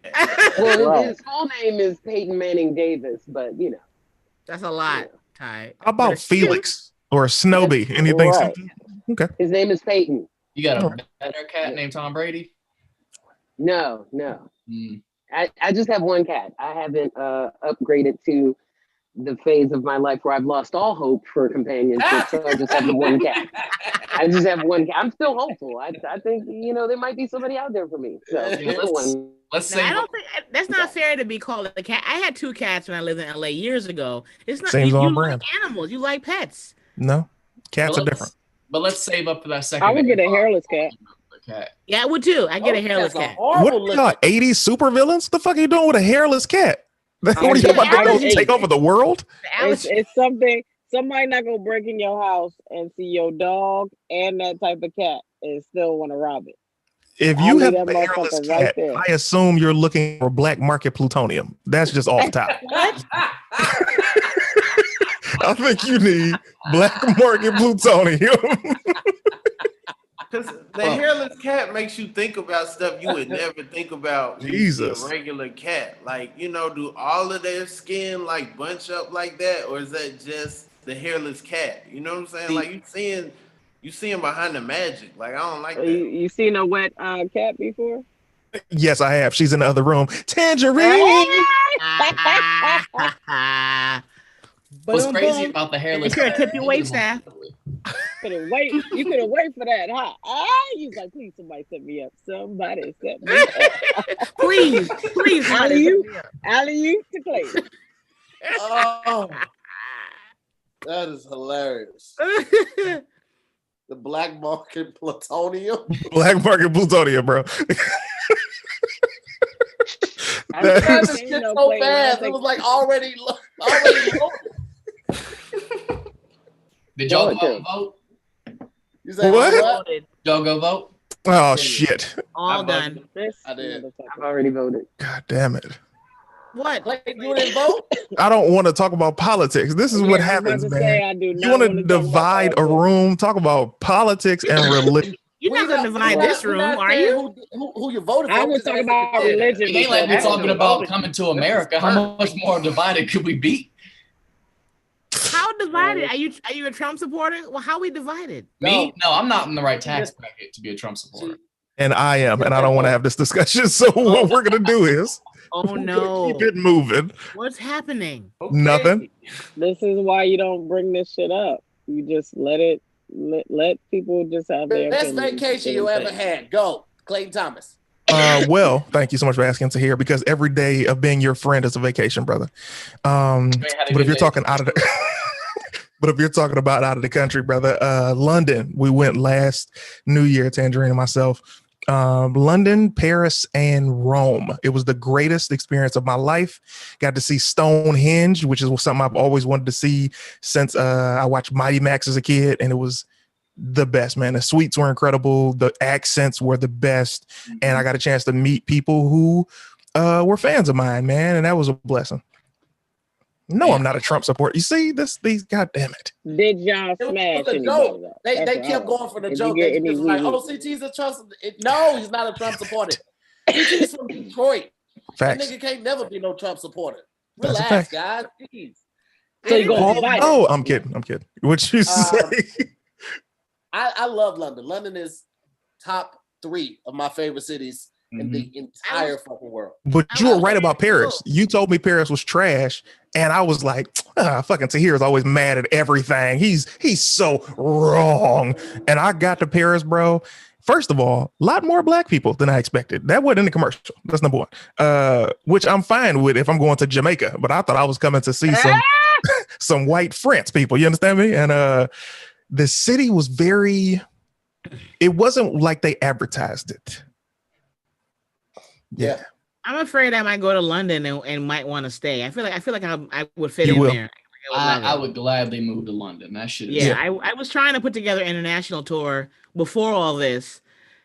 Well, his full name is Peyton Manning Davis, but that's a lot, Ty. How about Felix or Snowby? Anything? Right. Okay. His name is Peyton. You got a better cat named Tom Brady? No. I just have one cat. I haven't upgraded to the phase of my life where I've lost all hope for companionship, so I just have the one cat. I just have one cat. I'm still hopeful. I think there might be somebody out there for me. So let's say I don't think that's not fair to be called a cat. I had 2 cats when I lived in LA years ago. It's not Seems you on like brand. animals. You like pets. No, cats are different. But let's save up for that second. I would get a hairless cat. Yeah, I would too. I get a hairless cat. What are y'all 80s super villains? The fuck are you doing with a hairless cat? What are you about to take over the world? It's something. Somebody not gonna break in your house and see your dog and that type of cat and still want to rob it. If you have a hairless cat, I assume you're looking for black market plutonium. That's just off top. What? I think you need black market plutonium. Because the hairless cat makes you think about stuff you would never think about when you see a regular cat. Like, you know, do all of their skin like bunch up like that, or is that just the hairless cat? You know what I'm saying? Like you seeing behind the magic. Like, I don't like that. You seen a wet cat before? Yes, I have. She's in the other room. Tangerine. What's crazy about the hairless cat? Tip your wait staff. You couldn't wait for that, huh? You was like, please, somebody set me up. Somebody set me up. please. Alley-oop to Clay. Oh, that is hilarious. The black market plutonium. Black market plutonium, bro. That is so fast. It was like already loaded. Did y'all go and vote? You said what? Y'all go vote? Oh shit! All done. I did. I've already voted. God damn it! What? You didn't vote? I don't want to talk about politics. This is what happens, man. You want to divide a room, talk about politics and religion. You're not going to divide this room, are you? Who you voted for? I was talking about religion. It ain't like we're talking about coming to America. How much more divided could we be? How divided? Are you a Trump supporter? Well, how are we divided? Me? No, I'm not in the right tax bracket to be a Trump supporter. And I am, and I don't want to have this discussion. So what we're going to do is... Oh no! Keep it moving. What's happening? Okay. Nothing. This is why you don't bring this shit up. You just let people just have their best vacation you ever had. Go, Clayton Thomas. Well, thank you so much for asking to hear, because every day of being your friend is a vacation, brother. But if you're talking out of the but if you're talking about out of the country, brother, London, we went last New Year, Tangerine and myself. London, Paris, and Rome. It was the greatest experience of my life. Got to see Stonehenge, which is something I've always wanted to see since I watched Mighty Max as a kid, and it was the best, man. The suites were incredible. The accents were the best, and I got a chance to meet people who were fans of mine, man, and that was a blessing. No, I'm not a Trump supporter. You see these, God damn it. Did y'all smash anybody? They kept going for the joke. They just like, oh, CT's a Trump. No, he's not a Trump supporter. CT's from Detroit. Facts. That nigga can't never be no Trump supporter. Relax, guys. Jeez. So you go Oh, I'm kidding. What you say? I love London. London is top 3 of my favorite cities in the entire fucking world. But you were right about Paris. You told me Paris was trash, and I was like, fucking Tahir's always mad at everything. He's so wrong. And I got to Paris, bro. First of all, a lot more black people than I expected. That wasn't in the commercial. That's number 1. Which I'm fine with if I'm going to Jamaica, but I thought I was coming to see some white French people. You understand me? And the city was it wasn't like they advertised it. Yeah. I'm afraid I might go to London and might want to stay. I feel like I would fit in there. I would gladly move to London. That shit. I was trying to put together an international tour before all this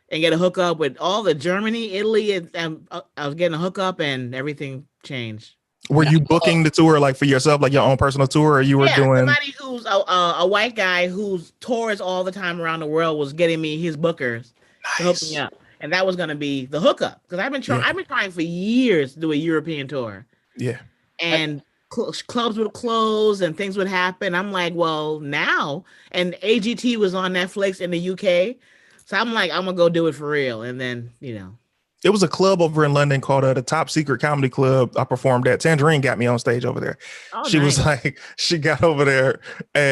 and get a hookup with all the Germany, Italy, and I was getting a hookup and everything changed. Were you booking the tour like for yourself, like your own personal tour, or you were doing? Somebody who's a white guy who's tours all the time around the world was getting me his bookers to hook me up. And that was going to be the hookup, because I've been trying for years to do a European tour. Yeah. And clubs would close and things would happen. I'm like, well, now. And AGT was on Netflix in the UK. So I'm like, I'm going to go do it for real. And then, It was a club over in London called the Top Secret Comedy Club. I performed at. Tangerine got me on stage over there. Oh, she was like, she got over there.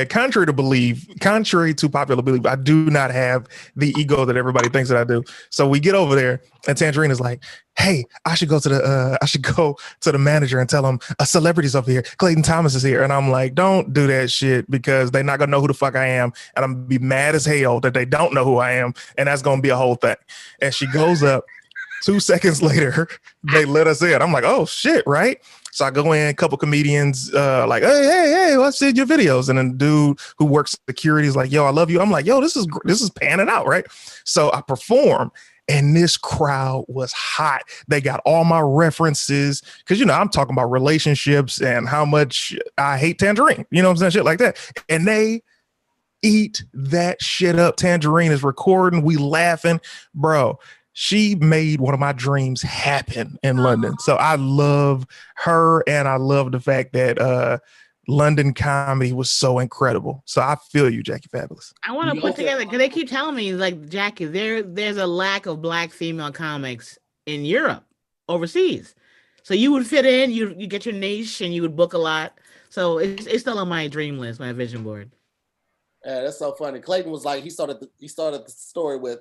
Contrary to popular belief, I do not have the ego that everybody thinks that I do. So we get over there, and Tangerine is like, "Hey, I should go to the manager and tell him a celebrity's over here. Clayton Thomas is here." And I'm like, "Don't do that shit, because they're not gonna know who the fuck I am, and I'm gonna be mad as hell that they don't know who I am, and that's gonna be a whole thing." And she goes up. 2 seconds later, they let us in. I'm like, oh shit, right? So I go in, a couple comedians like, hey, let's see your videos. And then the dude who works security is like, yo, I love you. I'm like, yo, this is panning out, right? So I perform, and this crowd was hot. They got all my references because, I'm talking about relationships and how much I hate Tangerine. You know what I'm saying? Shit like that. And they eat that shit up. Tangerine is recording. We laughing. Bro, she made one of my dreams happen in London. So I love her, and I love the fact that London comedy was so incredible. So I feel you, JackieFabulous. I want to put together, because they keep telling me, like, Jackie, there's a lack of Black female comics in Europe, overseas. So you would fit in, you get your niche, and you would book a lot. So it's still on my dream list, my vision board. Yeah, that's so funny. Clayton was like, he started the story with,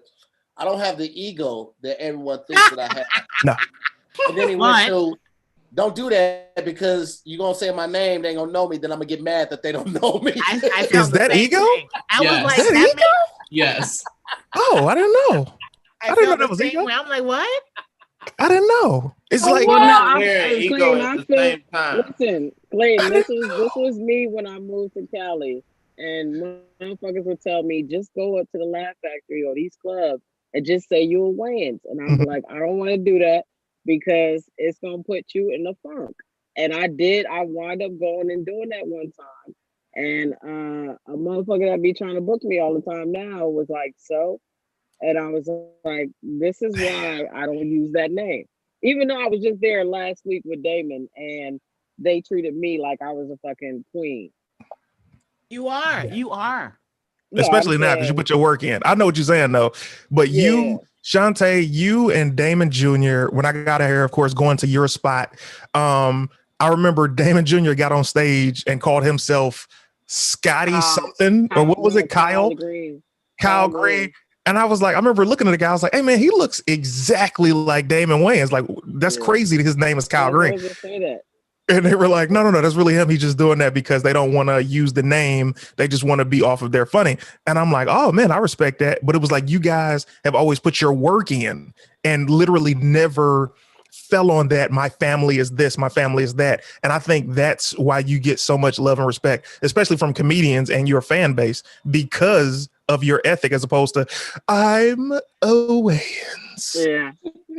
I don't have the ego that everyone thinks that I have. No. And then he went to, don't do that because you're going to say my name, they ain't going to know me, then I'm going to get mad that they don't know me. I Is that ego? I was like, is that ego? Yes. Oh, I didn't know. I didn't know that was ego. I'm like, what? I didn't know. It's like, ego at the same time. Listen, Clayton, this was me when I moved to Cali. And motherfuckers would tell me, just go up to the Laugh Factory or these clubs and just say you're a Wayans. And I'm like, I don't want to do that because it's going to put you in the funk. And I did. I wound up going and doing that one time. And a motherfucker that be trying to book me all the time now was like, so? And I was like, this is why I don't use that name. Even though I was just there last week with Damon and they treated me like I was a fucking queen. You are. Especially now because you put your work in. I know what you're saying though, but you, Shantae, you and Damon Jr., when I got here, of course, going to your spot, I remember Damon Jr. got on stage and called himself Scotty something, or what was it, Kyle Green. And I was like, I remember looking at the guy, I was like, hey man, he looks exactly like Damon Wayans. Like, that's crazy that his name is Kyle Green. And they were like, no, that's really him. He's just doing that because they don't want to use the name. They just want to be off of their funny. And I'm like, oh man, I respect that. But it was like, you guys have always put your work in and literally never fell on that. My family is this, my family is that. And I think that's why you get so much love and respect, especially from comedians and your fan base, because of your ethic, as opposed to I'm a Wayans. Yeah.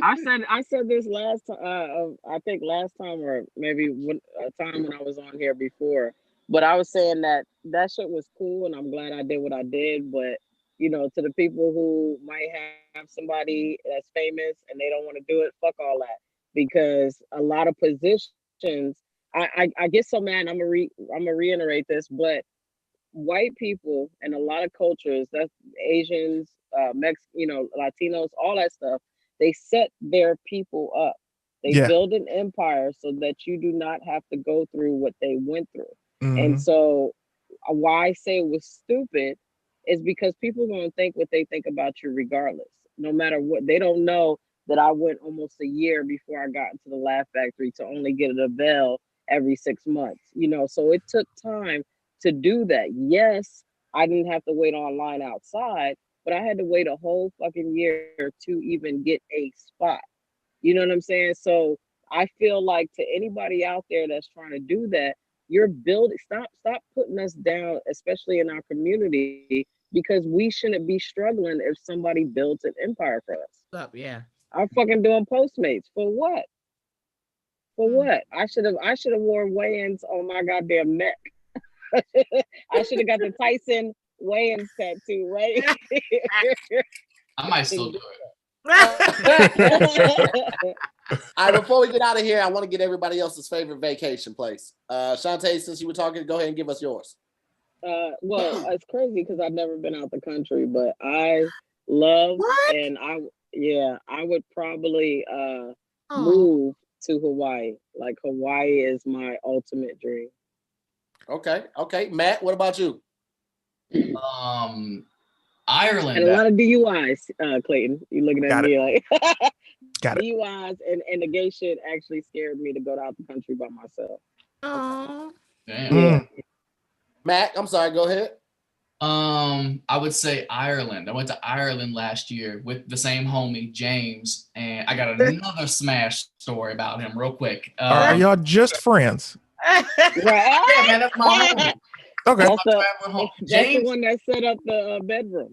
I said this last time, I think last time or maybe a time when I was on here before, but I was saying that shit was cool and I'm glad I did what I did. But, to the people who might have somebody that's famous and they don't want to do it, fuck all that. Because a lot of positions, I get so mad, I'm gonna reiterate this, but white people and a lot of cultures, that's Asians, Latinos, all that stuff, they set their people up. They build an empire so that you do not have to go through what they went through. Mm-hmm. And so why I say it was stupid is because people are going to think what they think about you regardless. No matter what, they don't know that I went almost a year before I got into the Laugh Factory to only get a bell every 6 months. So it took time to do that. Yes, I didn't have to wait online outside, but I had to wait a whole fucking year to even get a spot. You know what I'm saying? So I feel like to anybody out there that's trying to do that, you're building, stop putting us down, especially in our community, because we shouldn't be struggling if somebody builds an empire for us. I'm fucking doing Postmates. For what? For what? I should have worn Wayans on my goddamn neck. I should have got the Tyson Wayans tattoo, right? I might still do it. All right, before we get out of here, I want to get everybody else's favorite vacation place. Shantae, since you were talking, go ahead and give us yours. Well, it's crazy because I've never been out the country, but I love and I would probably move to Hawaii. Like Hawaii is my ultimate dream. Okay. Matt, what about you? Ireland. And a lot of DUIs, Clayton. You looking at me like Got it. DUIs and the gay shit actually scared me to go out the country by myself. Oh. Damn. Yeah. Matt, I'm sorry, go ahead. I would say Ireland. I went to Ireland last year with the same homie, James, and I got another smash story about him real quick. Are y'all just friends? Right. Yeah, man, that's my homie. Okay. That's the one that set up the bedroom.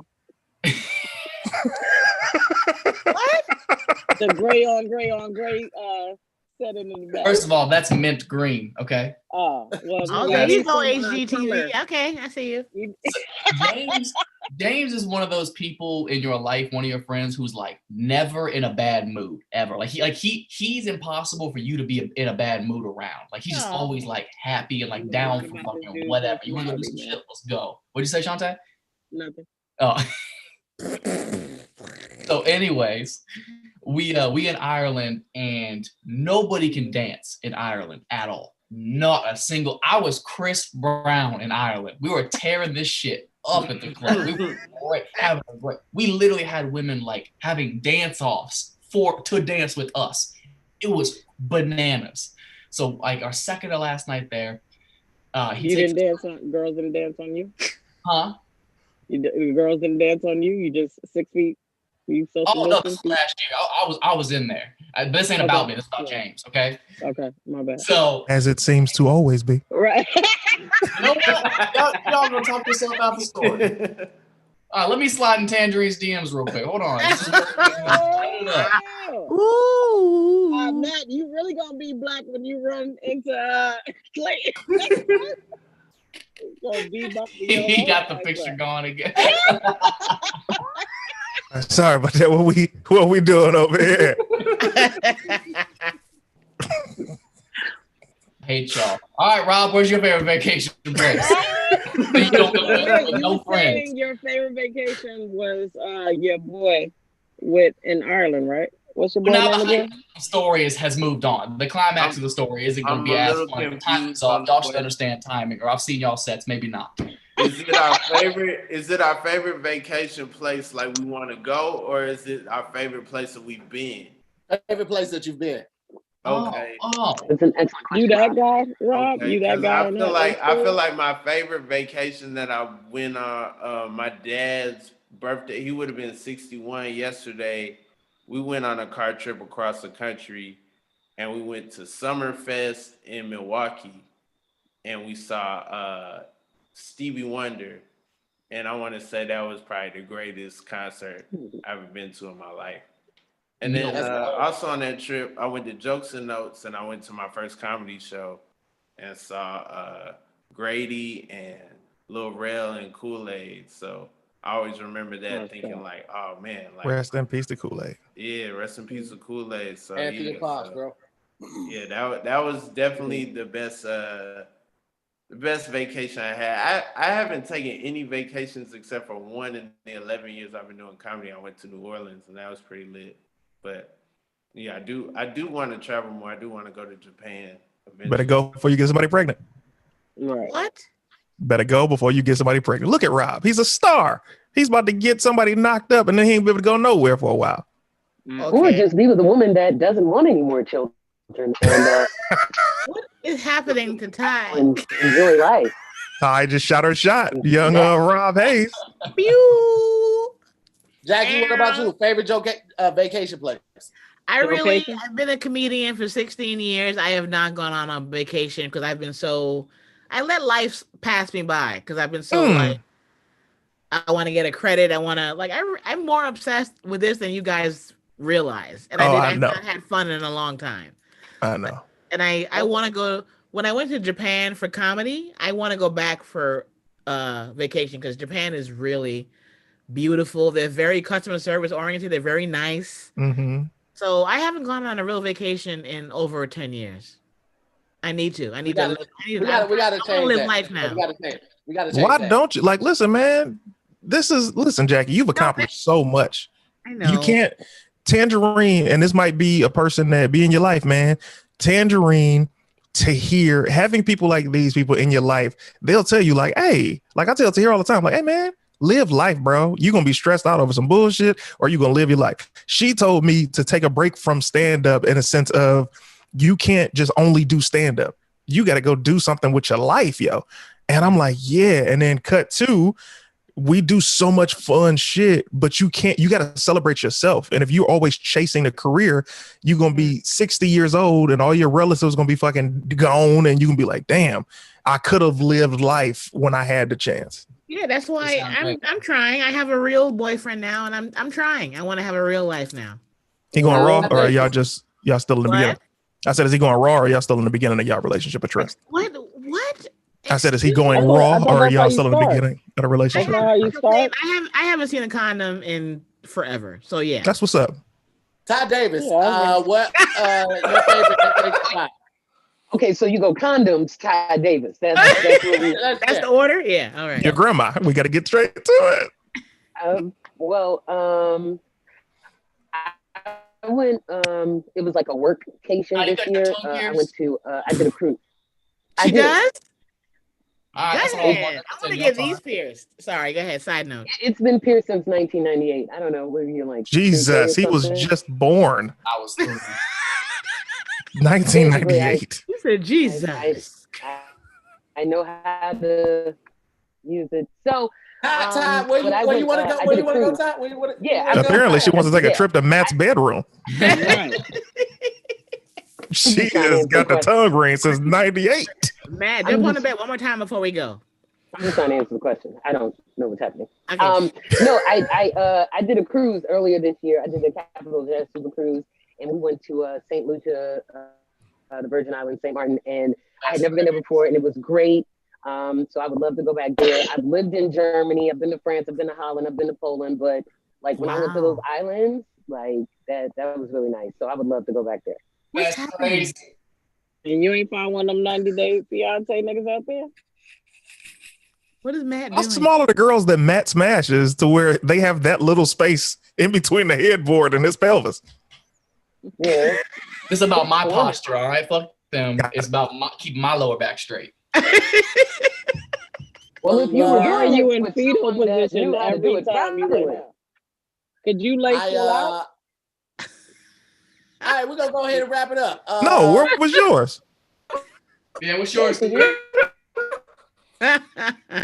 What? The gray on gray setting in the back. First of all, that's mint green, okay? Oh, well. Oh, there you go, HGTV. Okay, I see you. James is one of those people in your life, one of your friends who's like never in a bad mood ever. He's impossible for you to be in a bad mood around. Like he's just always like happy and like down for fucking whatever. You want to go do some shit? Let's go. What'd you say, Chaunte? Nothing. Oh. So, anyways, we in Ireland and nobody can dance in Ireland at all. Not a single. I was Chris Brown in Ireland. We were tearing this shit up at the club. We were great, having a great. We literally had women like having dance offs to dance with us. It was bananas. So like our second to last night there, girls didn't dance on you, huh? The girls didn't dance on you. You just 6 feet. You oh no, this last year. I was in there. This ain't about me. This is about James. Okay. Okay, my bad. So as it seems to always be. Right. You know what? Y'all gonna talk yourself out the story. All right, let me slide in Tangerine's DMs real quick. Hold on. Ooh. Matt, you really gonna be black when you run into Clay. He got the picture going again. Sorry about that. What we doing over here? Hate y'all. All right, Rob, where's your favorite vacation place? No friends. Your favorite vacation was your boy in Ireland, right? What's your boy name again? The story has moved on. The climax of the story isn't going to be as fun. Time is off. Y'all should understand timing, or I've seen y'all sets, maybe not. Is it our favorite? Is it our favorite vacation place like we want to go, or is it our favorite place that we've been? Favorite place that you've been? Okay. That's an excellent question. You that guy, Rob? Okay. You that guy? I feel like my favorite vacation that I went on my dad's birthday. He would have been 61 yesterday. We went on a car trip across the country, and we went to Summerfest in Milwaukee, and we saw Stevie Wonder, and I want to say that was probably the greatest concert I've ever been to in my life. And then also on that trip, I went to Jokes and Notes, and I went to my first comedy show and saw Grady and Lil Rel and Kool-Aid. So I always remember that, thinking like, oh man, like rest in peace to Kool-Aid. Yeah, rest in peace to Kool-Aid. So Anthony Pops, bro. Yeah, that was definitely the best vacation I had. I haven't taken any vacations except for one in the 11 years I've been doing comedy. I went to New Orleans, and that was pretty lit. But yeah, I do want to travel more. I do want to go to Japan eventually. Better go before you get somebody pregnant. Right. What? Better go before you get somebody pregnant. Look at Rob. He's a star. He's about to get somebody knocked up, and then he ain't be able to go nowhere for a while. Okay. Or just be with a woman that doesn't want any more children. And, what is happening to Ty? And enjoy life. Ty just shot her shot. Young RobHaze. Pew. Jackie, what about you? Favorite vacation place? I've been a comedian for 16 years. I have not gone on a vacation because I let life pass me by because I've been so like, I want to get a credit. I'm more obsessed with this than you guys realize. And I've not had fun in a long time. I know. And I want to go, when I went to Japan for comedy, I want to go back for vacation because Japan is really beautiful. They're very customer service oriented. They're very nice. Mm-hmm. So I haven't gone on a real vacation in over 10 years. I need to. We gotta change live life now. We gotta change Why that. don't you listen, man? Listen, Jackie, you've accomplished so much. I know. You can't Tangerine, and this might be a person that be in your life, man. Tangerine, Tahir, having people like these people in your life, they'll tell you like, hey, like I tell Tahir all the time, like, hey man, live life, bro. You're going to be stressed out over some bullshit or you're going to live your life. She told me to take a break from stand-up in a sense of you can't just only do stand-up. You got to go do something with your life, yo. And I'm like, yeah. And then cut to, we do so much fun shit, but you got to celebrate yourself. And if you're always chasing a career, you're going to be 60 years old and all your relatives going to be fucking gone. And you're going to be like, damn, I could have lived life when I had the chance. Yeah, that's why I'm trying. I have a real boyfriend now, and I'm trying. I want to have a real life now. He going raw, or are y'all still in the beginning? What? I said, is he going raw, or y'all still in the beginning of y'all relationship or trust? What? I said, is he I going thought raw, or are that's how y'all you still in the start. beginning of the relationship? That's not how you start. I haven't seen a condom in forever, so yeah. That's what's up. Ty Davis, Yeah, what your favorite spot? Okay, so you go condoms, Ty Davis. That's what we. That's the order. Yeah, all right. Your grandma. We got to get straight to it. I went. It was like a workcation this year. I went to. I did a cruise. She does. All right, Go ahead. I want to get these pierced. Sorry, go ahead. Side note. It's been pierced since 1998. I don't know whether you're like. Jesus, he was just born. I was 3. 1998. You said Jesus. I know how to use it. So. Ty, where you want to go? Where you want to go, Ty? Yeah. Apparently, she wants to take a trip to Matt's bedroom. She has got the tongue ring since 98. Matt, jump on the bed one more time before we go. I'm just trying to answer the question. I don't know what's happening. Okay. No, I did a cruise earlier this year. I did the Capital Jazz Super Cruise, and we went to St. Lucia, the Virgin Islands, St. Martin, and I had never been there before, and it was great. So I would love to go back there. I've lived in Germany, I've been to France, I've been to Holland, I've been to Poland, but like when I went to those islands, like that was really nice. So I would love to go back there. What's happening? And you ain't find one of them 90-day fiance niggas out there? What is Matt How doing? small are the girls that Matt smashes to where they have that little space in between the headboard and his pelvis? Yeah. This is about my posture, all right? Fuck them. It's about keeping my lower back straight. Well, if you were doing you it in with fetal someone that position knew how to do every it time you properly. went out. Could you lay full out? All right, we're gonna go ahead and wrap it up. No, where was yours? Yeah, what's yours? You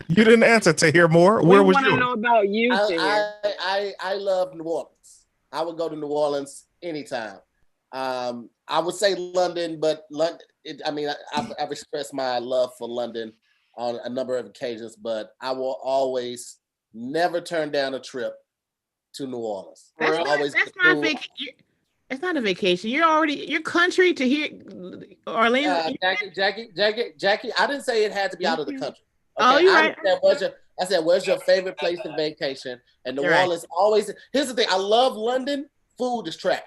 didn't answer TahirMoore. Where was want to yours? know about you, I love New Orleans. I would go to New Orleans anytime. I would say London, but London. I've expressed my love for London on a number of occasions, but I will always never turn down a trip to New Orleans. It's not a vacation. You're country to here, Orlando. Jackie. I didn't say it had to be out of the country. Okay? Oh, you're right. I said, where's your favorite place to vacation? And New Orleans always. Here's the thing. I love London. Food is trash.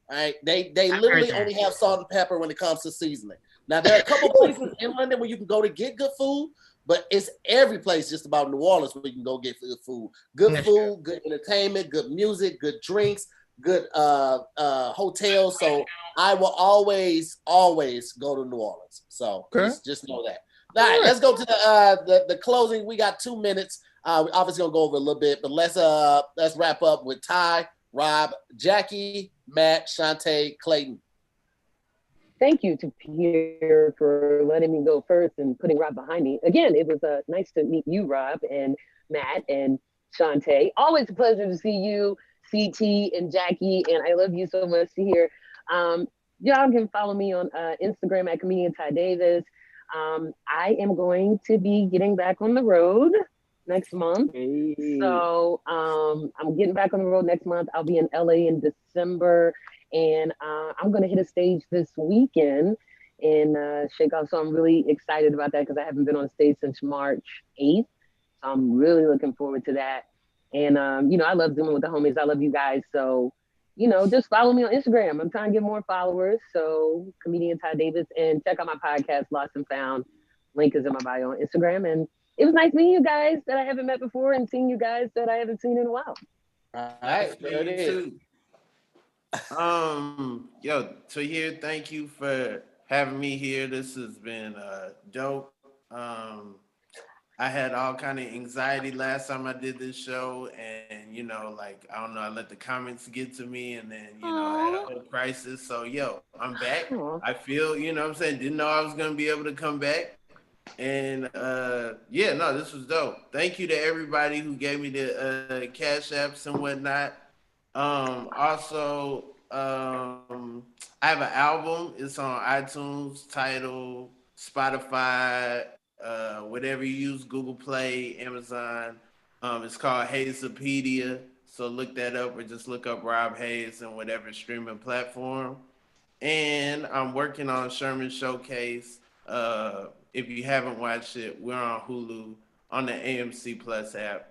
All right, they literally only have salt and pepper when it comes to seasoning. Now there are a couple places in London where you can go to get good food, but it's every place just about New Orleans where you can go get good food. Good food, good entertainment, good music, good drinks, good hotels. So I will always go to New Orleans. So just know that. All right, let's go to the closing. We got 2 minutes. We're obviously gonna go over a little bit, but let's wrap up with Ty, Rob, Jackie, Matt, Shantae, Clayton. Thank you to Pierre for letting me go first and putting Rob behind me. Again, it was nice to meet you, Rob, and Matt, and Shantae. Always a pleasure to see you, CT, and Jackie, and I love you so much to hear. Y'all can follow me on Instagram at Comedian Ty Davis. I am going to be getting back on the road next month. So I'm getting back on the road next month. I'll be in LA in December, and I'm going to hit a stage this weekend in Shake Off. So I'm really excited about that because I haven't been on stage since March 8th. So I'm really looking forward to that. And, I love Zooming with the homies. I love you guys. So, just follow me on Instagram. I'm trying to get more followers. So Comedian Ty Davis, and check out my podcast, Lost and Found. Link is in my bio on Instagram. And it was nice meeting you guys that I haven't met before and seeing you guys that I haven't seen in a while. All right, there it is. Tahir, thank you for having me here. This has been dope. I had all kind of anxiety last time I did this show, and I don't know, I let the comments get to me, and then I had a whole crisis. So I'm back. I feel, didn't know I was gonna be able to come back. And this was dope. Thank you to everybody who gave me the cash apps and whatnot. Also, I have an album. It's on iTunes, Tidal, Spotify, whatever you use, Google Play, Amazon. It's called Hazepedia. So look that up, or just look up RobHaze and whatever streaming platform. And I'm working on Sherman Showcase. If you haven't watched it, we're on Hulu on the AMC Plus app.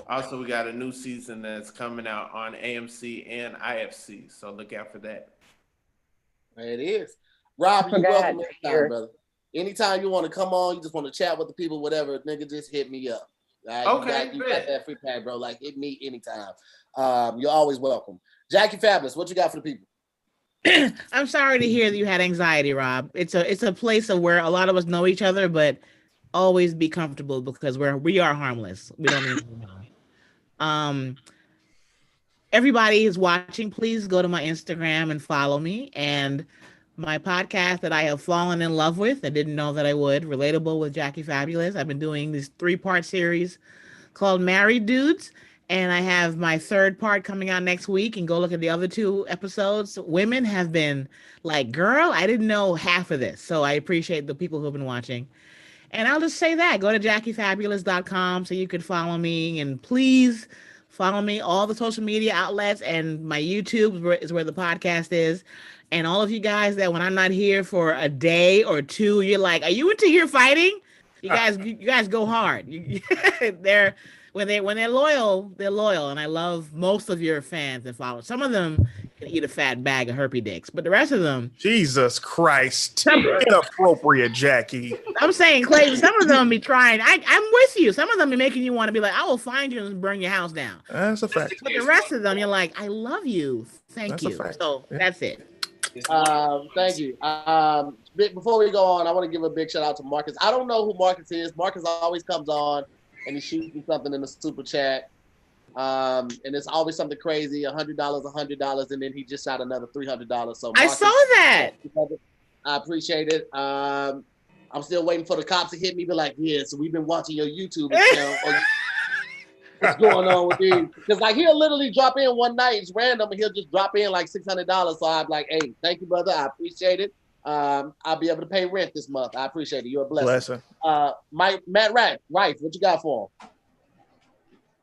Also, we got a new season that's coming out on AMC and IFC. So look out for that. There it is. Rob, you're welcome anytime, brother. Anytime you want to come on, you just want to chat with the people, whatever, nigga, just hit me up. Right? Okay, you got that free pack, bro. Like, hit me anytime. You're always welcome. JackieFabulous, what you got for the people? I'm sorry to hear that you had anxiety, Rob. It's a place of where a lot of us know each other, but always be comfortable because we are harmless. We don't need to know. Everybody is watching. Please go to my Instagram and follow me. And my podcast that I have fallen in love with, I didn't know that I would, Relatable with JackieFabulous. I've been doing this 3-part series called Married Dudes. And I have my 3rd part coming out next week, and go look at the other 2 episodes. Women have been like, girl, I didn't know half of this. So I appreciate the people who have been watching. And I'll just say that. Go to JackieFabulous.com so you could follow me. And please follow me, all the social media outlets, and my YouTube is where the podcast is. And all of you guys that when I'm not here for a day or 2, you're like, are you into here fighting? You guys go hard. When they're loyal, they're loyal, and I love most of your fans and followers. Some of them can eat a fat bag of herpy dicks, but the rest of them, Jesus Christ, inappropriate, Jackie. I'm saying, Clayton, some of them be trying. I'm with you. Some of them be making you want to be like, I will find you and burn your house down. That's a fact. But the rest of them, you're like, I love you. Thank you. So that's it. Thank you. Before we go on, I want to give a big shout out to Marcus. I don't know who Marcus is. Marcus always comes on and he shoots me something in the super chat. And it's always something crazy, $100, and then he just shot another $300. So Marcus, I saw that. I appreciate it. I'm still waiting for the cops to hit me, be like, yeah, so we've been watching your YouTube account. What's going on with these? Because like he'll literally drop in one night, it's random, and he'll just drop in like $600. So I'm like, hey, thank you, brother. I appreciate it. I'll be able to pay rent this month. I appreciate it. You're a blessing. Matt Rife, what you got for him?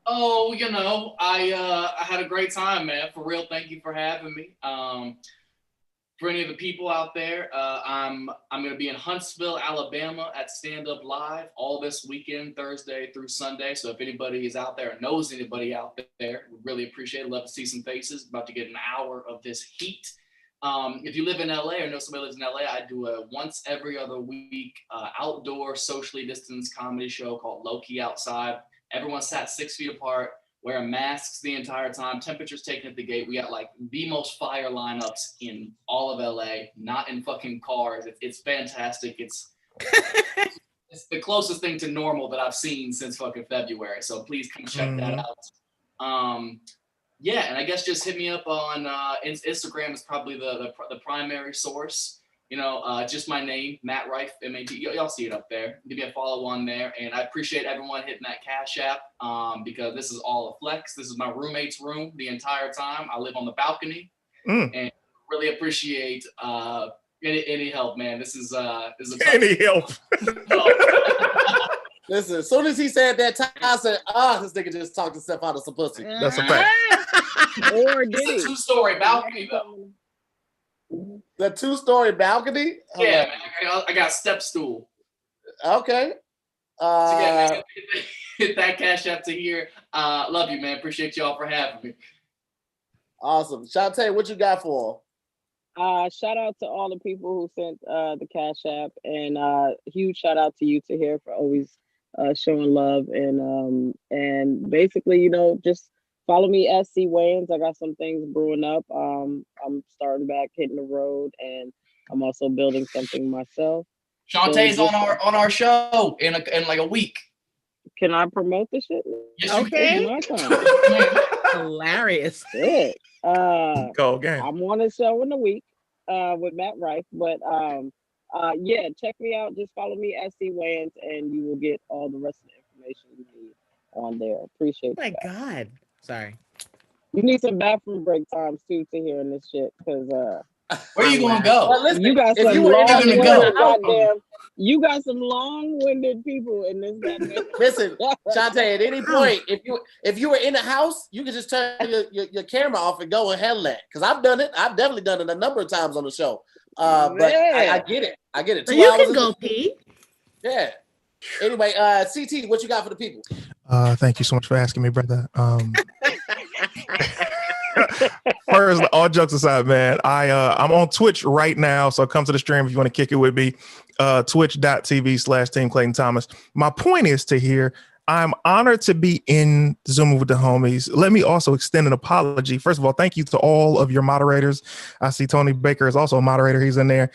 Oh, I had a great time, man. For real, thank you for having me. For any of the people out there, I'm going to be in Huntsville, Alabama at Stand Up Live all this weekend, Thursday through Sunday. So if anybody is out there or knows anybody out there, we really appreciate it. Love to see some faces. About to get an hour of this heat. If you live in LA or know somebody lives in LA, I do a once every other week outdoor socially distanced comedy show called Low Key Outside. Everyone sat 6 feet apart, wearing masks the entire time, temperatures taken at the gate. We got like the most fire lineups in all of LA, not in fucking cars. It's fantastic. It's the closest thing to normal that I've seen since fucking February. So please come check that out. Yeah, and I guess just hit me up on Instagram is probably the primary source. Just my name, Matt Rife, M-A-T. Y'all see it up there. Give me a follow on there. And I appreciate everyone hitting that Cash App because this is all a flex. This is my roommate's room the entire time. I live on the balcony and really appreciate any help, man. This is any help. Listen, as soon as he said that, I said, this nigga just talked himself out of some pussy. That's a fact. Or did it's a 2-story balcony, though. The 2-story balcony? Yeah, man. I got a step stool. Okay. So yeah, man, hit that Cash App to here. Love you, man. Appreciate y'all for having me. Awesome. Chaunte, what you got for him? Shout out to all the people who sent the Cash App, and huge shout out to you, Tahir, for always showing love, and basically, just follow me at CWayans. I got some things brewing up. I'm starting back hitting the road, and I'm also building something myself. Chaunte's so on our show in like a week. Can I promote the shit? Yes, okay. Hilarious. Good. Go again. I'm on a show in a week with Matt Rife, but yeah, check me out. Just follow me at CWayans, and you will get all the rest of the information you need on there. Appreciate it. Oh my God. Sorry. You need some bathroom break times too to hearing this shit, because Where are you gonna go? Well, listen, you got some long-winded You got some long-winded people in this goddamn. Listen, CHAUNTE, at any point, if you were in the house, you could just turn your camera off and go and handle that. Because I've done it. I've definitely done it a number of times on the show. But I get it. I get it. 2 you hours can go pee. Yeah. Anyway, CT, what you got for the people? Thank you so much for asking me, brother. First, all jokes aside, man, I'm on Twitch right now, so come to the stream if you want to kick it with me. Twitch.tv/TeamClaytonThomas. My point is to hear, I'm honored to be in Zooming with the Homies. Let me also extend an apology. First of all, thank you to all of your moderators. I see Tony Baker is also a moderator. He's in there.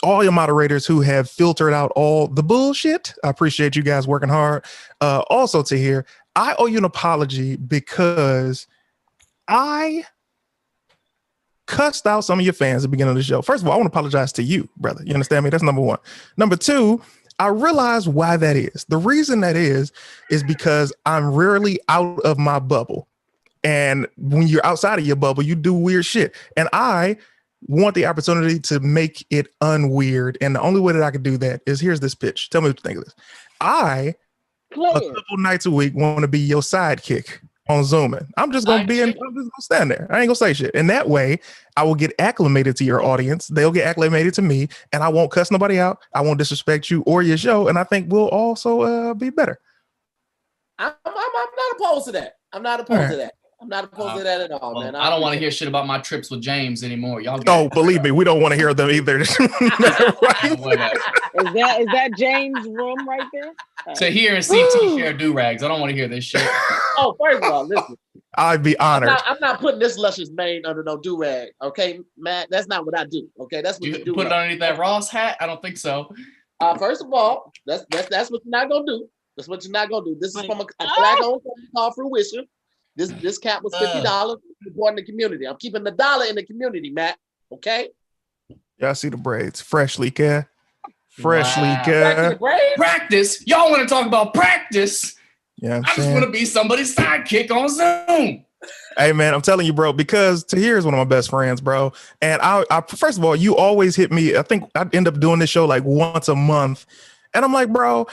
All your moderators who have filtered out all the bullshit. I appreciate you guys working hard. Also to hear, I owe you an apology because I cussed out some of your fans at the beginning of the show. First of all, I want to apologize to you, brother. You understand me? That's number one. Number two, I realize why that is. The reason that is because I'm rarely out of my bubble. And when you're outside of your bubble, you do weird shit. And I want the opportunity to make it unweird. And the only way that I can do that is, here's this pitch. Tell me what you think of this. A couple nights a week want to be your sidekick on Zooming. I'm just gonna stand there. I ain't gonna say shit. And that way I will get acclimated to your audience. They'll get acclimated to me, and I won't cuss nobody out. I won't disrespect you or your show. And I think we'll also be better. I'm not opposed to that. I'm not opposed to that. I'm not opposed to that at all, man. I don't want to hear shit about my trips with James anymore. Y'all. Believe me, we don't want to hear them either. Is that James' room right there? Tahir and CT share do-rags. I don't want to hear this shit. Oh, first of all, listen. I'd be honored. I'm not putting this luscious mane under no do-rag. Okay, Matt, that's not what I do. Okay, that's what you do. Put it underneath that Ross hat? I don't think so. First of all, that's what you're not gonna do. That's what you're not gonna do. This is from a black-owned company called Fruition. This cap was $50 supporting the community. I'm keeping the dollar in the community, Matt. Okay. Y'all see the braids, freshly care. Practice. Y'all want to talk about practice? Yeah, I just want to be somebody's sidekick on Zoom. Hey man, I'm telling you, bro, because Tahir is one of my best friends, bro. And I first of all, you always hit me. I think I end up doing this show like once a month, and I'm like, bro,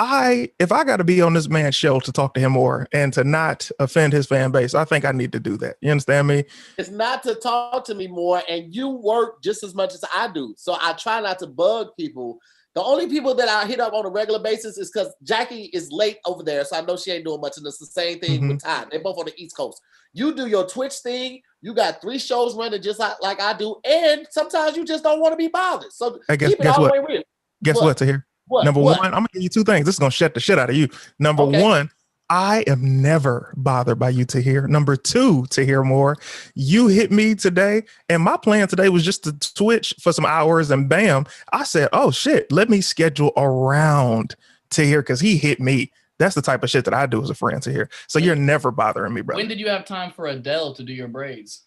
if I got to be on this man's show to talk to him more and to not offend his fan base, I think I need to do that. You understand me? It's not to talk to me more, and you work just as much as I do. So I try not to bug people. The only people that I hit up on a regular basis is because Jackie is late over there, so I know she ain't doing much, and it's the same thing with Ty. They're both on the East Coast. You do your Twitch thing. You got 3 shows running just like I do, and sometimes you just don't want to be bothered. So keep it all the way real. Guess what, Tahir? Number one, I'm gonna give you 2 things. This is gonna shut the shit out of you. Number one, I am never bothered by you, Tahir. Number 2, TahirMoore, you hit me today, and my plan today was just to Twitch for some hours, and bam, I said, oh shit, let me schedule around Tahir because he hit me. That's the type of shit that I do as a friend, Tahir. So you're never bothering me, brother. When did you have time for Adele to do your braids?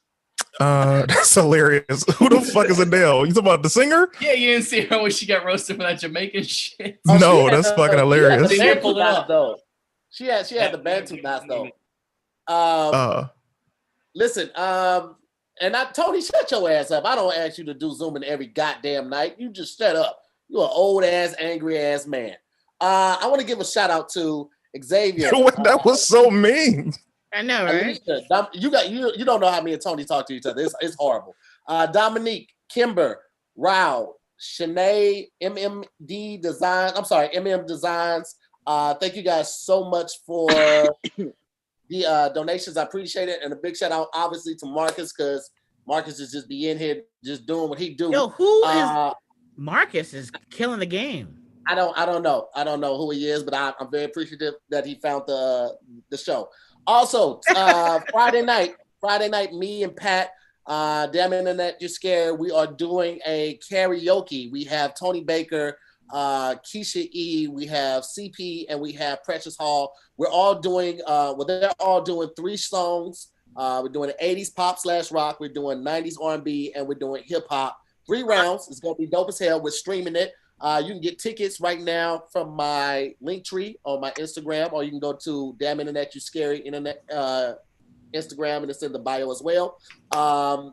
That's hilarious. Who the fuck is Adele? You talking about the singer? Yeah, you didn't see her when she got roasted for that Jamaican shit. No, that's fucking hilarious. She had the banter knots though. Listen, and Tony, shut your ass up. I don't ask you to do Zooming every goddamn night. You just shut up. You're an old ass, angry ass man. I want to give a shout out to Xavier. That was so mean. I know, right? You don't know how me and Tony talk to each other. It's horrible. Dominique, Kimber, Rao, Shanae, MM Designs. Thank you guys so much for the donations. I appreciate it. And a big shout out, obviously, to Marcus, because Marcus is just be in here just doing what he do. Yo, who is Marcus is killing the game. I don't know. I don't know who he is, but I'm very appreciative that he found the show. Also, Friday night, me and Pat, Damn Internet, You're Scared, we are doing a karaoke. We have Tony Baker, Keisha E, we have CP, and we have Precious Hall. We're all doing, they're all doing 3 songs. We're doing 80s pop / rock. We're doing 90s R&B, and we're doing hip hop. 3 rounds. It's going to be dope as hell. We're streaming it. You can get tickets right now from my link tree on my Instagram, or you can go to Damn Internet You Scary Internet Instagram, and it's in the bio as well.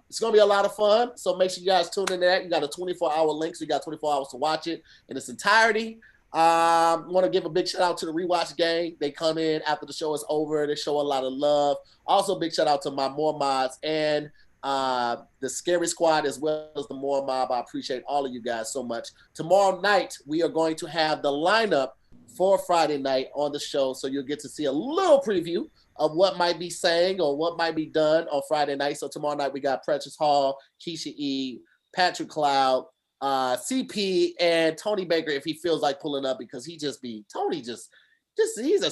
It's going to be a lot of fun, so make sure you guys tune in to that. You got a 24-hour link, so you got 24 hours to watch it in its entirety. Want to give a big shout out to the Rewatch Gang. They come in after the show is over. They show a lot of love. Also, big shout out to my MooreMods and the Scary Squad as well as the MooreMob. I appreciate all of you guys so much. Tomorrow night, we are going to have the lineup for Friday night on the show, so you'll get to see a little preview of what might be saying or what might be done on Friday night. So tomorrow night, we got Precious Hall, Keisha E, Patrick Cloud, CP, and Tony Baker if he feels like pulling up, because he's a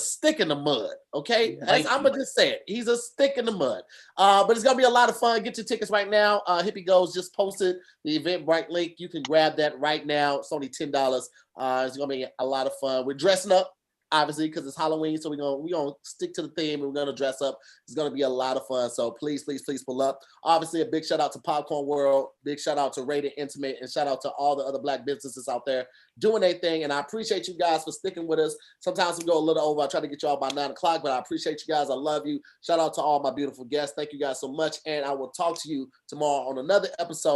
stick in the mud. Okay, I'm gonna just say it. He's a stick in the mud. But it's gonna be a lot of fun. Get your tickets right now. Hippie Goes just posted the Eventbrite link. You can grab that right now. It's only $10. It's gonna be a lot of fun. We're dressing up, obviously, because it's Halloween, so we're gonna stick to the theme and we're gonna dress up. It's gonna be a lot of fun. So please pull up. Obviously, a big shout out to Popcorn World, big shout out to Rated Intimate, and shout out to all the other Black businesses out there doing their thing. And I appreciate you guys for sticking with us. Sometimes we go a little over. I try to get you all by 9 o'clock, but I appreciate you guys. I love you. Shout out to all my beautiful guests. Thank you guys so much. And I will talk to you tomorrow on another episode